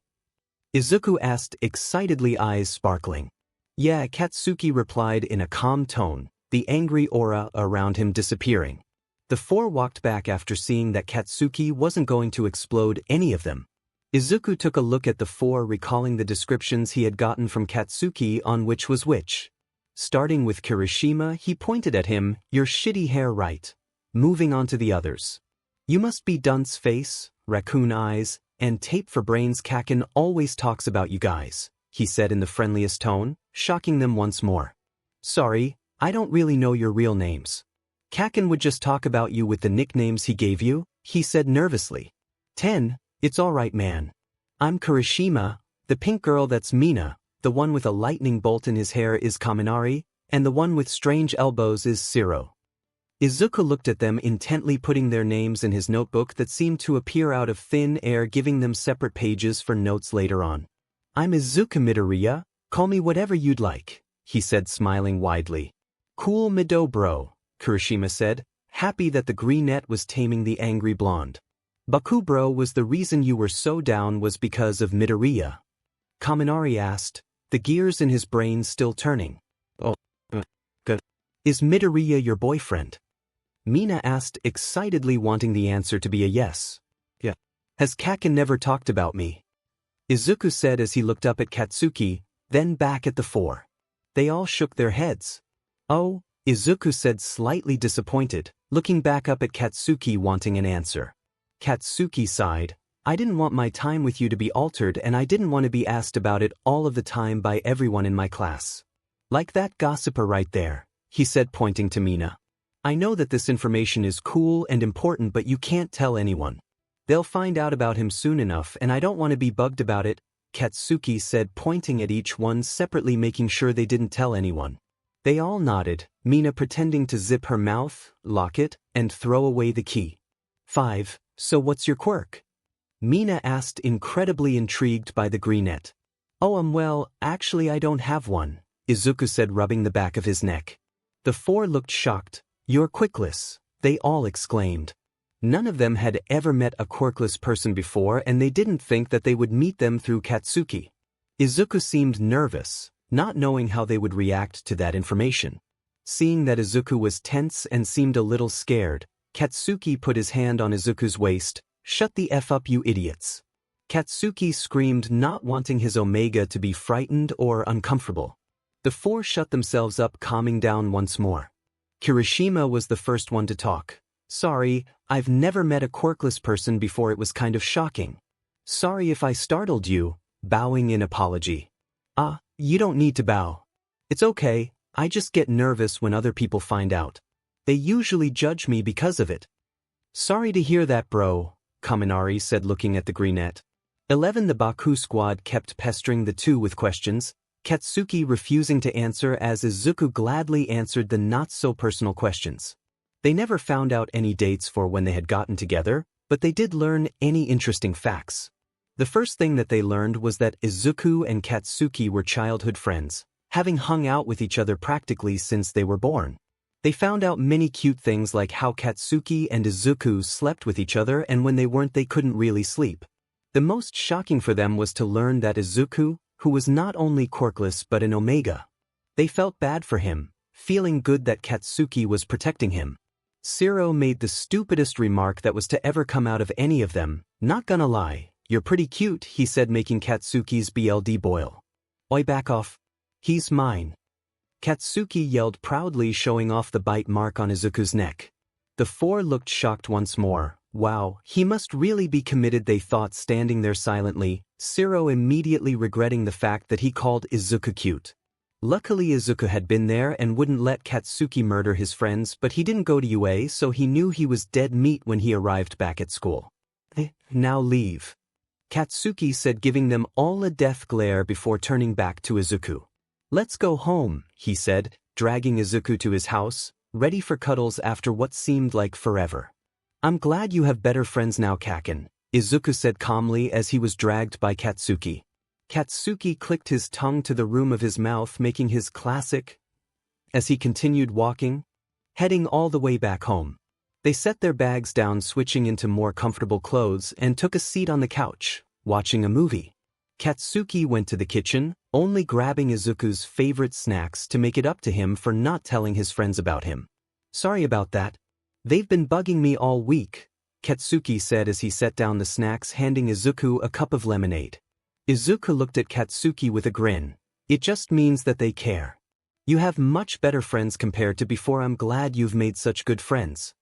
Izuku asked, excitedly, eyes sparkling. Yeah, Katsuki replied in a calm tone, the angry aura around him disappearing. The 4 walked back after seeing that Katsuki wasn't going to explode any of them. Izuku took a look at the 4, recalling the descriptions he had gotten from Katsuki on which was which. Starting with Kirishima, he pointed at him, your shitty hair, right? Moving on to the others. You must be dunce face, raccoon eyes, and tape for brains. Kaken always talks about you guys, he said in the friendliest tone, shocking them once more. Sorry, I don't really know your real names. Kaken would just talk about you with the nicknames he gave you, he said nervously. 10. It's alright man. I'm Kirishima, the pink girl that's Mina, the one with a lightning bolt in his hair is Kaminari, and the one with strange elbows is 𝗧𝗏. Izuku looked at them intently, putting their names in his notebook that seemed to appear out of thin air, giving them separate pages for notes later on. I'm Izuku Midoriya, call me whatever you'd like, he said, smiling widely. Cool Mido bro, Kirishima said, happy that the greenette was taming the angry blonde. Baku bro, was the reason you were so down was because of Midoriya? Kaminari asked, the gears in his brain still turning. Oh, good. Is Midoriya your boyfriend? Mina asked, excitedly wanting the answer to be a yes. Yeah. Has Kaken never talked about me? Izuku said as he looked up at Katsuki, then back at the 4. They all shook their heads. Oh, Izuku said, slightly disappointed, looking back up at Katsuki wanting an answer. Katsuki sighed, I didn't want my time with you to be altered, and I didn't want to be asked about it all of the time by everyone in my class. Like that gossiper right there, he said, pointing to Mina. I know that this information is cool and important, but you can't tell anyone. They'll find out about him soon enough, and I don't want to be bugged about it, Katsuki said, pointing at each one separately, making sure they didn't tell anyone. They all nodded, Mina pretending to zip her mouth, lock it, and throw away the key. 5. So what's your quirk? Mina asked, incredibly intrigued by the greenette. Oh, well, actually I don't have one, Izuku said, rubbing the back of his neck. The 4 looked shocked. You're quirkless, they all exclaimed. None of them had ever met a quirkless person before, and they didn't think that they would meet them through Katsuki. Izuku seemed nervous, not knowing how they would react to that information. Seeing that Izuku was tense and seemed a little scared, Katsuki put his hand on Izuku's waist. Shut the F up, you idiots. Katsuki screamed, not wanting his omega to be frightened or uncomfortable. The 4 shut themselves up, calming down once more. Kirishima was the first one to talk. Sorry, I've never met a quirkless person before, it was kind of shocking. Sorry if I startled you, bowing in apology. Ah, You don't need to bow. It's okay, I just get nervous when other people find out. They usually judge me because of it. Sorry to hear that, bro, Kaminari said looking at the greenette. 11 The Baku squad kept pestering the two with questions, Katsuki refusing to answer as Izuku gladly answered the not-so-personal questions. They never found out any dates for when they had gotten together, but they did learn any interesting facts. The first thing that they learned was that Izuku and Katsuki were childhood friends, having hung out with each other practically since they were born. They found out many cute things like how Katsuki and Izuku slept with each other, and when they weren't they couldn't really sleep. The most shocking for them was to learn that Izuku, who was not only quirkless but an omega. They felt bad for him, feeling good that Katsuki was protecting him. 𝗧𝗪 made the stupidest remark that was to ever come out of any of them. Not gonna lie, you're pretty cute, he said, making Katsuki's BLD boil. Oi, back off. He's mine. Katsuki yelled proudly, showing off the bite mark on Izuku's neck. The four looked shocked once more. Wow, he must really be committed, they thought, standing there silently, 𝗧𝗪 immediately regretting the fact that he called Izuku cute. Luckily Izuku had been there and wouldn't let Katsuki murder his friends, but he didn't go to UA, so he knew he was dead meat when he arrived back at school. Now leave, Katsuki said, giving them all a death glare before turning back to Izuku. Let's go home, he said, dragging Izuku to his house, ready for cuddles after what seemed like forever. I'm glad you have better friends now, Kaken, Izuku said calmly as he was dragged by Katsuki. Katsuki clicked his tongue to the room of his mouth, making his classic as he continued walking, heading all the way back home. They set their bags down, switching into more comfortable clothes, and took a seat on the couch, watching a movie. Katsuki went to the kitchen, only grabbing Izuku's favorite snacks to make it up to him for not telling his friends about him. Sorry about that. They've been bugging me all week, Katsuki said as he set down the snacks, handing Izuku a cup of lemonade. Izuku looked at Katsuki with a grin. It just means that they care. You have much better friends compared to before. I'm glad you've made such good friends.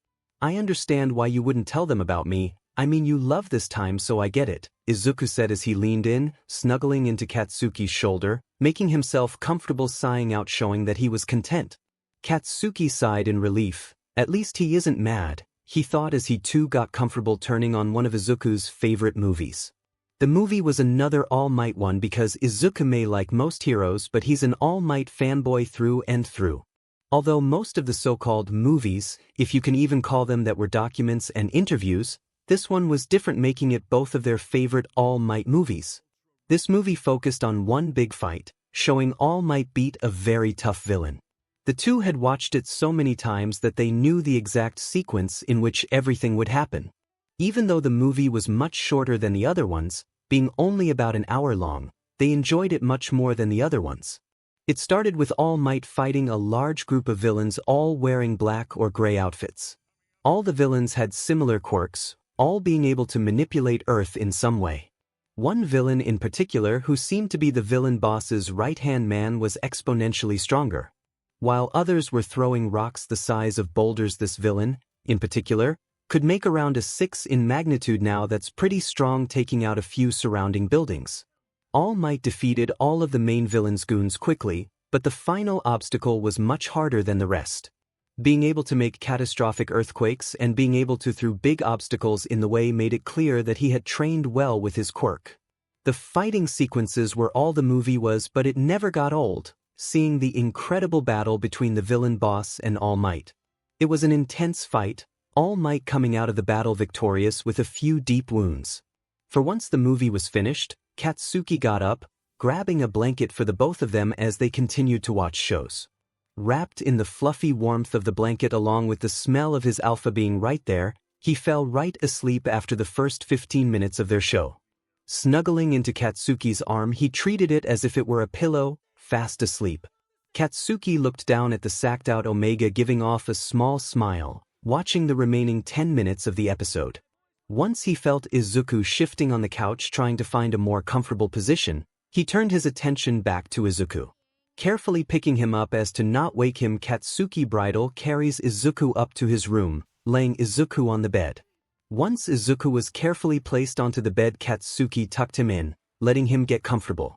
I understand why you wouldn't tell them about me. I mean, you love this time, so I get it, Izuku said as he leaned in, snuggling into Katsuki's shoulder, making himself comfortable, sighing out, showing that he was content. Katsuki sighed in relief. At least he isn't mad, he thought as he too got comfortable, turning on one of Izuku's favorite movies. The movie was another All Might one because Izuku may like most heroes, but he's an All Might fanboy through and through. Although most of the so-called movies, if you can even call them that, were documents and interviews, this one was different, making it both of their favorite All Might movies. This movie focused on one big fight, showing All Might beat a very tough villain. The two had watched it so many times that they knew the exact sequence in which everything would happen. Even though the movie was much shorter than the other ones, being only about an hour long, they enjoyed it much more than the other ones. It started with All Might fighting a large group of villains, all wearing black or gray outfits. All the villains had similar quirks, all being able to manipulate Earth in some way. One villain in particular, who seemed to be the villain boss's right-hand man, was exponentially stronger. While others were throwing rocks the size of boulders, this villain, in particular, could make around a 6 in magnitude. Now that's pretty strong, taking out a few surrounding buildings. All Might defeated all of the main villain's goons quickly, but the final obstacle was much harder than the rest. Being able to make catastrophic earthquakes and being able to throw big obstacles in the way made it clear that he had trained well with his quirk. The fighting sequences were all the movie was, but it never got old, seeing the incredible battle between the villain boss and All Might. It was an intense fight, All Might coming out of the battle victorious with a few deep wounds. For once the movie was finished, Katsuki got up, grabbing a blanket for the both of them as they continued to watch shows. Wrapped in the fluffy warmth of the blanket along with the smell of his alpha being right there, he fell right asleep after the first 15 minutes of their show. Snuggling into Katsuki's arm, he treated it as if it were a pillow, fast asleep. Katsuki looked down at the sacked-out Omega, giving off a small smile, watching the remaining 10 minutes of the episode. Once he felt Izuku shifting on the couch, trying to find a more comfortable position, he turned his attention back to Izuku. Carefully picking him up as to not wake him, Katsuki bridal carries Izuku up to his room, laying Izuku on the bed. Once Izuku was carefully placed onto the bed, Katsuki tucked him in, letting him get comfortable.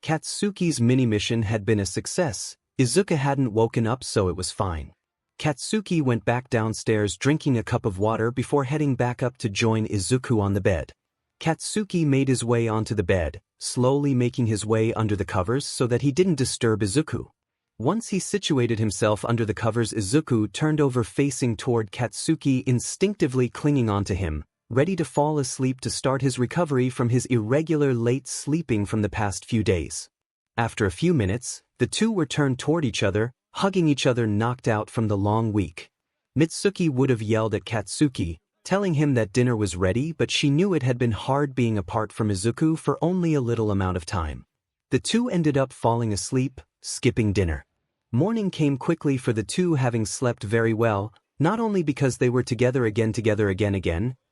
Katsuki's mini-mission had been a success. Izuku hadn't woken up, so it was fine. Katsuki went back downstairs drinking a cup of water before heading back up to join Izuku on the bed. Katsuki made his way onto the bed, slowly making his way under the covers so that he didn't disturb Izuku. Once he situated himself under the covers, Izuku turned over facing toward Katsuki, instinctively clinging onto him, ready to fall asleep to start his recovery from his irregular late sleeping from the past few days. After a few minutes, the two were turned toward each other, hugging each other, knocked out from the long week. Mitsuki would have yelled at Katsuki, telling him that dinner was ready, but she knew it had been hard being apart from Izuku for only a little amount of time. The two ended up falling asleep, skipping dinner. Morning came quickly for the two, having slept very well, not only because they were together again,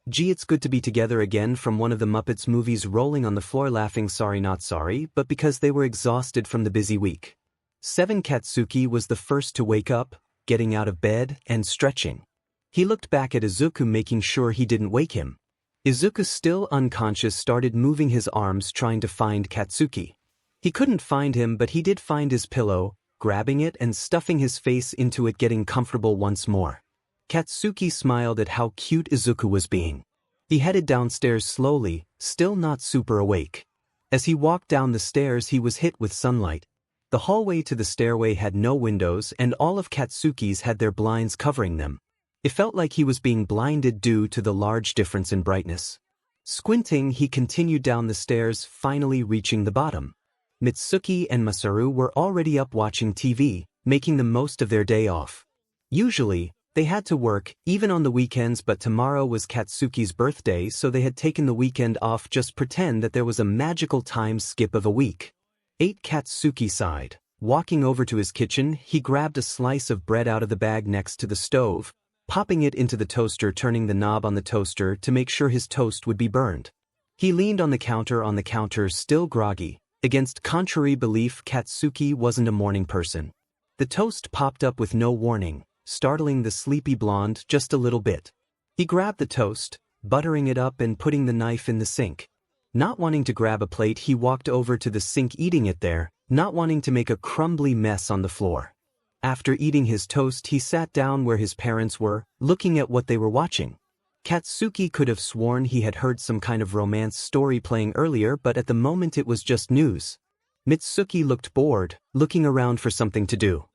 gee, it's good to be together again from one of the Muppets movies, rolling on the floor laughing sorry not sorry, but because they were exhausted from the busy week. 7 Katsuki was the first to wake up, getting out of bed and stretching. He looked back at Izuku, making sure he didn't wake him. Izuku, still unconscious, started moving his arms trying to find Katsuki. He couldn't find him, but he did find his pillow, grabbing it and stuffing his face into it, getting comfortable once more. Katsuki smiled at how cute Izuku was being. He headed downstairs slowly, still not super awake. As he walked down the stairs, he was hit with sunlight. The hallway to the stairway had no windows, and all of Katsuki's had their blinds covering them. It felt like he was being blinded due to the large difference in brightness. Squinting, he continued down the stairs, finally reaching the bottom. Mitsuki and Masaru were already up watching TV, making the most of their day off. Usually, they had to work, even on the weekends, but tomorrow was Katsuki's birthday, so they had taken the weekend off. Just pretend that there was a magical time skip of a week. 8 Katsuki sighed. Walking over to his kitchen, he grabbed a slice of bread out of the bag next to the stove, popping it into the toaster, turning the knob on the toaster to make sure his toast would be burned. He leaned on the counter, still groggy. Against contrary belief, Katsuki wasn't a morning person. The toast popped up with no warning, startling the sleepy blonde just a little bit. He grabbed the toast, buttering it up and putting the knife in the sink. Not wanting to grab a plate, he walked over to the sink, eating it there, not wanting to make a crumbly mess on the floor. After eating his toast, he sat down where his parents were, looking at what they were watching. Katsuki could have sworn he had heard some kind of romance story playing earlier, but at the moment it was just news. Mitsuki looked bored, looking around for something to do.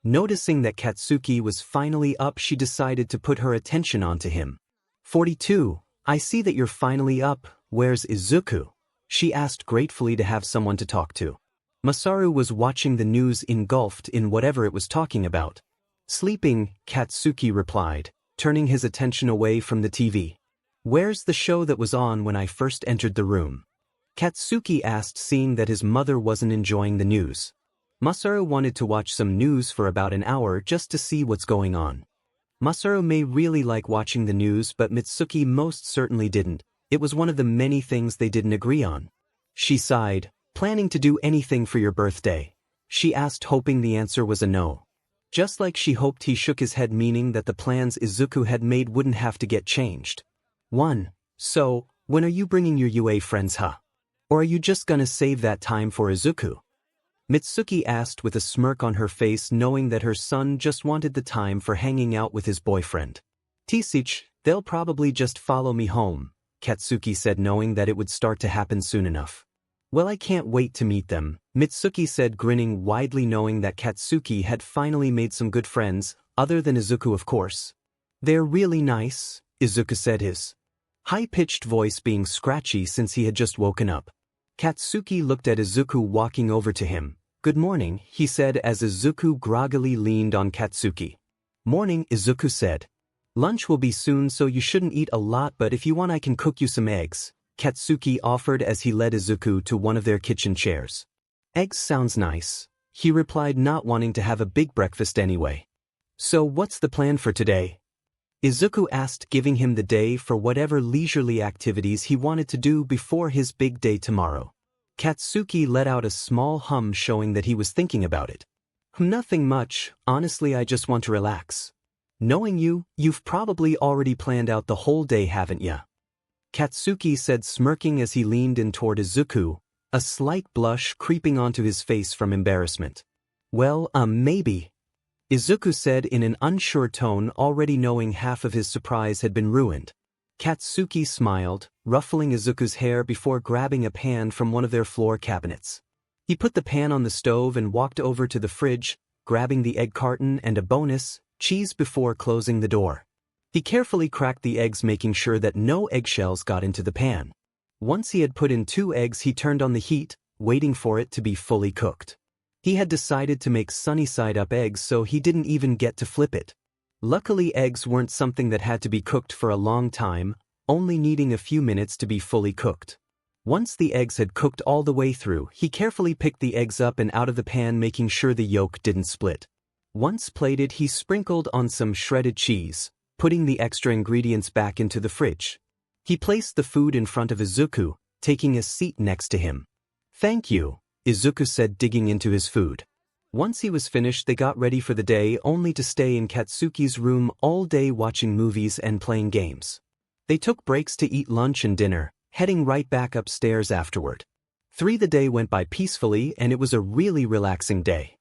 Noticing that Katsuki was finally up, she decided to put her attention onto him. 42, I see that you're finally up. Where's Izuku? She asked, gratefully to have someone to talk to. Masaru was watching the news, engulfed in whatever it was talking about. Sleeping, Katsuki replied, turning his attention away from the TV. Where's the show that was on when I first entered the room? Katsuki asked, seeing that his mother wasn't enjoying the news. Masaru wanted to watch some news for about an hour just to see what's going on. Masaru may really like watching the news, but Mitsuki most certainly didn't. It was one of the many things they didn't agree on. She sighed. Planning to do anything for your birthday? She asked, hoping the answer was a no. Just like she hoped, he shook his head, meaning that the plans Izuku had made wouldn't have to get changed. 1. So, when are you bringing your UA friends, huh? Or are you just gonna save that time for Izuku? Mitsuki asked with a smirk on her face, knowing that her son just wanted the time for hanging out with his boyfriend. 𝗕𝗓𝗁, they'll probably just follow me home, Katsuki said, knowing that it would start to happen soon enough. Well, I can't wait to meet them, Mitsuki said, grinning widely, knowing that Katsuki had finally made some good friends, other than Izuku, of course. They're really nice, Izuku said, his high-pitched voice being scratchy since he had just woken up. Katsuki looked at Izuku walking over to him. Good morning, he said as Izuku groggily leaned on Katsuki. Morning, Izuku said. Lunch will be soon, so you shouldn't eat a lot, but if you want I can cook you some eggs, Katsuki offered as he led Izuku to one of their kitchen chairs. Eggs sounds nice, he replied, not wanting to have a big breakfast anyway. So what's the plan for today? Izuku asked, giving him the day for whatever leisurely activities he wanted to do before his big day tomorrow. Katsuki let out a small hum, showing that he was thinking about it. Nothing much, honestly, I just want to relax. Knowing you, you've probably already planned out the whole day, haven't ya? Katsuki said, smirking as he leaned in toward Izuku, a slight blush creeping onto his face from embarrassment. Well, maybe, Izuku said in an unsure tone, already knowing half of his surprise had been ruined. Katsuki smiled, ruffling Izuku's hair before grabbing a pan from one of their floor cabinets. He put the pan on the stove and walked over to the fridge, grabbing the egg carton and a bonus, cheese before closing the door. He carefully cracked the eggs, making sure that no eggshells got into the pan. Once he had put in 2 eggs, he turned on the heat, waiting for it to be fully cooked. He had decided to make sunny-side-up eggs, so he didn't even get to flip it. Luckily, eggs weren't something that had to be cooked for a long time, only needing a few minutes to be fully cooked. Once the eggs had cooked all the way through, he carefully picked the eggs up and out of the pan, making sure the yolk didn't split. Once plated, he sprinkled on some shredded cheese, putting the extra ingredients back into the fridge. He placed the food in front of Izuku, taking a seat next to him. "Thank you," Izuku said, digging into his food. Once he was finished, they got ready for the day, only to stay in Katsuki's room all day watching movies and playing games. They took breaks to eat lunch and dinner, heading right back upstairs afterward. The day went by peacefully, and it was a really relaxing day.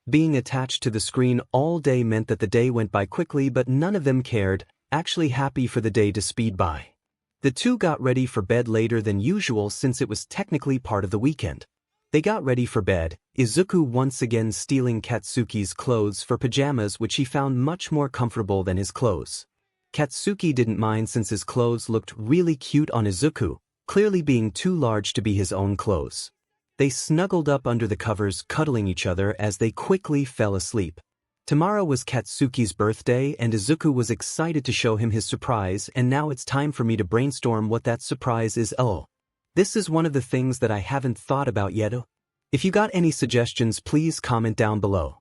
Being attached to the screen all day meant that the day went by quickly, but none of them cared, actually happy for the day to speed by. The two got ready for bed later than usual since it was technically part of the weekend. They got ready for bed, Izuku once again stealing Katsuki's clothes for pajamas, which he found much more comfortable than his clothes. Katsuki didn't mind since his clothes looked really cute on Izuku, clearly being too large to be his own clothes. They snuggled up under the covers, cuddling each other as they quickly fell asleep. Tomorrow was Katsuki's birthday, and Izuku was excited to show him his surprise, and now it's time for me to brainstorm what that surprise is. This is one of the things that I haven't thought about yet. If you got any suggestions, please comment down below.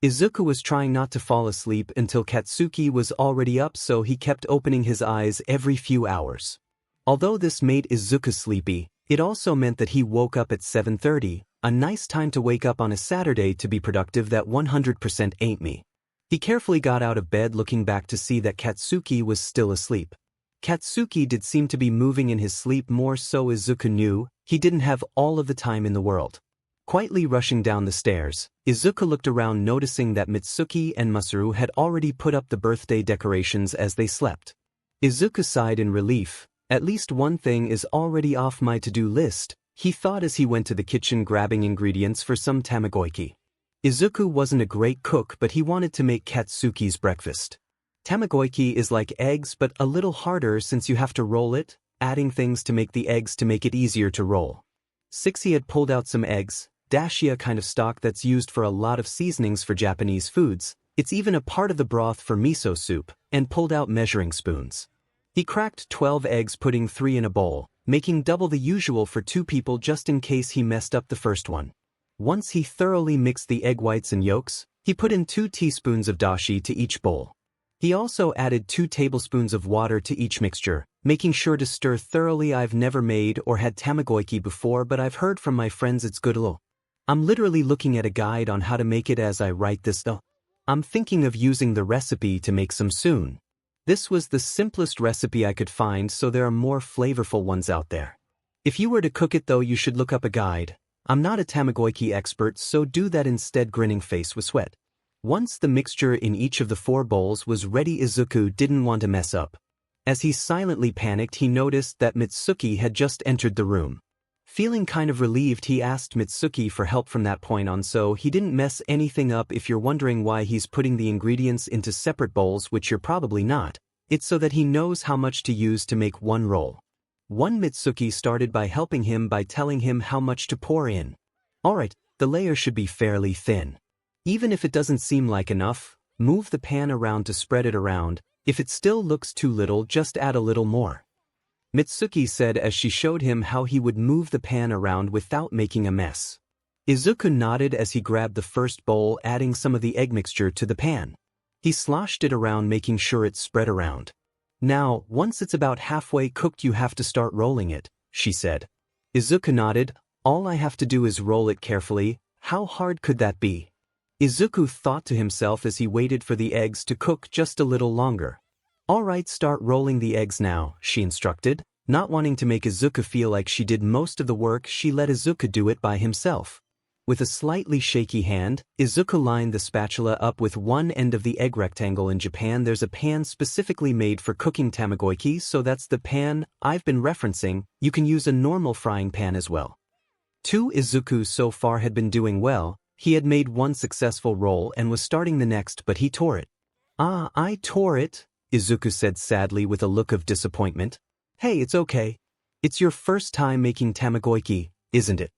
Izuku was trying not to fall asleep until Katsuki was already up, so he kept opening his eyes every few hours. Although this made Izuku sleepy, it also meant that he woke up at 7:30, a nice time to wake up on a Saturday to be productive. That 100% ain't me. He carefully got out of bed, looking back to see that Katsuki was still asleep. Katsuki did seem to be moving in his sleep more, so Izuku knew he didn't have all of the time in the world. Quietly rushing down the stairs, Izuku looked around, noticing that Mitsuki and Masaru had already put up the birthday decorations as they slept. Izuku sighed in relief. At least one thing is already off my to-do list, he thought as he went to the kitchen grabbing ingredients for some 𝗵𝗃𝗁𝗍. Izuku wasn't a great cook, but he wanted to make Katsuki's breakfast. 𝗵𝗃𝗁𝗍 is like eggs, but a little harder since you have to roll it, adding things to make the eggs to make it easier to roll. He had pulled out some eggs, dashi, kind of stock that's used for a lot of seasonings for Japanese foods. It's even a part of the broth for miso soup, and pulled out measuring spoons. He cracked 12 eggs, putting 3 in a bowl, making double the usual for 2 people just in case he messed up the first one. Once he thoroughly mixed the egg whites and yolks, he put in 2 teaspoons of dashi to each bowl. He also added 2 tablespoons of water to each mixture, making sure to stir thoroughly. I've never made or had 𝗵𝗃𝗁𝗍 before, but I've heard from my friends it's good. I'm literally looking at a guide on how to make it as I write this though. I'm thinking of using the recipe to make some soon. This was the simplest recipe I could find, so there are more flavorful ones out there. If you were to cook it though, you should look up a guide. I'm not a 𝗵𝗃𝗁𝗍 expert, so do that instead. Grinning face with sweat. Once the mixture in each of the 4 bowls was ready, Izuku didn't want to mess up. As he silently panicked, he noticed that Mitsuki had just entered the room. Feeling kind of relieved, he asked Mitsuki for help from that point on, so he didn't mess anything up. If you're wondering why he's putting the ingredients into separate bowls, which you're probably not, it's so that he knows how much to use to make one roll. Mitsuki started by helping him by telling him how much to pour in. Alright, the layer should be fairly thin. Even if it doesn't seem like enough, move the pan around to spread it around. If it still looks too little, just add a little more, Mitsuki said as she showed him how he would move the pan around without making a mess. Izuku nodded as he grabbed the first bowl, adding some of the egg mixture to the pan. He sloshed it around, making sure it spread around. Now, once it's about halfway cooked, you have to start rolling it, she said. Izuku nodded. All I have to do is roll it carefully. How hard could that be? Izuku thought to himself as he waited for the eggs to cook just a little longer. Alright, start rolling the eggs now, she instructed. Not wanting to make Izuku feel like she did most of the work, she let Izuku do it by himself. With a slightly shaky hand, Izuku lined the spatula up with one end of the egg rectangle. In Japan there's a pan specifically made for cooking 𝗵𝗃𝗁𝗧𝗵𝗃, so that's the pan I've been referencing. You can use a normal frying pan as well. 2. Izuku so far had been doing well. He had made one successful roll and was starting the next, but he tore it. "Ah, I tore it," Izuku said sadly with a look of disappointment. "Hey, it's okay. It's your first time making 𝗵𝗃𝗁𝗧𝗵𝗃, isn't it?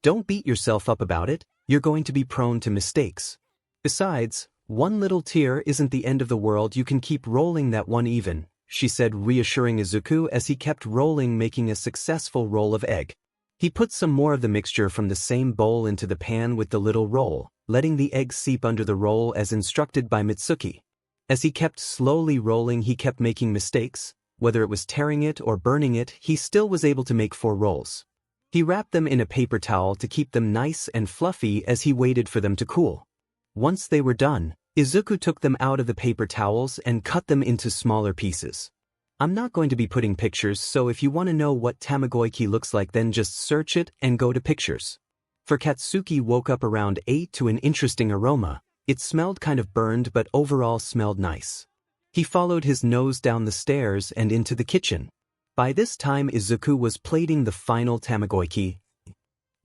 Don't beat yourself up about it, you're going to be prone to mistakes. Besides, one little tear isn't the end of the world, you can keep rolling that one even," she said, reassuring Izuku as he kept rolling, making a successful roll of egg. He put some more of the mixture from the same bowl into the pan with the little roll, letting the egg seep under the roll as instructed by Mitsuki. As he kept slowly rolling, he kept making mistakes. Whether it was tearing it or burning it, he still was able to make 4 rolls. He wrapped them in a paper towel to keep them nice and fluffy as he waited for them to cool. Once they were done, Izuku took them out of the paper towels and cut them into smaller pieces. I'm not going to be putting pictures, so if you want to know what 𝗵𝗃𝗁𝗧𝗵𝗃 looks like, then just search it and go to pictures. For Katsuki woke up around 8 to an interesting aroma. It smelled kind of burned but overall smelled nice. He followed his nose down the stairs and into the kitchen. By this time Izuku was plating the final 𝗵𝗃𝗁𝗧𝗵𝗃,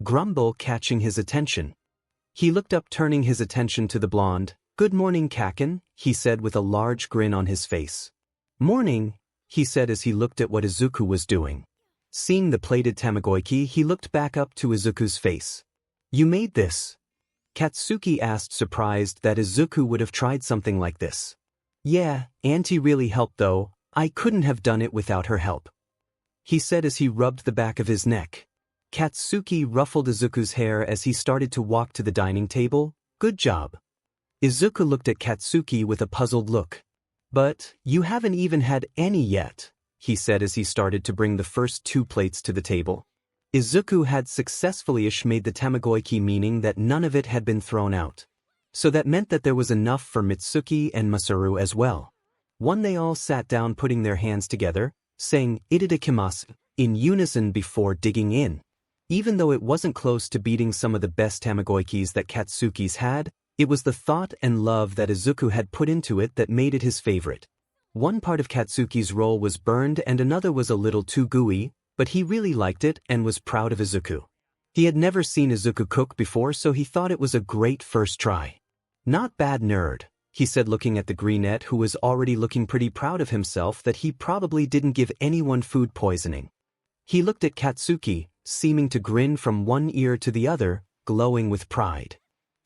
grumble catching his attention. He looked up, turning his attention to the blonde. "Good morning, Kaken," he said with a large grin on his face. "Morning," he said as he looked at what Izuku was doing. Seeing the plated 𝗵𝗃𝗁𝗧𝗵𝗃, he looked back up to Izuku's face. "You made this?" Katsuki asked, surprised that Izuku would have tried something like this. "Yeah, Auntie really helped though. I couldn't have done it without her help," he said as he rubbed the back of his neck. Katsuki ruffled Izuku's hair as he started to walk to the dining table. "Good job." Izuku looked at Katsuki with a puzzled look. "But you haven't even had any yet," he said as he started to bring the first 2 plates to the table. Izuku had successfully made the 𝗵𝗃𝗁𝗧𝗵𝗃, meaning that none of it had been thrown out. So that meant that there was enough for Mitsuki and Masaru as well. They all sat down, putting their hands together, saying 𝗕𝗏𝗃𝗁𝗧𝗵𝗃 in unison before digging in. Even though it wasn't close to beating some of the best 𝗵𝗃𝗁𝗧𝗵𝗃s that Katsuki's had, it was the thought and love that Izuku had put into it that made it his favorite. One part of Katsuki's roll was burned and another was a little too gooey, but he really liked it and was proud of Izuku. He had never seen Izuku cook before, so he thought it was a great first try. "Not bad, nerd," he said, looking at the greenette, who was already looking pretty proud of himself that he probably didn't give anyone food poisoning. He looked at Katsuki, seeming to grin from one ear to the other, glowing with pride.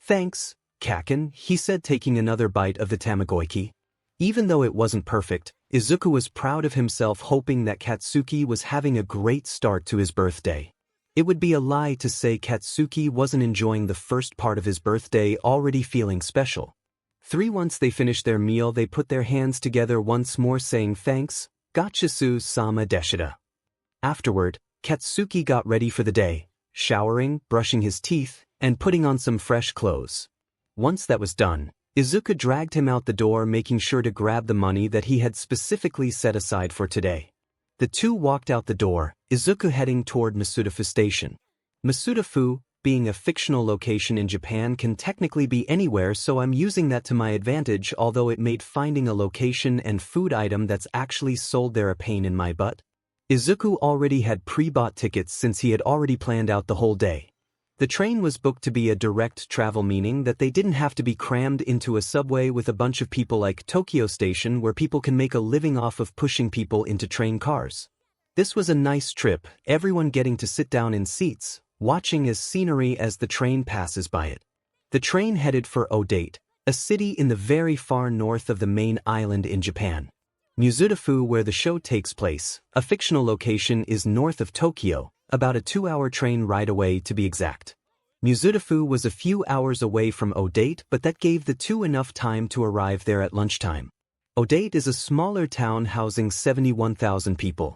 "Thanks, Kaken," he said, taking another bite of the 𝗵𝗃𝗁𝗧𝗵𝗃. Even though it wasn't perfect, Izuku was proud of himself, hoping that Katsuki was having a great start to his birthday. It would be a lie to say Katsuki wasn't enjoying the first part of his birthday, already feeling special. 3. Once they finished their meal, they put their hands together once more, saying thanks, 𝗏𝗔𝗂𝗵𝗏. Afterward, Katsuki got ready for the day, showering, brushing his teeth, and putting on some fresh clothes. Once that was done, Izuku dragged him out the door, making sure to grab the money that he had specifically set aside for today. The 2 walked out the door, Izuku heading toward Masudafu Station. Masudafu, being a fictional location in Japan, can technically be anywhere, so I'm using that to my advantage, although it made finding a location and food item that's actually sold there a pain in my butt. Izuku already had pre-bought tickets since he had already planned out the whole day. The train was booked to be a direct travel, meaning that they didn't have to be crammed into a subway with a bunch of people like Tokyo Station, where people can make a living off of pushing people into train cars. This was a nice trip, everyone getting to sit down in seats, watching as scenery as the train passes by it. The train headed for 𝗳𝗏𝗏, a city in the very far north of the main island in Japan. Masudafu, where the show takes place, a fictional location, is north of Tokyo, about a 2-hour train ride away to be exact. Masudafu was a few hours away from 𝗳𝗏𝗏, but that gave the 2 enough time to arrive there at lunchtime. 𝗳𝗏𝗏 is a smaller town housing 71,000 people.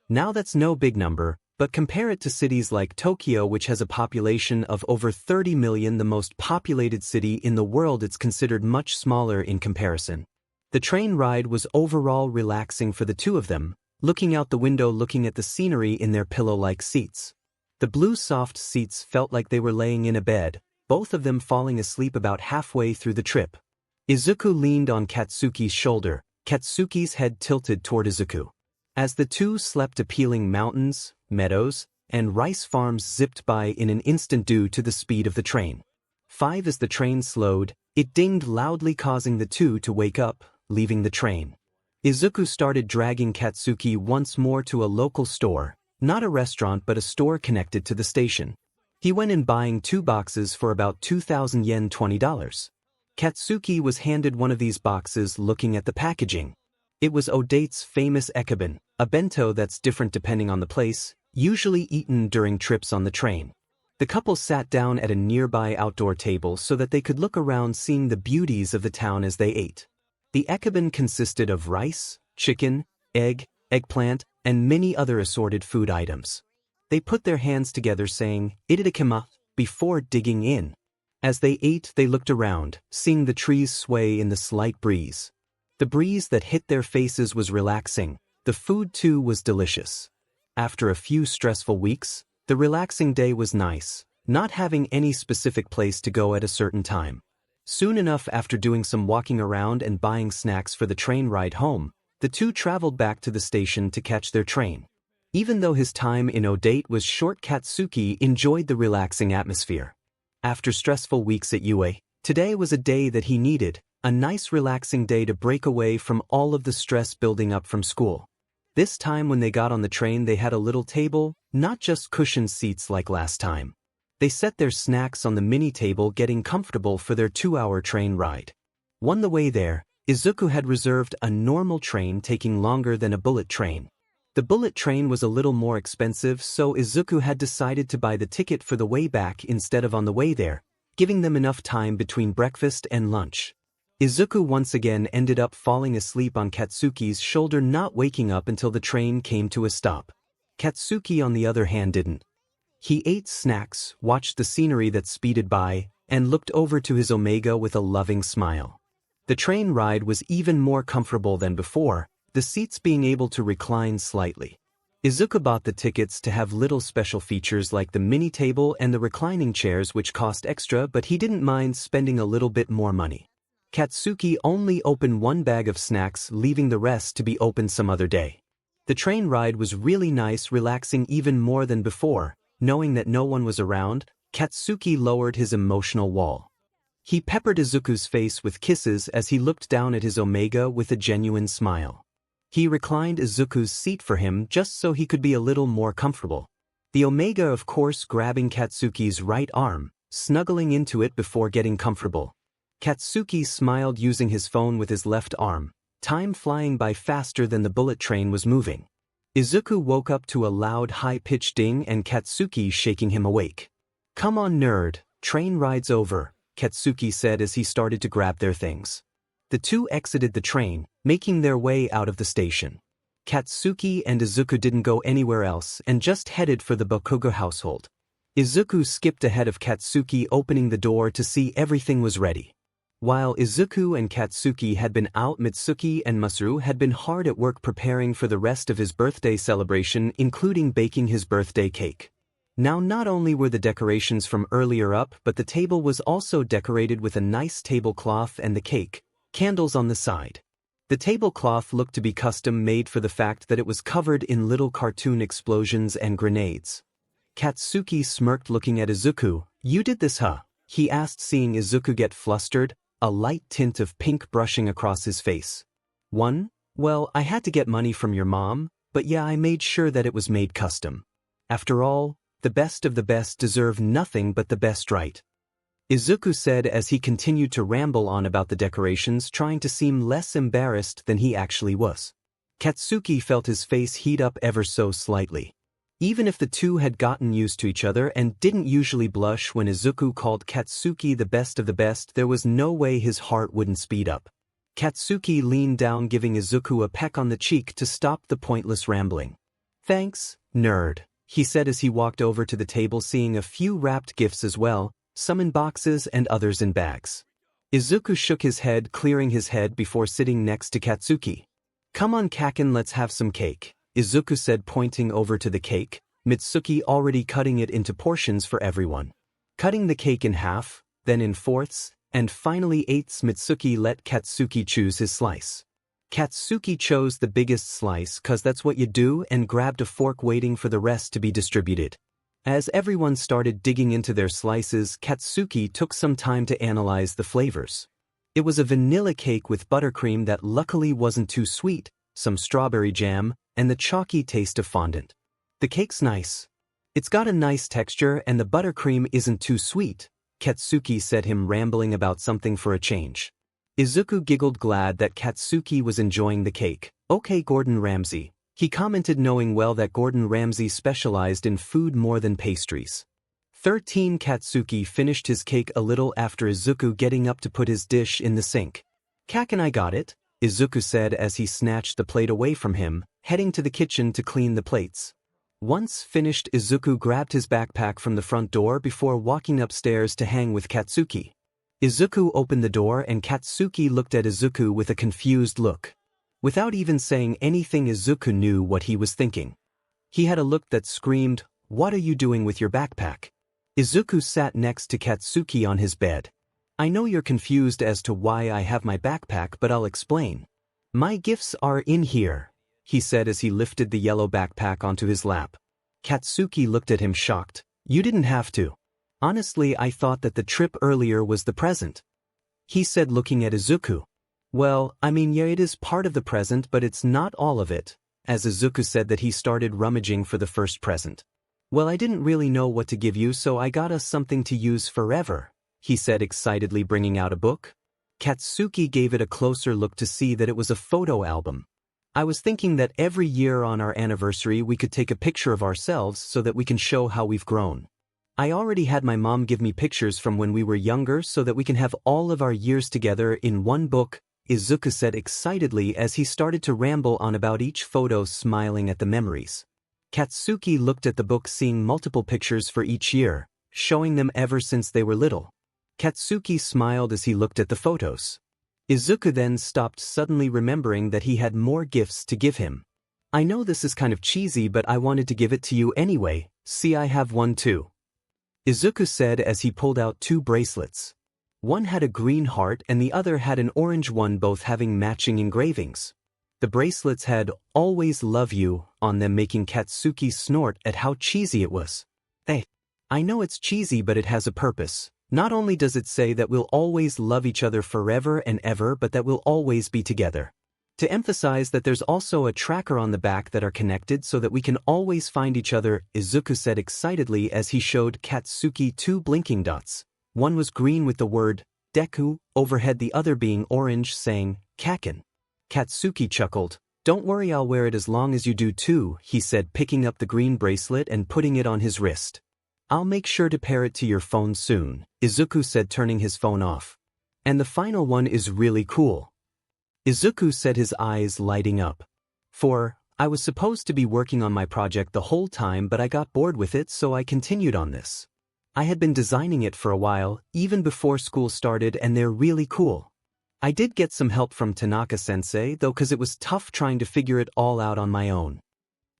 Now that's no big number, but compare it to cities like Tokyo, which has a population of over 30 million, the most populated city in the world, it's considered much smaller in comparison. The train ride was overall relaxing for the 2 of them, looking out the window looking at the scenery in their pillow-like seats. The blue soft seats felt like they were laying in a bed, both of them falling asleep about halfway through the trip. Izuku leaned on Katsuki's shoulder, Katsuki's head tilted toward Izuku. As the two slept, appealing mountains, meadows, and rice farms zipped by in an instant due to the speed of the train. 5 As the train slowed, it dinged loudly, causing the two to wake up, leaving the train. Izuku started dragging Katsuki once more to a local store, not a restaurant but a store connected to the station. He went in buying 2 boxes for about 2,000 yen, $20. Katsuki was handed one of these boxes, looking at the packaging. It was Odate's famous 𝗕𝗶𝗯𝗹𝗶, a bento that's different depending on the place, usually eaten during trips on the train. The couple sat down at a nearby outdoor table so that they could look around, seeing the beauties of the town as they ate. The 𝗕𝗶𝗯𝗹𝗶 consisted of rice, chicken, egg, eggplant, and many other assorted food items. They put their hands together saying, 𝗧𝗵𝗃𝗫, before digging in. As they ate, they looked around, seeing the trees sway in the slight breeze. The breeze that hit their faces was relaxing. The food too was delicious. After a few stressful weeks, the relaxing day was nice, not having any specific place to go at a certain time. Soon enough, after doing some walking around and buying snacks for the train ride home, the two traveled back to the station to catch their train. Even though his time in Odate was short, Katsuki enjoyed the relaxing atmosphere. After stressful weeks at UA, today was a day that he needed, a nice relaxing day to break away from all of the stress building up from school. This time when they got on the train, they had a little table, not just cushioned seats like last time. They set their snacks on the mini table, getting comfortable for their 2-hour train ride. On the way there, Izuku had reserved a normal train, taking longer than a bullet train. The bullet train was a little more expensive, so Izuku had decided to buy the ticket for the way back instead of on the way there, giving them enough time between breakfast and lunch. Izuku once again ended up falling asleep on Katsuki's shoulder, not waking up until the train came to a stop. Katsuki, on the other hand, didn't. He ate snacks, watched the scenery that speeded by, and looked over to his 𝗕𝗏𝗃 with a loving smile. The train ride was even more comfortable than before, the seats being able to recline slightly. Izuku bought the tickets to have little special features like the mini table and the reclining chairs, which cost extra, but he didn't mind spending a little bit more money. Katsuki only opened 1 bag of snacks, leaving the rest to be opened some other day. The train ride was really nice, relaxing even more than before. Knowing that no one was around, Katsuki lowered his emotional wall. He peppered Izuku's face with kisses as he looked down at his 𝗕𝗏𝗃 with a genuine smile. He reclined Izuku's seat for him just so he could be a little more comfortable. The 𝗕𝗏𝗃, of course, grabbing Katsuki's right arm, snuggling into it before getting comfortable. Katsuki smiled, using his phone with his left arm, time flying by faster than the bullet train was moving. Izuku woke up to a loud, high-pitched ding and Katsuki shaking him awake. "Come on, nerd, train ride's over," Katsuki said as he started to grab their things. The two exited the train, making their way out of the station. Katsuki and Izuku didn't go anywhere else and just headed for the Bakugou household. Izuku skipped ahead of Katsuki, opening the door to see everything was ready. While Izuku and Katsuki had been out, Mitsuki and Masaru had been hard at work preparing for the rest of his birthday celebration, including baking his birthday cake. Now, not only were the decorations from earlier up, but the table was also decorated with a nice tablecloth and the cake, candles on the side. The tablecloth looked to be custom made for the fact that it was covered in little cartoon explosions and grenades. Katsuki smirked, looking at Izuku. "You did this, huh?" he asked, seeing Izuku get flustered, a light tint of pink brushing across his face. Well, I had to get money from your mom, but yeah, I made sure that it was made custom. After all, the best of the best deserve nothing but the best, right?" Izuku said as he continued to ramble on about the decorations, trying to seem less embarrassed than he actually was. Katsuki felt his face heat up ever so slightly. Even if the two had gotten used to each other and didn't usually blush when Izuku called Katsuki the best of the best, there was no way his heart wouldn't speed up. Katsuki leaned down, giving Izuku a peck on the cheek to stop the pointless rambling. "Thanks, nerd," he said as he walked over to the table, seeing a few wrapped gifts as well, some in boxes and others in bags. Izuku shook his head, clearing his head before sitting next to Katsuki. "Come on, Kaken, let's have some cake," Izuku said, pointing over to the cake, Mitsuki already cutting it into portions for everyone. Cutting the cake in half, then in fourths, and finally eighths. Mitsuki let Katsuki choose his slice. Katsuki chose the biggest slice cause that's what you do and grabbed a fork waiting for the rest to be distributed. As everyone started digging into their slices, Katsuki took some time to analyze the flavors. It was a vanilla cake with buttercream that luckily wasn't too sweet, some strawberry jam, and the chalky taste of fondant. The cake's nice. It's got a nice texture and the buttercream isn't too sweet, Katsuki said, him rambling about something for a change. Izuku giggled, glad that Katsuki was enjoying the cake. Okay, Gordon Ramsay, he commented, knowing well that Gordon Ramsay specialized in food more than pastries. 13 Katsuki finished his cake a little after Izuku getting up to put his dish in the sink. "Kaken, I got it," Izuku said as he snatched the plate away from him, heading to the kitchen to clean the plates. Once finished, Izuku grabbed his backpack from the front door before walking upstairs to hang with Katsuki. Izuku opened the door and Katsuki looked at Izuku with a confused look. Without even saying anything, Izuku knew what he was thinking. He had a look that screamed, "What are you doing with your backpack?" Izuku sat next to Katsuki on his bed. "I know you're confused as to why I have my backpack, but I'll explain. My gifts are in here," he said as he lifted the yellow backpack onto his lap. Katsuki looked at him shocked. "You didn't have to. Honestly, I thought that the trip earlier was the present," he said, looking at Izuku. "Well, I mean, yeah, it is part of the present, but it's not all of it," as Izuku said that he started rummaging for the first present. "Well, I didn't really know what to give you, so I got us something to use forever," he said excitedly, bringing out a book. Katsuki gave it a closer look to see that it was a photo album. "I was thinking that every year on our anniversary we could take a picture of ourselves so that we can show how we've grown. I already had my mom give me pictures from when we were younger so that we can have all of our years together in one book," Izuku said excitedly as he started to ramble on about each photo, smiling at the memories. Katsuki looked at the book, seeing multiple pictures for each year, showing them ever since they were little. Katsuki smiled as he looked at the photos. Izuku then stopped, suddenly remembering that he had more gifts to give him. "I know this is kind of cheesy, but I wanted to give it to you anyway. See, I have one too," Izuku said as he pulled out 2 bracelets. One had a green heart and the other had an orange one, both having matching engravings. The bracelets had "Always Love You" on them, making Katsuki snort at how cheesy it was. "Hey, I know it's cheesy, but it has a purpose. Not only does it say that we'll always love each other forever and ever, but that we'll always be together. To emphasize that there's also a tracker on the back that are connected so that we can always find each other," Izuku said excitedly as he showed Katsuki 2 blinking dots. One was green with the word Deku overhead, the other being orange, saying Kaken. Katsuki chuckled. "Don't worry, I'll wear it as long as you do too," he said, picking up the green bracelet and putting it on his wrist. "I'll make sure to pair it to your phone soon," Izuku said, turning his phone off. "And the final one is really cool," Izuku said, his eyes lighting up. I was supposed to be working on my project the whole time, but I got bored with it, so I continued on this. I had been designing it for a while, even before school started, and they're really cool. I did get some help from Tanaka-sensei, though, cause it was tough trying to figure it all out on my own."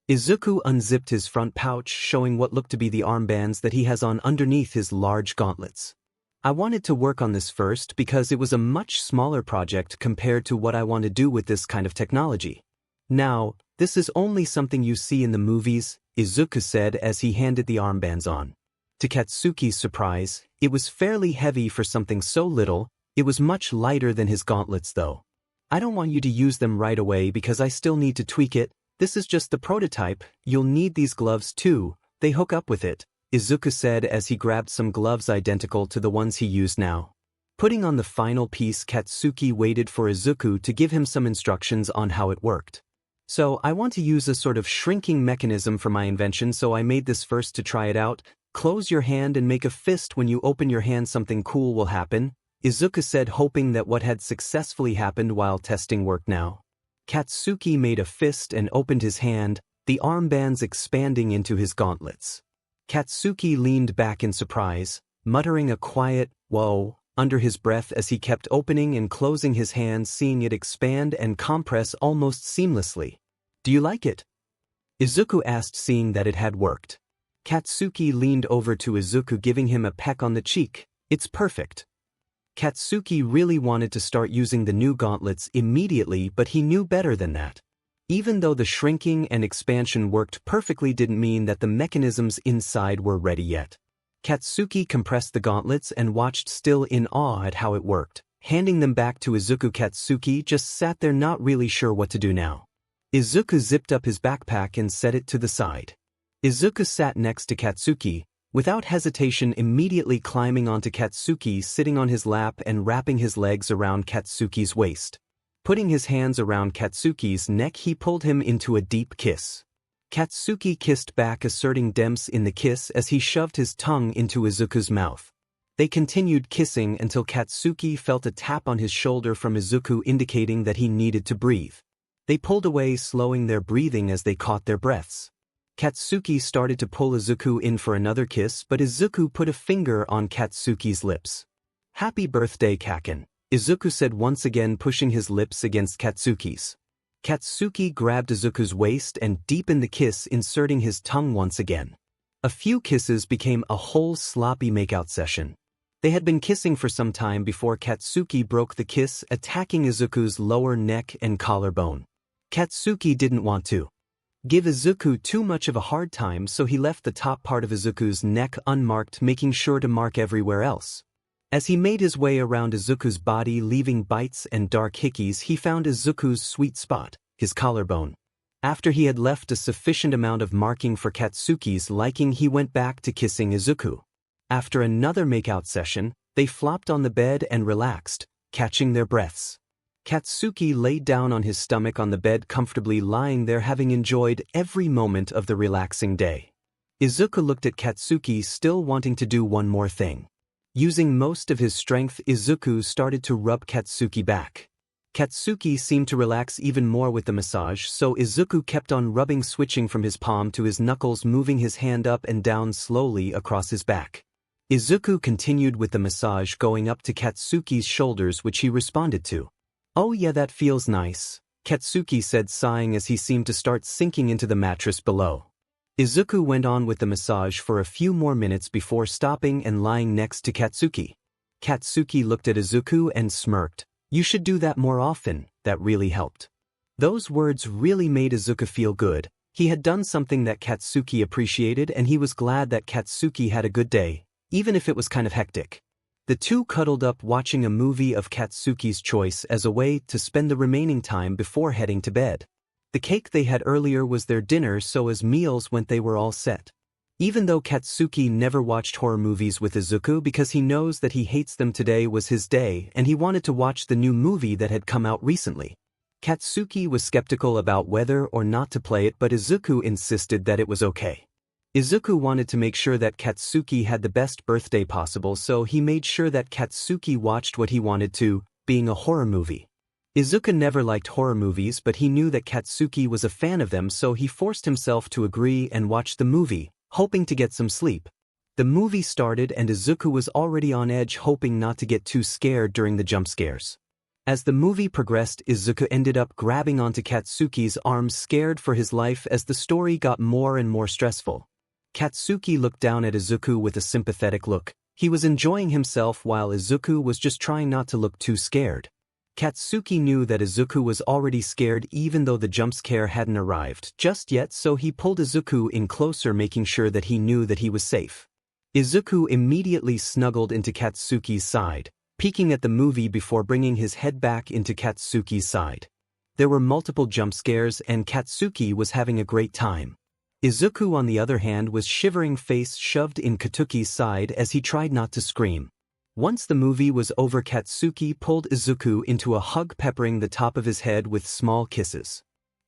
Izuku unzipped his front pouch, showing what looked to be the armbands that he has on underneath his large gauntlets. "I wanted to work on this first because it was a much smaller project compared to what I want to do with this kind of technology. Now, this is only something you see in the movies," Izuku said as he handed the armbands on. To Katsuki's surprise, it was fairly heavy for something so little. It was much lighter than his gauntlets though. "I don't want you to use them right away because I still need to tweak it. This is just the prototype. You'll need these gloves too. They hook up with it," Izuku said as he grabbed some gloves identical to the ones he used now. Putting on the final piece, Katsuki waited for Izuku to give him some instructions on how it worked. "So, I want to use a sort of shrinking mechanism for my invention, so I made this first to try it out. Close your hand and make a fist. When you open your hand, something cool will happen," Izuku said, hoping that what had successfully happened while testing worked now. Katsuki made a fist and opened his hand, the armbands expanding into his gauntlets. Katsuki leaned back in surprise, muttering a quiet "whoa" under his breath as he kept opening and closing his hands, seeing it expand and compress almost seamlessly. "Do you like it?" Izuku asked, seeing that it had worked. Katsuki leaned over to Izuku, giving him a peck on the cheek. "It's perfect." Katsuki really wanted to start using the new gauntlets immediately, but he knew better than that. Even though the shrinking and expansion worked perfectly, didn't mean that the mechanisms inside were ready yet. Katsuki compressed the gauntlets and watched, still in awe at how it worked. Handing them back to Izuku, Katsuki just sat there, not really sure what to do now. Izuku zipped up his backpack and set it to the side. Izuku sat next to Katsuki, without hesitation, immediately climbing onto Katsuki, sitting on his lap and wrapping his legs around Katsuki's waist. Putting his hands around Katsuki's neck, he pulled him into a deep kiss. Katsuki kissed back, asserting depth in the kiss as he shoved his tongue into Izuku's mouth. They continued kissing until Katsuki felt a tap on his shoulder from Izuku, indicating that he needed to breathe. They pulled away, slowing their breathing as they caught their breaths. Katsuki started to pull Izuku in for another kiss, but Izuku put a finger on Katsuki's lips. "Happy birthday, Kaken," Izuku said, once again pushing his lips against Katsuki's. Katsuki grabbed Izuku's waist and deepened the kiss, inserting his tongue once again. A few kisses became a whole sloppy makeout session. They had been kissing for some time before Katsuki broke the kiss, attacking Izuku's lower neck and collarbone. Katsuki didn't want to give Izuku too much of a hard time, so he left the top part of Izuku's neck unmarked, making sure to mark everywhere else. As he made his way around Izuku's body, leaving bites and dark hickeys, he found Izuku's sweet spot, his collarbone. After he had left a sufficient amount of marking for Katsuki's liking, he went back to kissing Izuku. After another makeout session, they flopped on the bed and relaxed, catching their breaths. Katsuki laid down on his stomach on the bed, comfortably lying there, having enjoyed every moment of the relaxing day. Izuku looked at Katsuki, still wanting to do one more thing. Using most of his strength, Izuku started to rub Katsuki back. Katsuki seemed to relax even more with the massage, so Izuku kept on rubbing, switching from his palm to his knuckles, moving his hand up and down slowly across his back. Izuku continued with the massage, going up to Katsuki's shoulders, which he responded to. "Oh yeah, that feels nice," Katsuki said, sighing as he seemed to start sinking into the mattress below. Izuku went on with the massage for a few more minutes before stopping and lying next to Katsuki. Katsuki looked at Izuku and smirked. "You should do that more often, that really helped." Those words really made Izuku feel good. He had done something that Katsuki appreciated, and he was glad that Katsuki had a good day, even if it was kind of hectic. The two cuddled up, watching a movie of Katsuki's choice as a way to spend the remaining time before heading to bed. The cake they had earlier was their dinner, so as meals went, they were all set. Even though Katsuki never watched horror movies with Izuku because he knows that he hates them, today was his day and he wanted to watch the new movie that had come out recently. Katsuki was skeptical about whether or not to play it, but Izuku insisted that it was okay. Izuku wanted to make sure that Katsuki had the best birthday possible, so he made sure that Katsuki watched what he wanted to, being a horror movie. Izuku never liked horror movies, but he knew that Katsuki was a fan of them, so he forced himself to agree and watch the movie, hoping to get some sleep. The movie started and Izuku was already on edge, hoping not to get too scared during the jump scares. As the movie progressed, Izuku ended up grabbing onto Katsuki's arms, scared for his life as the story got more and more stressful. Katsuki looked down at Izuku with a sympathetic look. He was enjoying himself while Izuku was just trying not to look too scared. Katsuki knew that Izuku was already scared even though the jump scare hadn't arrived just yet, so he pulled Izuku in closer, making sure that he knew that he was safe. Izuku immediately snuggled into Katsuki's side, peeking at the movie before bringing his head back into Katsuki's side. There were multiple jump scares and Katsuki was having a great time. Izuku, on the other hand, was shivering, face shoved in Katsuki's side as he tried not to scream. Once the movie was over, Katsuki pulled Izuku into a hug, peppering the top of his head with small kisses.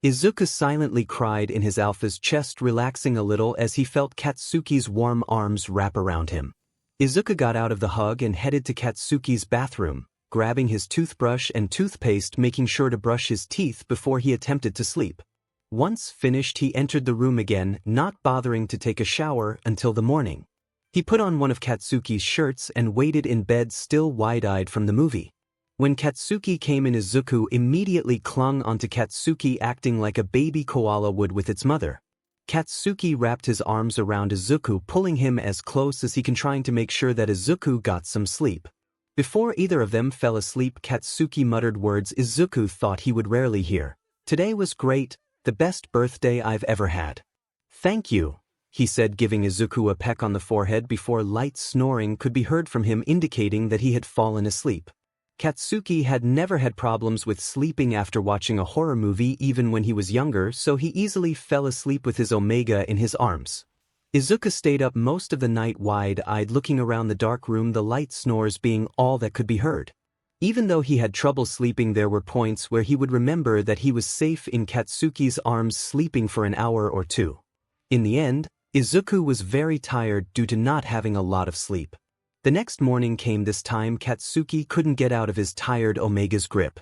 Izuku silently cried in his alpha's chest, relaxing a little as he felt Katsuki's warm arms wrap around him. Izuku got out of the hug and headed to Katsuki's bathroom, grabbing his toothbrush and toothpaste, making sure to brush his teeth before he attempted to sleep. Once finished, he entered the room again, not bothering to take a shower until the morning. He put on one of Katsuki's shirts and waited in bed, still wide-eyed from the movie. When Katsuki came in, Izuku immediately clung onto Katsuki, acting like a baby koala would with its mother. Katsuki wrapped his arms around Izuku, pulling him as close as he can, trying to make sure that Izuku got some sleep. Before either of them fell asleep, Katsuki muttered words Izuku thought he would rarely hear. "Today was great, the best birthday I've ever had." "Thank you," he said, giving Izuku a peck on the forehead before light snoring could be heard from him, indicating that he had fallen asleep. Katsuki had never had problems with sleeping after watching a horror movie even when he was younger, so he easily fell asleep with his Omega in his arms. Izuku stayed up most of the night, wide-eyed, looking around the dark room, the light snores being all that could be heard. Even though he had trouble sleeping, there were points where he would remember that he was safe in Katsuki's arms, sleeping for an hour or two. In the end, Izuku was very tired due to not having a lot of sleep. The next morning came. This time Katsuki couldn't get out of his tired Omega's grip.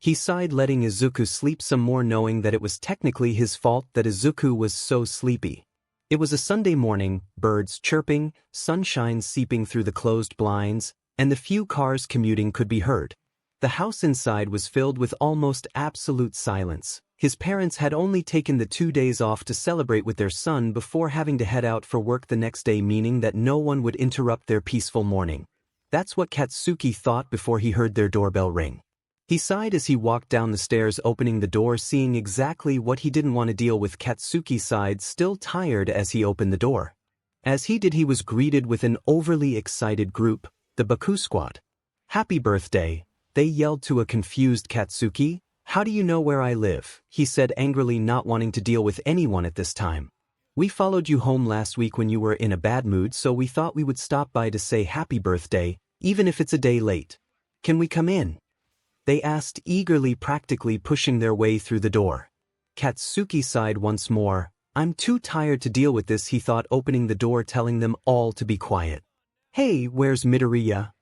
He sighed, letting Izuku sleep some more, knowing that it was technically his fault that Izuku was so sleepy. It was a Sunday morning, birds chirping, sunshine seeping through the closed blinds, and the few cars commuting could be heard. The house inside was filled with almost absolute silence. His parents had only taken the 2 days off to celebrate with their son before having to head out for work the next day, meaning that no one would interrupt their peaceful morning. That's what Katsuki thought before he heard their doorbell ring. He sighed as he walked down the stairs, opening the door, seeing exactly what he didn't want to deal with. Katsuki sighed, still tired, as he opened the door. As he did, he was greeted with an overly excited group, the Baku Squad. "Happy birthday," they yelled to a confused Katsuki. "How do you know where I live?" he said angrily, not wanting to deal with anyone at this time. "We followed you home last week when you were in a bad mood, so we thought we would stop by to say happy birthday, even if it's a day late. Can we come in?" they asked eagerly, practically pushing their way through the door. Katsuki sighed once more. "I'm too tired to deal with this," he thought, opening the door, telling them all to be quiet. "Hey, where's Midoriya?"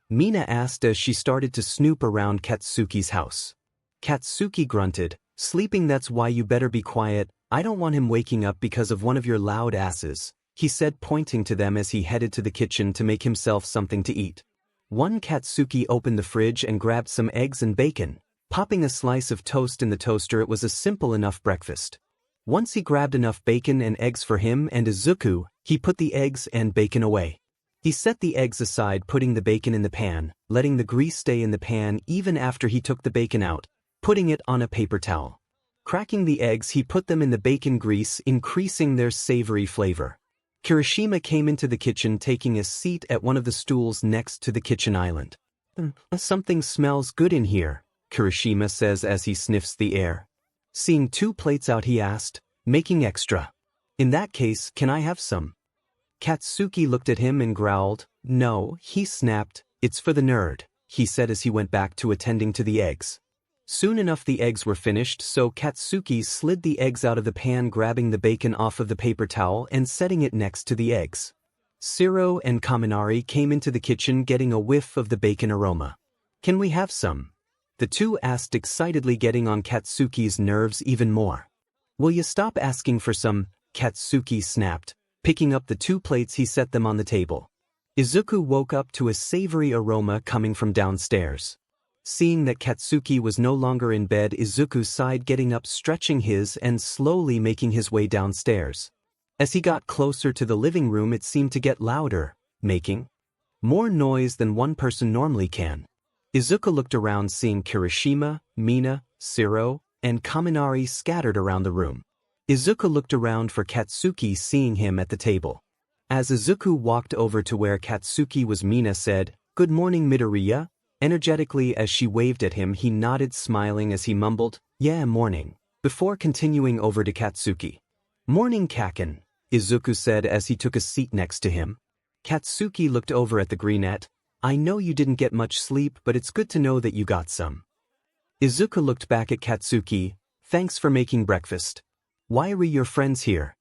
Mina asked as she started to snoop around Katsuki's house. Katsuki grunted. "Sleeping, that's why you better be quiet. I don't want him waking up because of one of your loud asses," he said, pointing to them as he headed to the kitchen to make himself something to eat. Katsuki opened the fridge and grabbed some eggs and bacon, popping a slice of toast in the toaster. It was a simple enough breakfast. Once he grabbed enough bacon and eggs for him and Izuku, he put the eggs and bacon away. He set the eggs aside, putting the bacon in the pan, letting the grease stay in the pan even after he took the bacon out, putting it on a paper towel. Cracking the eggs, he put them in the bacon grease, increasing their savory flavor. Kirishima came into the kitchen, taking a seat at one of the stools next to the kitchen island. "Something smells good in here," Kirishima says as he sniffs the air. Seeing 2 plates out, he asked, "Making extra? In that case, can I have some?" Katsuki looked at him and growled. "No," he snapped. "It's for the nerd," he said as he went back to attending to the eggs. Soon enough the eggs were finished, so Katsuki slid the eggs out of the pan, grabbing the bacon off of the paper towel and setting it next to the eggs. 𝗧𝗏 and Kaminari came into the kitchen, getting a whiff of the bacon aroma. "Can we have some?" the 2 asked excitedly, getting on Katsuki's nerves even more. "Will you stop asking for some?" Katsuki snapped. Picking up the 2 plates, he set them on the table. Izuku woke up to a savory aroma coming from downstairs. Seeing that Katsuki was no longer in bed, Izuku sighed, getting up, stretching his and slowly making his way downstairs. As he got closer to the living room, it seemed to get louder, making more noise than one person normally can. Izuku looked around, seeing Kirishima, Mina, 𝗧𝗏, and Kaminari scattered around the room. Izuku looked around for Katsuki, seeing him at the table. As Izuku walked over to where Katsuki was, Mina said, "Good morning, Midoriya." Energetically as she waved at him, he nodded, smiling as he mumbled, "Yeah, morning," before continuing over to Katsuki. "Morning, Kaken," Izuku said as he took a seat next to him. Katsuki looked over at the greenette. "I know you didn't get much sleep, but it's good to know that you got some." Izuku looked back at Katsuki. "Thanks for making breakfast. Why are your friends here?"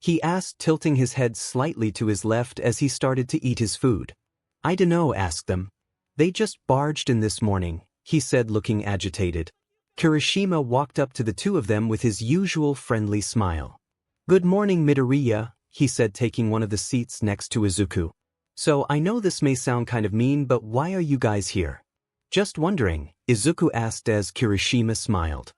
he asked, tilting his head slightly to his left as he started to eat his food. "I dunno, ask them. They just barged in this morning," he said, looking agitated. Kirishima walked up to the 2 of them with his usual friendly smile. "Good morning, Midoriya," he said, taking one of the seats next to Izuku. "So I know this may sound kind of mean, but why are you guys here?" "Just wondering," Izuku asked as Kirishima smiled.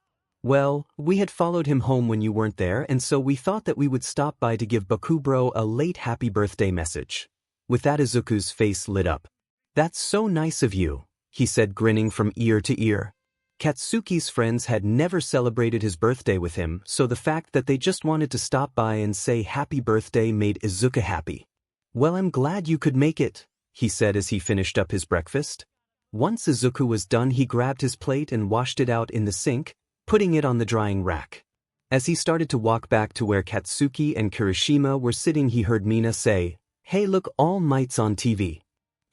Well, we had followed him home when you weren't there, and so we thought that we would stop by to give Bakugou a late happy birthday message. With that, Izuku's face lit up. That's so nice of you, he said, grinning from ear to ear. Katsuki's friends had never celebrated his birthday with him, so the fact that they just wanted to stop by and say happy birthday made Izuku happy. Well, I'm glad you could make it, he said as he finished up his breakfast. Once Izuku was done, he grabbed his plate and washed it out in the sink, putting it on the drying rack. As he started to walk back to where Katsuki and Kirishima were sitting, he heard Mina say, "Hey, look, All Might's on TV."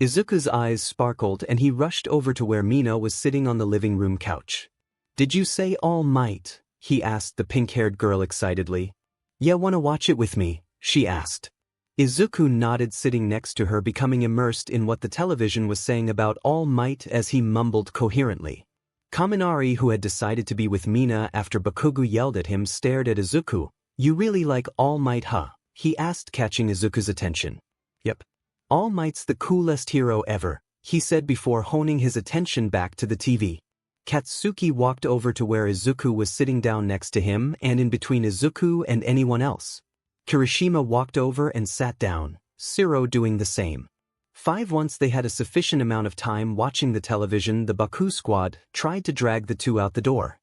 Izuku's eyes sparkled and he rushed over to where Mina was sitting on the living room couch. "Did you say All Might?" he asked the pink-haired girl excitedly. "Yeah, wanna watch it with me?" she asked. Izuku nodded, sitting next to her, becoming immersed in what the television was saying about All Might as he mumbled coherently. Kaminari, who had decided to be with Mina after Bakugou yelled at him, stared at Izuku. "You really like All Might, huh?" he asked, catching Izuku's attention. "Yep. All Might's the coolest hero ever," he said before honing his attention back to the TV. Katsuki walked over to where Izuku was sitting down next to him and in between Izuku and anyone else. Kirishima walked over and sat down, Siro doing the same. Once they had a sufficient amount of time watching the television, the Baku squad tried to drag the two out the door.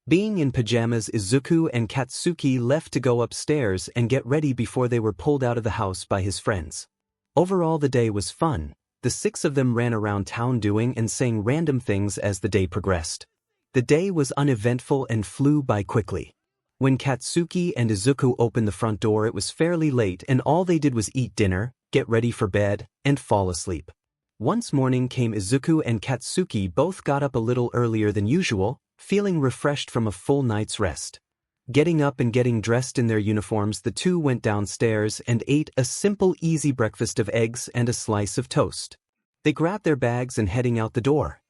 Being in pajamas, Izuku and Katsuki left to go upstairs and get ready before they were pulled out of the house by his friends. Overall, the day was fun. The six of them ran around town doing and saying random things as the day progressed. The day was uneventful and flew by quickly. When Katsuki and Izuku opened the front door, it was fairly late and all they did was eat dinner, get ready for bed, and fall asleep. Once morning came, Izuku and Katsuki both got up a little earlier than usual, feeling refreshed from a full night's rest. Getting up and getting dressed in their uniforms, the two went downstairs and ate a simple, easy breakfast of eggs and a slice of toast. They grabbed their bags and heading out the door.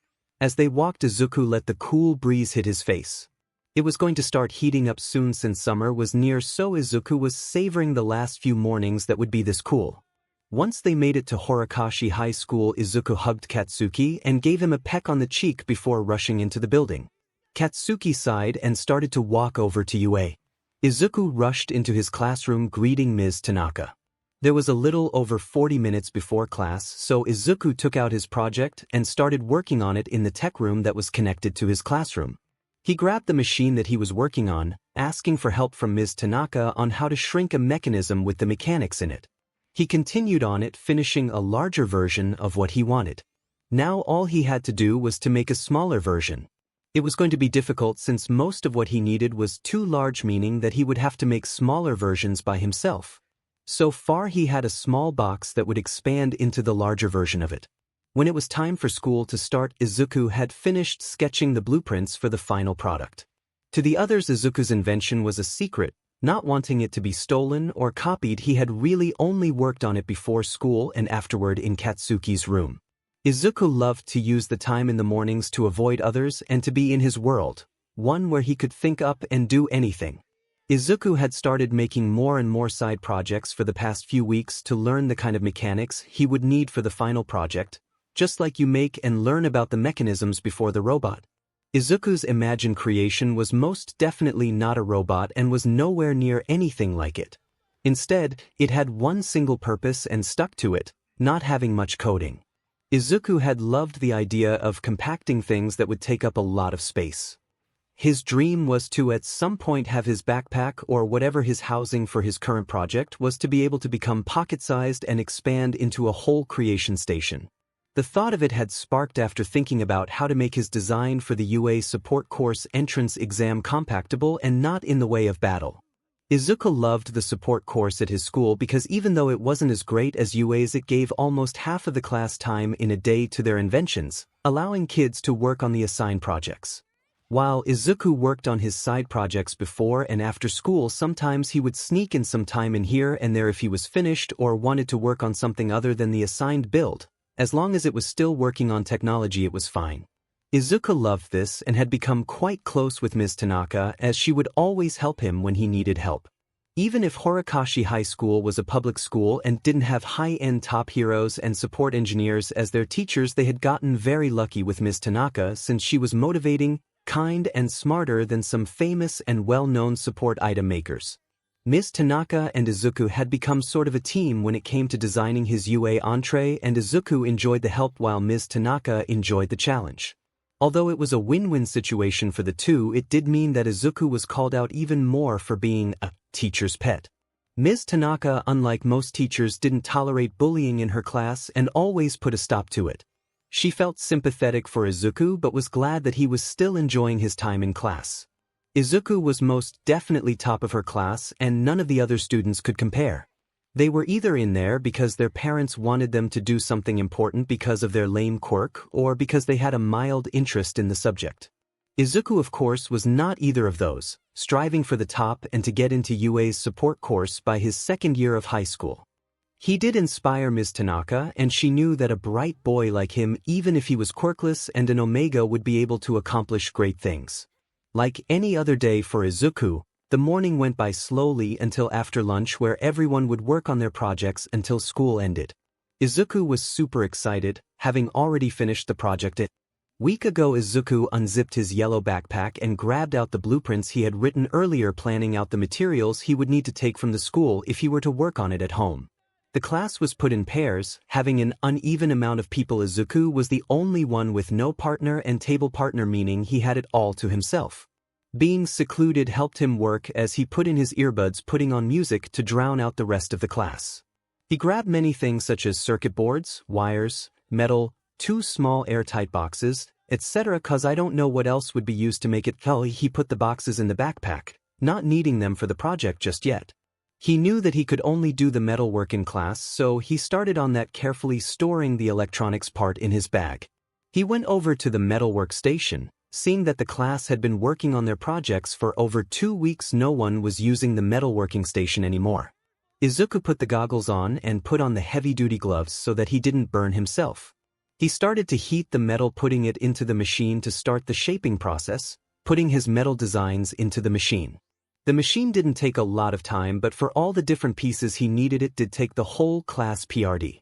As they walked, Izuku let the cool breeze hit his face. It was going to start heating up soon since summer was near, so Izuku was savoring the last few mornings that would be this cool. Once they made it to Horikoshi High School, Izuku hugged Katsuki and gave him a peck on the cheek before rushing into the building. Katsuki sighed and started to walk over to UA. Izuku rushed into his classroom, greeting Ms. Tanaka. There was a little over 40 minutes before class, so Izuku took out his project and started working on it in the tech room that was connected to his classroom. He grabbed the machine that he was working on, asking for help from Ms. Tanaka on how to shrink a mechanism with the mechanics in it. He continued on it, finishing a larger version of what he wanted. Now all he had to do was to make a smaller version. It was going to be difficult since most of what he needed was too large, meaning that he would have to make smaller versions by himself. So far he had a small box that would expand into the larger version of it. When it was time for school to start, Izuku had finished sketching the blueprints for the final product. To the others, Izuku's invention was a secret. Not wanting it to be stolen or copied, he had really only worked on it before school and afterward in Katsuki's room. Izuku loved to use the time in the mornings to avoid others and to be in his world, one where he could think up and do anything. Izuku had started making more and more side projects for the past few weeks to learn the kind of mechanics he would need for the final project, just like you make and learn about the mechanisms before the robot. Izuku's imagined creation was most definitely not a robot and was nowhere near anything like it. Instead, it had one single purpose and stuck to it, not having much coding. Izuku had loved the idea of compacting things that would take up a lot of space. His dream was to at some point have his backpack or whatever his housing for his current project was to be able to become pocket-sized and expand into a whole creation station. The thought of it had sparked after thinking about how to make his design for the UA support course entrance exam compactable and not in the way of battle. Izuku loved the support course at his school because even though it wasn't as great as UA's, it gave almost half of the class time in a day to their inventions, allowing kids to work on the assigned projects. While Izuku worked on his side projects before and after school, sometimes he would sneak in some time in here and there if he was finished or wanted to work on something other than the assigned build. As long as it was still working on technology, it was fine. Izuku loved this and had become quite close with Ms. Tanaka, as she would always help him when he needed help. Even if Horikoshi High School was a public school and didn't have high-end top heroes and support engineers as their teachers, they had gotten very lucky with Ms. Tanaka since she was motivating, kind and smarter than some famous and well-known support item makers. Ms. Tanaka and Izuku had become sort of a team when it came to designing his UA entree, and Izuku enjoyed the help while Ms. Tanaka enjoyed the challenge. Although it was a win-win situation for the two, it did mean that Izuku was called out even more for being a teacher's pet. Ms. Tanaka, unlike most teachers, didn't tolerate bullying in her class and always put a stop to it. She felt sympathetic for Izuku but was glad that he was still enjoying his time in class. Izuku was most definitely top of her class, and none of the other students could compare. They were either in there because their parents wanted them to do something important because of their lame quirk, or because they had a mild interest in the subject. Izuku, of course, was not either of those, striving for the top and to get into UA's support course by his second year of high school. He did inspire Ms. Tanaka, and she knew that a bright boy like him, even if he was quirkless and an omega, would be able to accomplish great things. Like any other day for Izuku, the morning went by slowly until after lunch, where everyone would work on their projects until school ended. Izuku was super excited, having already finished the project a week ago. Izuku unzipped his yellow backpack and grabbed out the blueprints he had written earlier, planning out the materials he would need to take from the school if he were to work on it at home. The class was put in pairs, having an uneven amount of people. Izuku was the only one with no partner and table partner, meaning he had it all to himself. Being secluded helped him work as he put in his earbuds, putting on music to drown out the rest of the class. He grabbed many things such as circuit boards, wires, metal, 2 small airtight boxes, etc. Cause I don't know what else would be used to make it. He put the boxes in the backpack, not needing them for the project just yet. He knew that he could only do the metal work in class, so he started on that, carefully storing the electronics part in his bag. He went over to the metalwork station, seeing that the class had been working on their projects for over 2 weeks. No one was using the metalworking station anymore. Izuku put the goggles on and put on the heavy-duty gloves so that he didn't burn himself. He started to heat the metal, putting it into the machine to start the shaping process, putting his metal designs into the machine. The machine didn't take a lot of time, but for all the different pieces he needed, it did take the whole class PRD.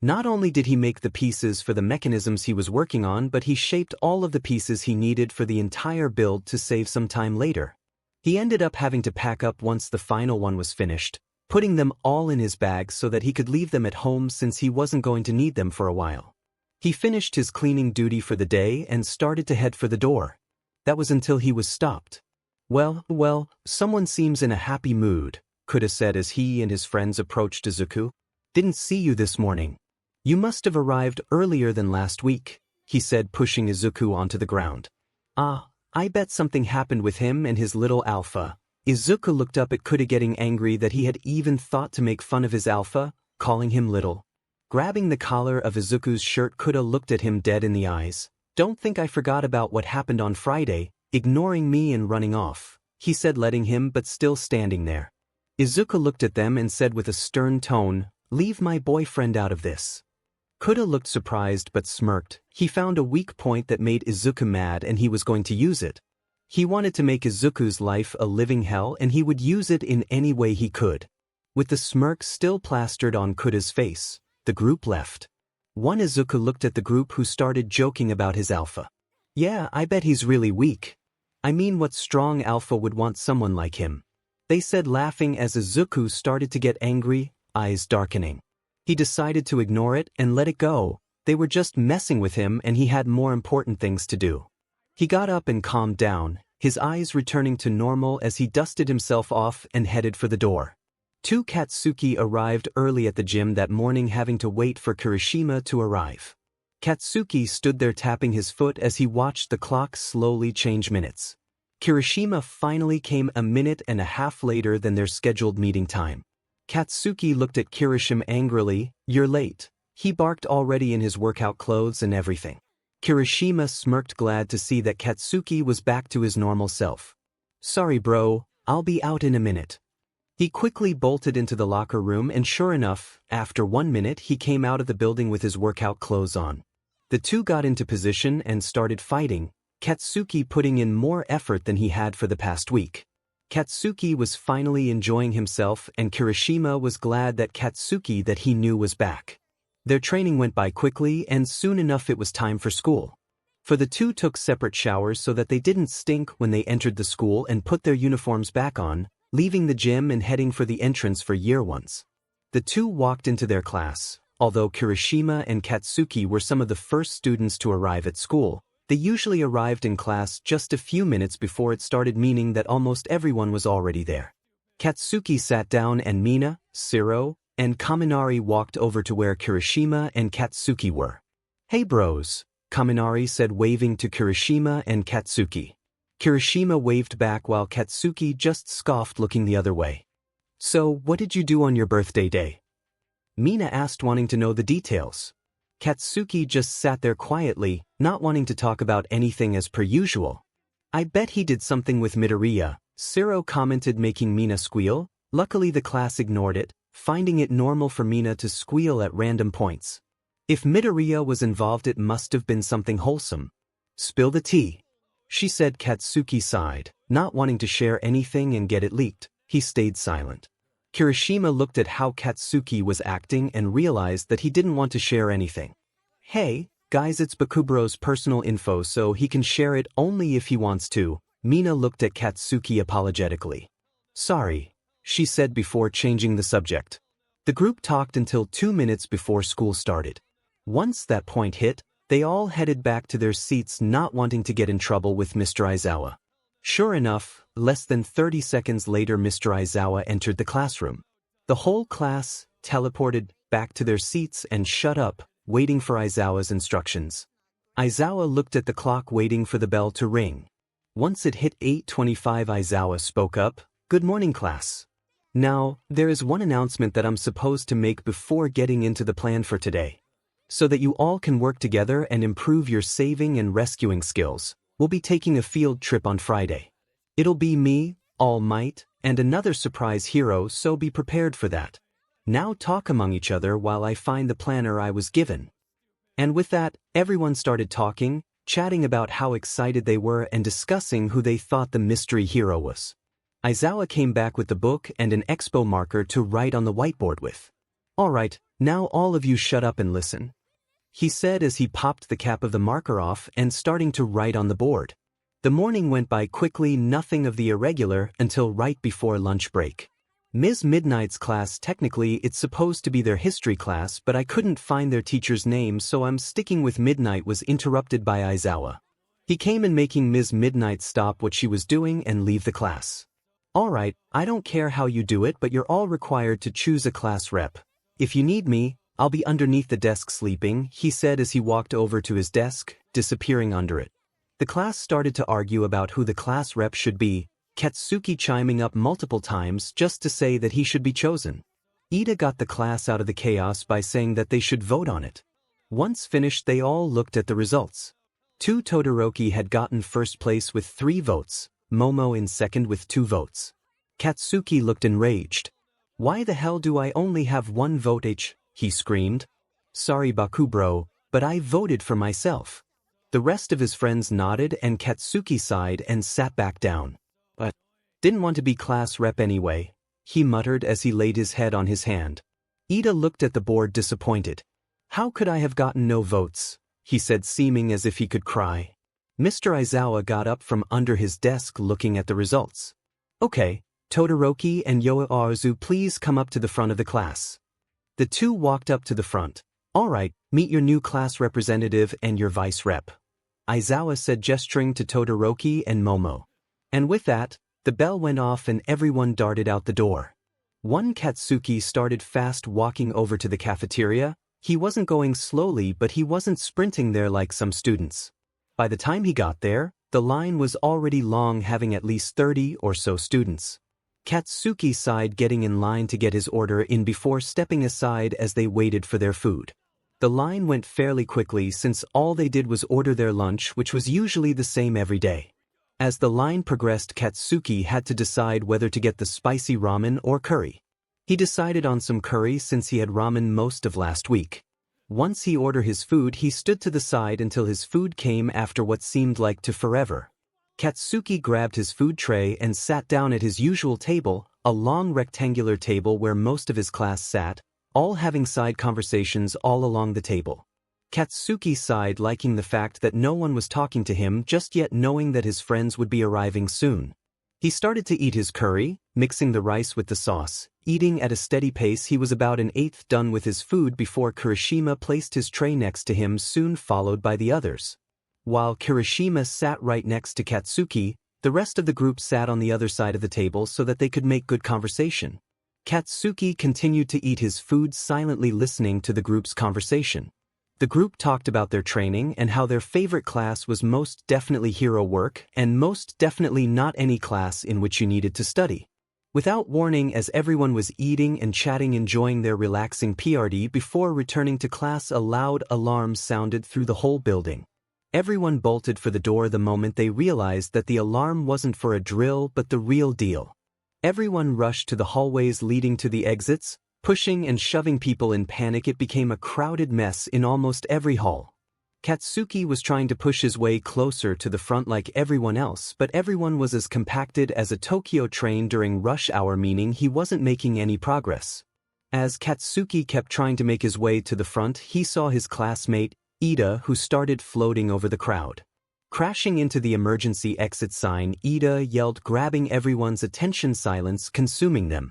Not only did he make the pieces for the mechanisms he was working on, but he shaped all of the pieces he needed for the entire build to save some time later. He ended up having to pack up once the final one was finished, putting them all in his bag so that he could leave them at home since he wasn't going to need them for a while. He finished his cleaning duty for the day and started to head for the door. That was until he was stopped. Well, someone seems in a happy mood, 𝗂𝗧 said as he and his friends approached Izuku. Didn't see you this morning. You must have arrived earlier than last week, he said, pushing Izuku onto the ground. I bet something happened with him and his little alpha. Izuku looked up at 𝗂𝗧, getting angry that he had even thought to make fun of his alpha, calling him little. Grabbing the collar of Izuku's shirt, 𝗂𝗧 looked at him dead in the eyes. Don't think I forgot about what happened on Friday, ignoring me and running off, he said, letting him but still standing there. Izuku looked at them and said with a stern tone, leave my boyfriend out of this. 𝗂𝗧 looked surprised but smirked. He found a weak point that made Izuku mad and he was going to use it. He wanted to make Izuku's life a living hell and he would use it in any way he could. With the smirk still plastered on 𝗂𝗧's face, the group left. Izuku looked at the group, who started joking about his alpha. Yeah, I bet he's really weak. I mean, what strong alpha would want someone like him? They said, laughing as Izuku started to get angry, eyes darkening. He decided to ignore it and let it go. They were just messing with him and he had more important things to do. He got up and calmed down, his eyes returning to normal as he dusted himself off and headed for the door. Katsuki arrived early at the gym that morning, having to wait for Kirishima to arrive. Katsuki stood there tapping his foot as he watched the clock slowly change minutes. Kirishima finally came a minute and a half later than their scheduled meeting time. Katsuki looked at Kirishima angrily. You're late, he barked, already in his workout clothes and everything. Kirishima smirked, glad to see that Katsuki was back to his normal self. Sorry bro, I'll be out in a minute. He quickly bolted into the locker room and sure enough, after 1 minute he came out of the building with his workout clothes on. The two got into position and started fighting, Katsuki putting in more effort than he had for the past week. Katsuki was finally enjoying himself and Kirishima was glad that Katsuki that he knew was back. Their training went by quickly and soon enough it was time for school. For the two took separate showers so that they didn't stink when they entered the school and put their uniforms back on, leaving the gym and heading for the entrance for year ones. The two walked into their class. Although Kirishima and Katsuki were some of the first students to arrive at school, they usually arrived in class just a few minutes before it started, meaning that almost everyone was already there. Katsuki sat down and Mina, Siro, and Kaminari walked over to where Kirishima and Katsuki were. "Hey bros," Kaminari said, waving to Kirishima and Katsuki. Kirishima waved back while Katsuki just scoffed, looking the other way. "So, what did you do on your birthday day?" Mina asked, wanting to know the details. Katsuki just sat there quietly, not wanting to talk about anything as per usual. "I bet he did something with Midoriya," Siro commented, making Mina squeal. Luckily the class ignored it, finding it normal for Mina to squeal at random points. If Midoriya was involved, it must have been something wholesome. "Spill the tea," she said. Katsuki sighed, not wanting to share anything and get it leaked. He stayed silent. Kirishima looked at how Katsuki was acting and realized that he didn't want to share anything. "Hey, guys, it's Bakubro's personal info, so he can share it only if he wants to." Mina looked at Katsuki apologetically. "Sorry," she said before changing the subject. The group talked until 2 minutes before school started. Once that point hit, they all headed back to their seats, not wanting to get in trouble with Mr. Izuku. Sure enough, less than 30 seconds later Mr. Izuku entered the classroom. The whole class teleported back to their seats and shut up, waiting for Izuku's instructions. Izuku looked at the clock, waiting for the bell to ring. Once it hit 8:25, Izuku spoke up. "Good morning, class. Now, there is one announcement that I'm supposed to make before getting into the plan for today. So that you all can work together and improve your saving and rescuing skills, we'll be taking a field trip on Friday. It'll be me, All Might, and another surprise hero, so be prepared for that. Now talk among each other while I find the planner I was given." And with that, everyone started talking, chatting about how excited they were and discussing who they thought the mystery hero was. Izuku came back with the book and an expo marker to write on the whiteboard with. "All right, now all of you shut up and listen," he said as he popped the cap of the marker off and starting to write on the board. The morning went by quickly, nothing of the irregular until right before lunch break. Ms. Midnight's class, technically it's supposed to be their history class, but I couldn't find their teacher's name, so I'm sticking with Midnight, was interrupted by Izuku. He came in, making Ms. Midnight stop what she was doing and leave the class. "All right, I don't care how you do it, but you're all required to choose a class rep. If you need me, I'll be underneath the desk sleeping," he said as he walked over to his desk, disappearing under it. The class started to argue about who the class rep should be, Katsuki chiming up multiple times just to say that he should be chosen. Ida got the class out of the chaos by saying that they should vote on it. Once finished, they all looked at the results. Todoroki had gotten first place with 3 votes, Momo in second with 2 votes. Katsuki looked enraged. "Why the hell do I only have 1 vote each?" he screamed. "Sorry Bakubro, but I voted for myself." The rest of his friends nodded and Katsuki sighed and sat back down. "But didn't want to be class rep anyway," he muttered as he laid his head on his hand. Ida looked at the board, disappointed. "How could I have gotten no votes?" he said, seeming as if he could cry. Mr. Izuku got up from under his desk, looking at the results. "Okay, Todoroki and Yoazu, please come up to the front of the class." The two walked up to the front. "All right, meet your new class representative and your vice rep," Izuku said, gesturing to Todoroki and Momo. And with that, the bell went off and everyone darted out the door. One Katsuki started fast walking over to the cafeteria. He wasn't going slowly, but he wasn't sprinting there like some students. By the time he got there, the line was already long, having at least 30 or so students. Katsuki sighed, getting in line to get his order in before stepping aside as they waited for their food. The line went fairly quickly since all they did was order their lunch, which was usually the same every day. As the line progressed, Katsuki had to decide whether to get the spicy ramen or curry. He decided on some curry since he had ramen most of last week. Once he ordered his food, he stood to the side until his food came after what seemed like to forever. Katsuki grabbed his food tray and sat down at his usual table, a long rectangular table where most of his class sat, all having side conversations all along the table. Katsuki sighed, liking the fact that no one was talking to him just yet, knowing that his friends would be arriving soon. He started to eat his curry, mixing the rice with the sauce. Eating at a steady pace, he was about an eighth done with his food before Kirishima placed his tray next to him, soon followed by the others. While Kirishima sat right next to Katsuki, the rest of the group sat on the other side of the table so that they could make good conversation. Katsuki continued to eat his food, silently listening to the group's conversation. The group talked about their training and how their favorite class was most definitely hero work and most definitely not any class in which you needed to study. Without warning, as everyone was eating and chatting, enjoying their relaxing party before returning to class, a loud alarm sounded through the whole building. Everyone bolted for the door the moment they realized that the alarm wasn't for a drill but the real deal. Everyone rushed to the hallways leading to the exits, pushing and shoving people in panic. It became a crowded mess in almost every hall. Katsuki was trying to push his way closer to the front like everyone else, but everyone was as compacted as a Tokyo train during rush hour, meaning he wasn't making any progress. As Katsuki kept trying to make his way to the front, he saw his classmate, Ida, who started floating over the crowd. Crashing into the emergency exit sign, Ida yelled, grabbing everyone's attention. Silence consuming them.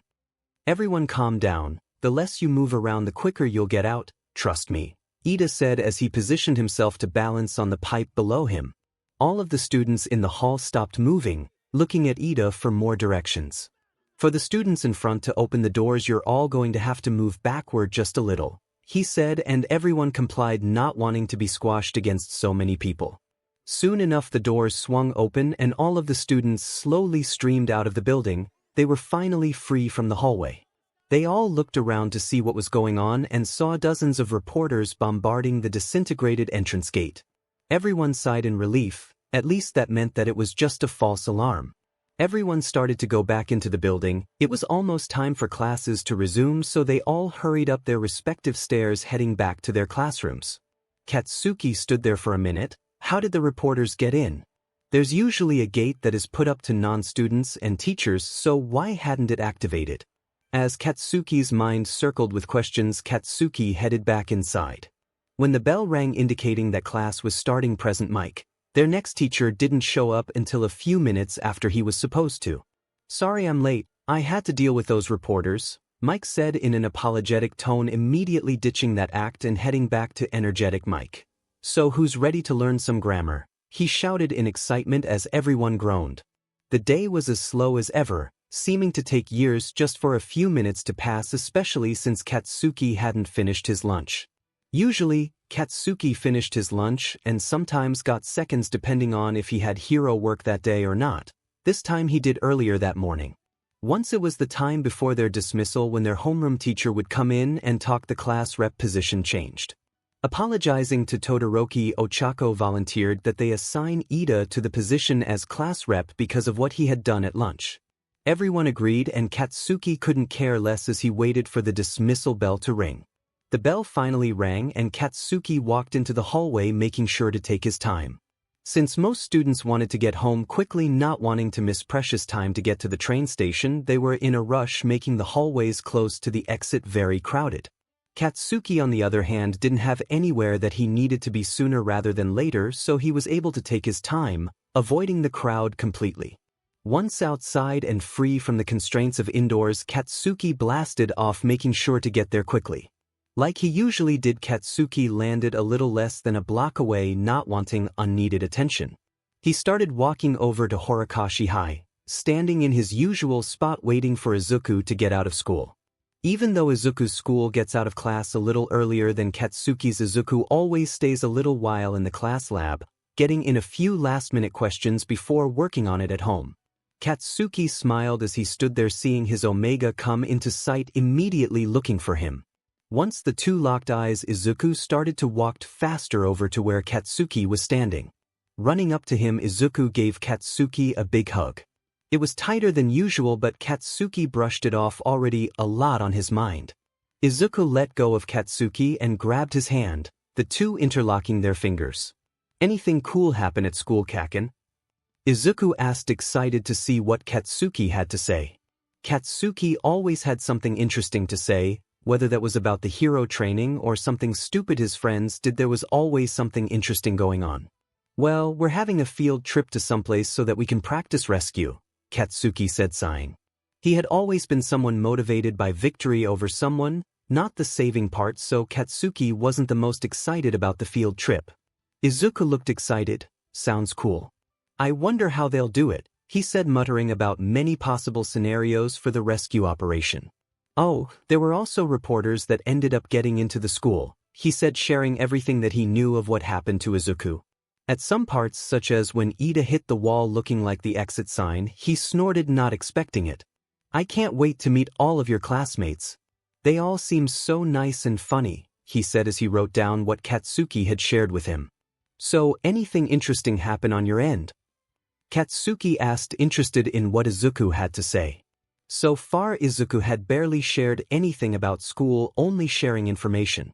Everyone calm down. The less you move around, the quicker you'll get out, trust me, Ida said as he positioned himself to balance on the pipe below him. All of the students in the hall stopped moving, looking at Ida for more directions. For the students in front to open the doors, you're all going to have to move backward just a little, he said, and everyone complied, not wanting to be squashed against so many people. Soon enough the doors swung open and all of the students slowly streamed out of the building. They were finally free from the hallway. They all looked around to see what was going on and saw dozens of reporters bombarding the disintegrated entrance gate. Everyone sighed in relief. At least that meant that it was just a false alarm. Everyone started to go back into the building. It was almost time for classes to resume, so they all hurried up their respective stairs, heading back to their classrooms. Katsuki stood there for a minute. How did the reporters get in? There's usually a gate that is put up to non-students and teachers, so why hadn't it activated? As Katsuki's mind circled with questions, Katsuki headed back inside. When the bell rang indicating that class was starting, present Mike, their next teacher, didn't show up until a few minutes after he was supposed to. Sorry I'm late, I had to deal with those reporters, Mike said in an apologetic tone, immediately ditching that act and heading back to energetic Mike. So who's ready to learn some grammar? He shouted in excitement as everyone groaned. The day was as slow as ever, seeming to take years just for a few minutes to pass, especially since Katsuki hadn't finished his lunch. Usually, Katsuki finished his lunch and sometimes got seconds depending on if he had hero work that day or not. This time he did earlier that morning. Once it was the time before their dismissal when their homeroom teacher would come in and talk. The class rep position changed. Apologizing to Todoroki, Ochako volunteered that they assign Ida to the position as class rep because of what he had done at lunch. Everyone agreed and Katsuki couldn't care less as he waited for the dismissal bell to ring. The bell finally rang and Katsuki walked into the hallway, making sure to take his time. Since most students wanted to get home quickly, not wanting to miss precious time to get to the train station, they were in a rush, making the hallways close to the exit very crowded. Katsuki, on the other hand, didn't have anywhere that he needed to be sooner rather than later, so he was able to take his time, avoiding the crowd completely. Once outside and free from the constraints of indoors, Katsuki blasted off, making sure to get there quickly. Like he usually did, Katsuki landed a little less than a block away, not wanting unneeded attention. He started walking over to Horikoshi High, standing in his usual spot waiting for Izuku to get out of school. Even though Izuku's school gets out of class a little earlier than Katsuki's, Izuku always stays a little while in the class lab, getting in a few last-minute questions before working on it at home. Katsuki smiled as he stood there, seeing his Omega come into sight, immediately looking for him. Once the two locked eyes, Izuku started to walk faster over to where Katsuki was standing. Running up to him, Izuku gave Katsuki a big hug. It was tighter than usual, but Katsuki brushed it off, already a lot on his mind. Izuku let go of Katsuki and grabbed his hand, the two interlocking their fingers. Anything cool happen at school, Kaken? Izuku asked, excited to see what Katsuki had to say. Katsuki always had something interesting to say, Whether that was about the hero training or something stupid his friends did, there was always something interesting going on. Well, we're having a field trip to someplace so that we can practice rescue, Katsuki said, sighing. He had always been someone motivated by victory over someone, not the saving part, so Katsuki wasn't the most excited about the field trip. Izuku looked excited. Sounds cool. I wonder how they'll do it, he said, muttering about many possible scenarios for the rescue operation. Oh, there were also reporters that ended up getting into the school, he said, sharing everything that he knew of what happened to Izuku. At some parts, such as when Ida hit the wall looking like the exit sign, he snorted, not expecting it. I can't wait to meet all of your classmates. They all seem so nice and funny, he said as he wrote down what Katsuki had shared with him. So, anything interesting happen on your end? Katsuki asked, interested in what Izuku had to say. So far, Izuku had barely shared anything about school, only sharing information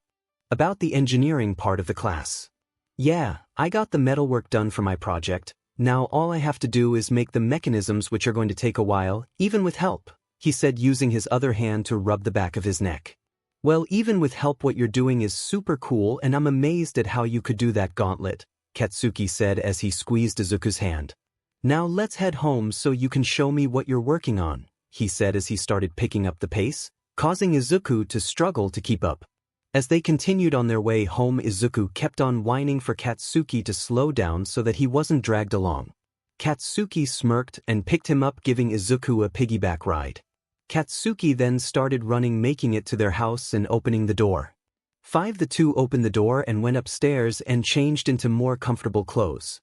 about the engineering part of the class. Yeah, I got the metalwork done for my project. Now all I have to do is make the mechanisms, which are going to take a while, even with help, he said, using his other hand to rub the back of his neck. Well, even with help, what you're doing is super cool, and I'm amazed at how you could do that, Gauntlet, Katsuki said as he squeezed Izuku's hand. Now let's head home so you can show me what you're working on, he said as he started picking up the pace, causing Izuku to struggle to keep up. As they continued on their way home, Izuku kept on whining for Katsuki to slow down so that he wasn't dragged along. Katsuki smirked and picked him up, giving Izuku a piggyback ride. Katsuki then started running, making it to their house and opening the door. The two opened the door and went upstairs and changed into more comfortable clothes.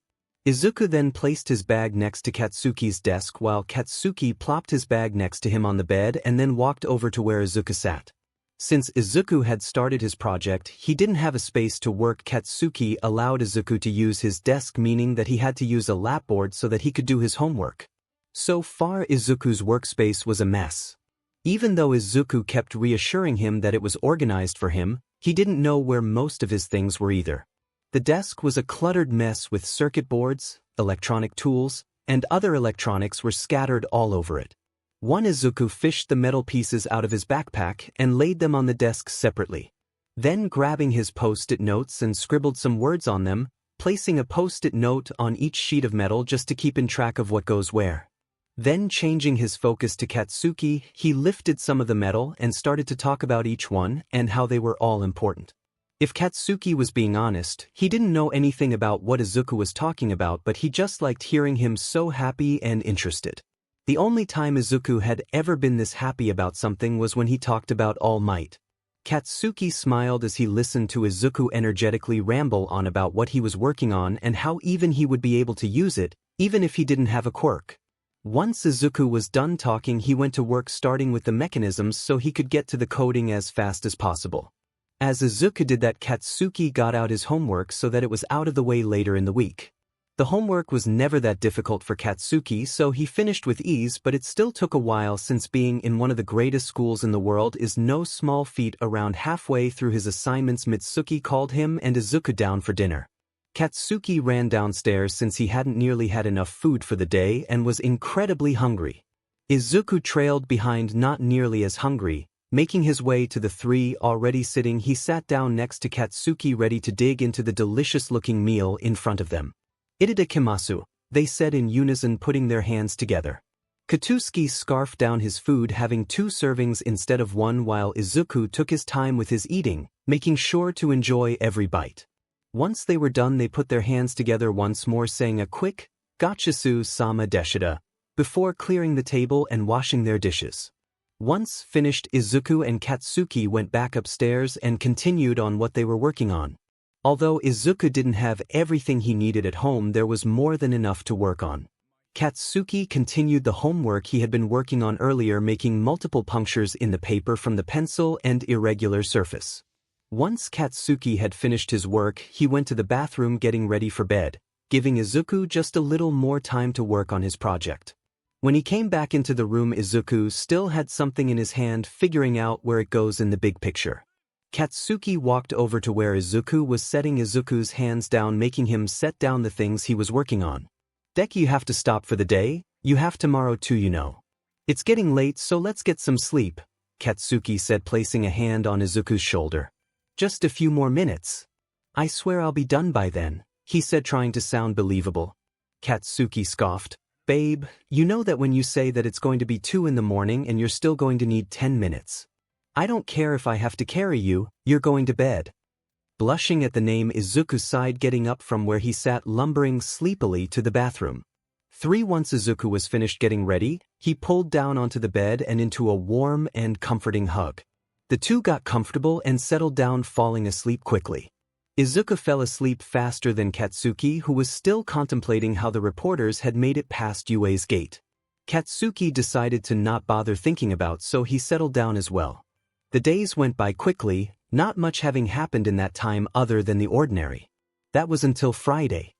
Izuku then placed his bag next to Katsuki's desk while Katsuki plopped his bag next to him on the bed and then walked over to where Izuku sat. Since Izuku had started his project, he didn't have a space to work. Katsuki allowed Izuku to use his desk, meaning that he had to use a lapboard so that he could do his homework. So far, Izuku's workspace was a mess. Even though Izuku kept reassuring him that it was organized for him, he didn't know where most of his things were either. The desk was a cluttered mess with circuit boards, electronic tools, and other electronics were scattered all over it. Izuku fished the metal pieces out of his backpack and laid them on the desk separately. Then grabbing his post-it notes and scribbled some words on them, placing a post-it note on each sheet of metal just to keep in track of what goes where. Then changing his focus to Katsuki, he lifted some of the metal and started to talk about each one and how they were all important. If Katsuki was being honest, he didn't know anything about what Izuku was talking about, but he just liked hearing him so happy and interested. The only time Izuku had ever been this happy about something was when he talked about All Might. Katsuki smiled as he listened to Izuku energetically ramble on about what he was working on and how even he would be able to use it, even if he didn't have a quirk. Once Izuku was done talking, he went to work, starting with the mechanisms so he could get to the coding as fast as possible. As Izuku did that, Katsuki got out his homework so that it was out of the way later in the week. The homework was never that difficult for Katsuki, so he finished with ease, but it still took a while since being in one of the greatest schools in the world is no small feat. Around halfway through his assignments, Mitsuki called him and Izuku down for dinner. Katsuki ran downstairs since he hadn't nearly had enough food for the day and was incredibly hungry. Izuku trailed behind, not nearly as hungry. Making his way to the three already sitting, he sat down next to Katsuki, ready to dig into the delicious-looking meal in front of them. "Itadakimasu," they said in unison, putting their hands together. Katsuki scarfed down his food, having 2 servings instead of 1, while Izuku took his time with his eating, making sure to enjoy every bite. Once they were done, they put their hands together once more, saying a quick, "Gotchisu-sama deshita," before clearing the table and washing their dishes. Once finished, Izuku and Katsuki went back upstairs and continued on what they were working on. Although Izuku didn't have everything he needed at home, there was more than enough to work on. Katsuki continued the homework he had been working on earlier, making multiple punctures in the paper from the pencil and irregular surface. Once Katsuki had finished his work, he went to the bathroom getting ready for bed, giving Izuku just a little more time to work on his project. When he came back into the room, Izuku still had something in his hand, figuring out where it goes in the big picture. Katsuki walked over to where Izuku was setting Izuku's hands down, making him set down the things he was working on. "Deku, you have to stop for the day. You have tomorrow too, you know. It's getting late, so let's get some sleep," Katsuki said, placing a hand on Izuku's shoulder. Just a few more minutes. I swear I'll be done by then, he said, trying to sound believable. Katsuki scoffed. Babe, you know that when you say that it's going to be 2 in the morning and you're still going to need 10 minutes. I don't care if I have to carry you, you're going to bed. Blushing at the name, Izuku sighed, getting up from where he sat, lumbering sleepily to the bathroom. Once Izuku was finished getting ready, he pulled down onto the bed and into a warm and comforting hug. The two got comfortable and settled down, falling asleep quickly. Izuku fell asleep faster than Katsuki, who was still contemplating how the reporters had made it past Yue's gate. Katsuki decided to not bother thinking about, so he settled down as well. The days went by quickly, not much having happened in that time other than the ordinary. That was until Friday.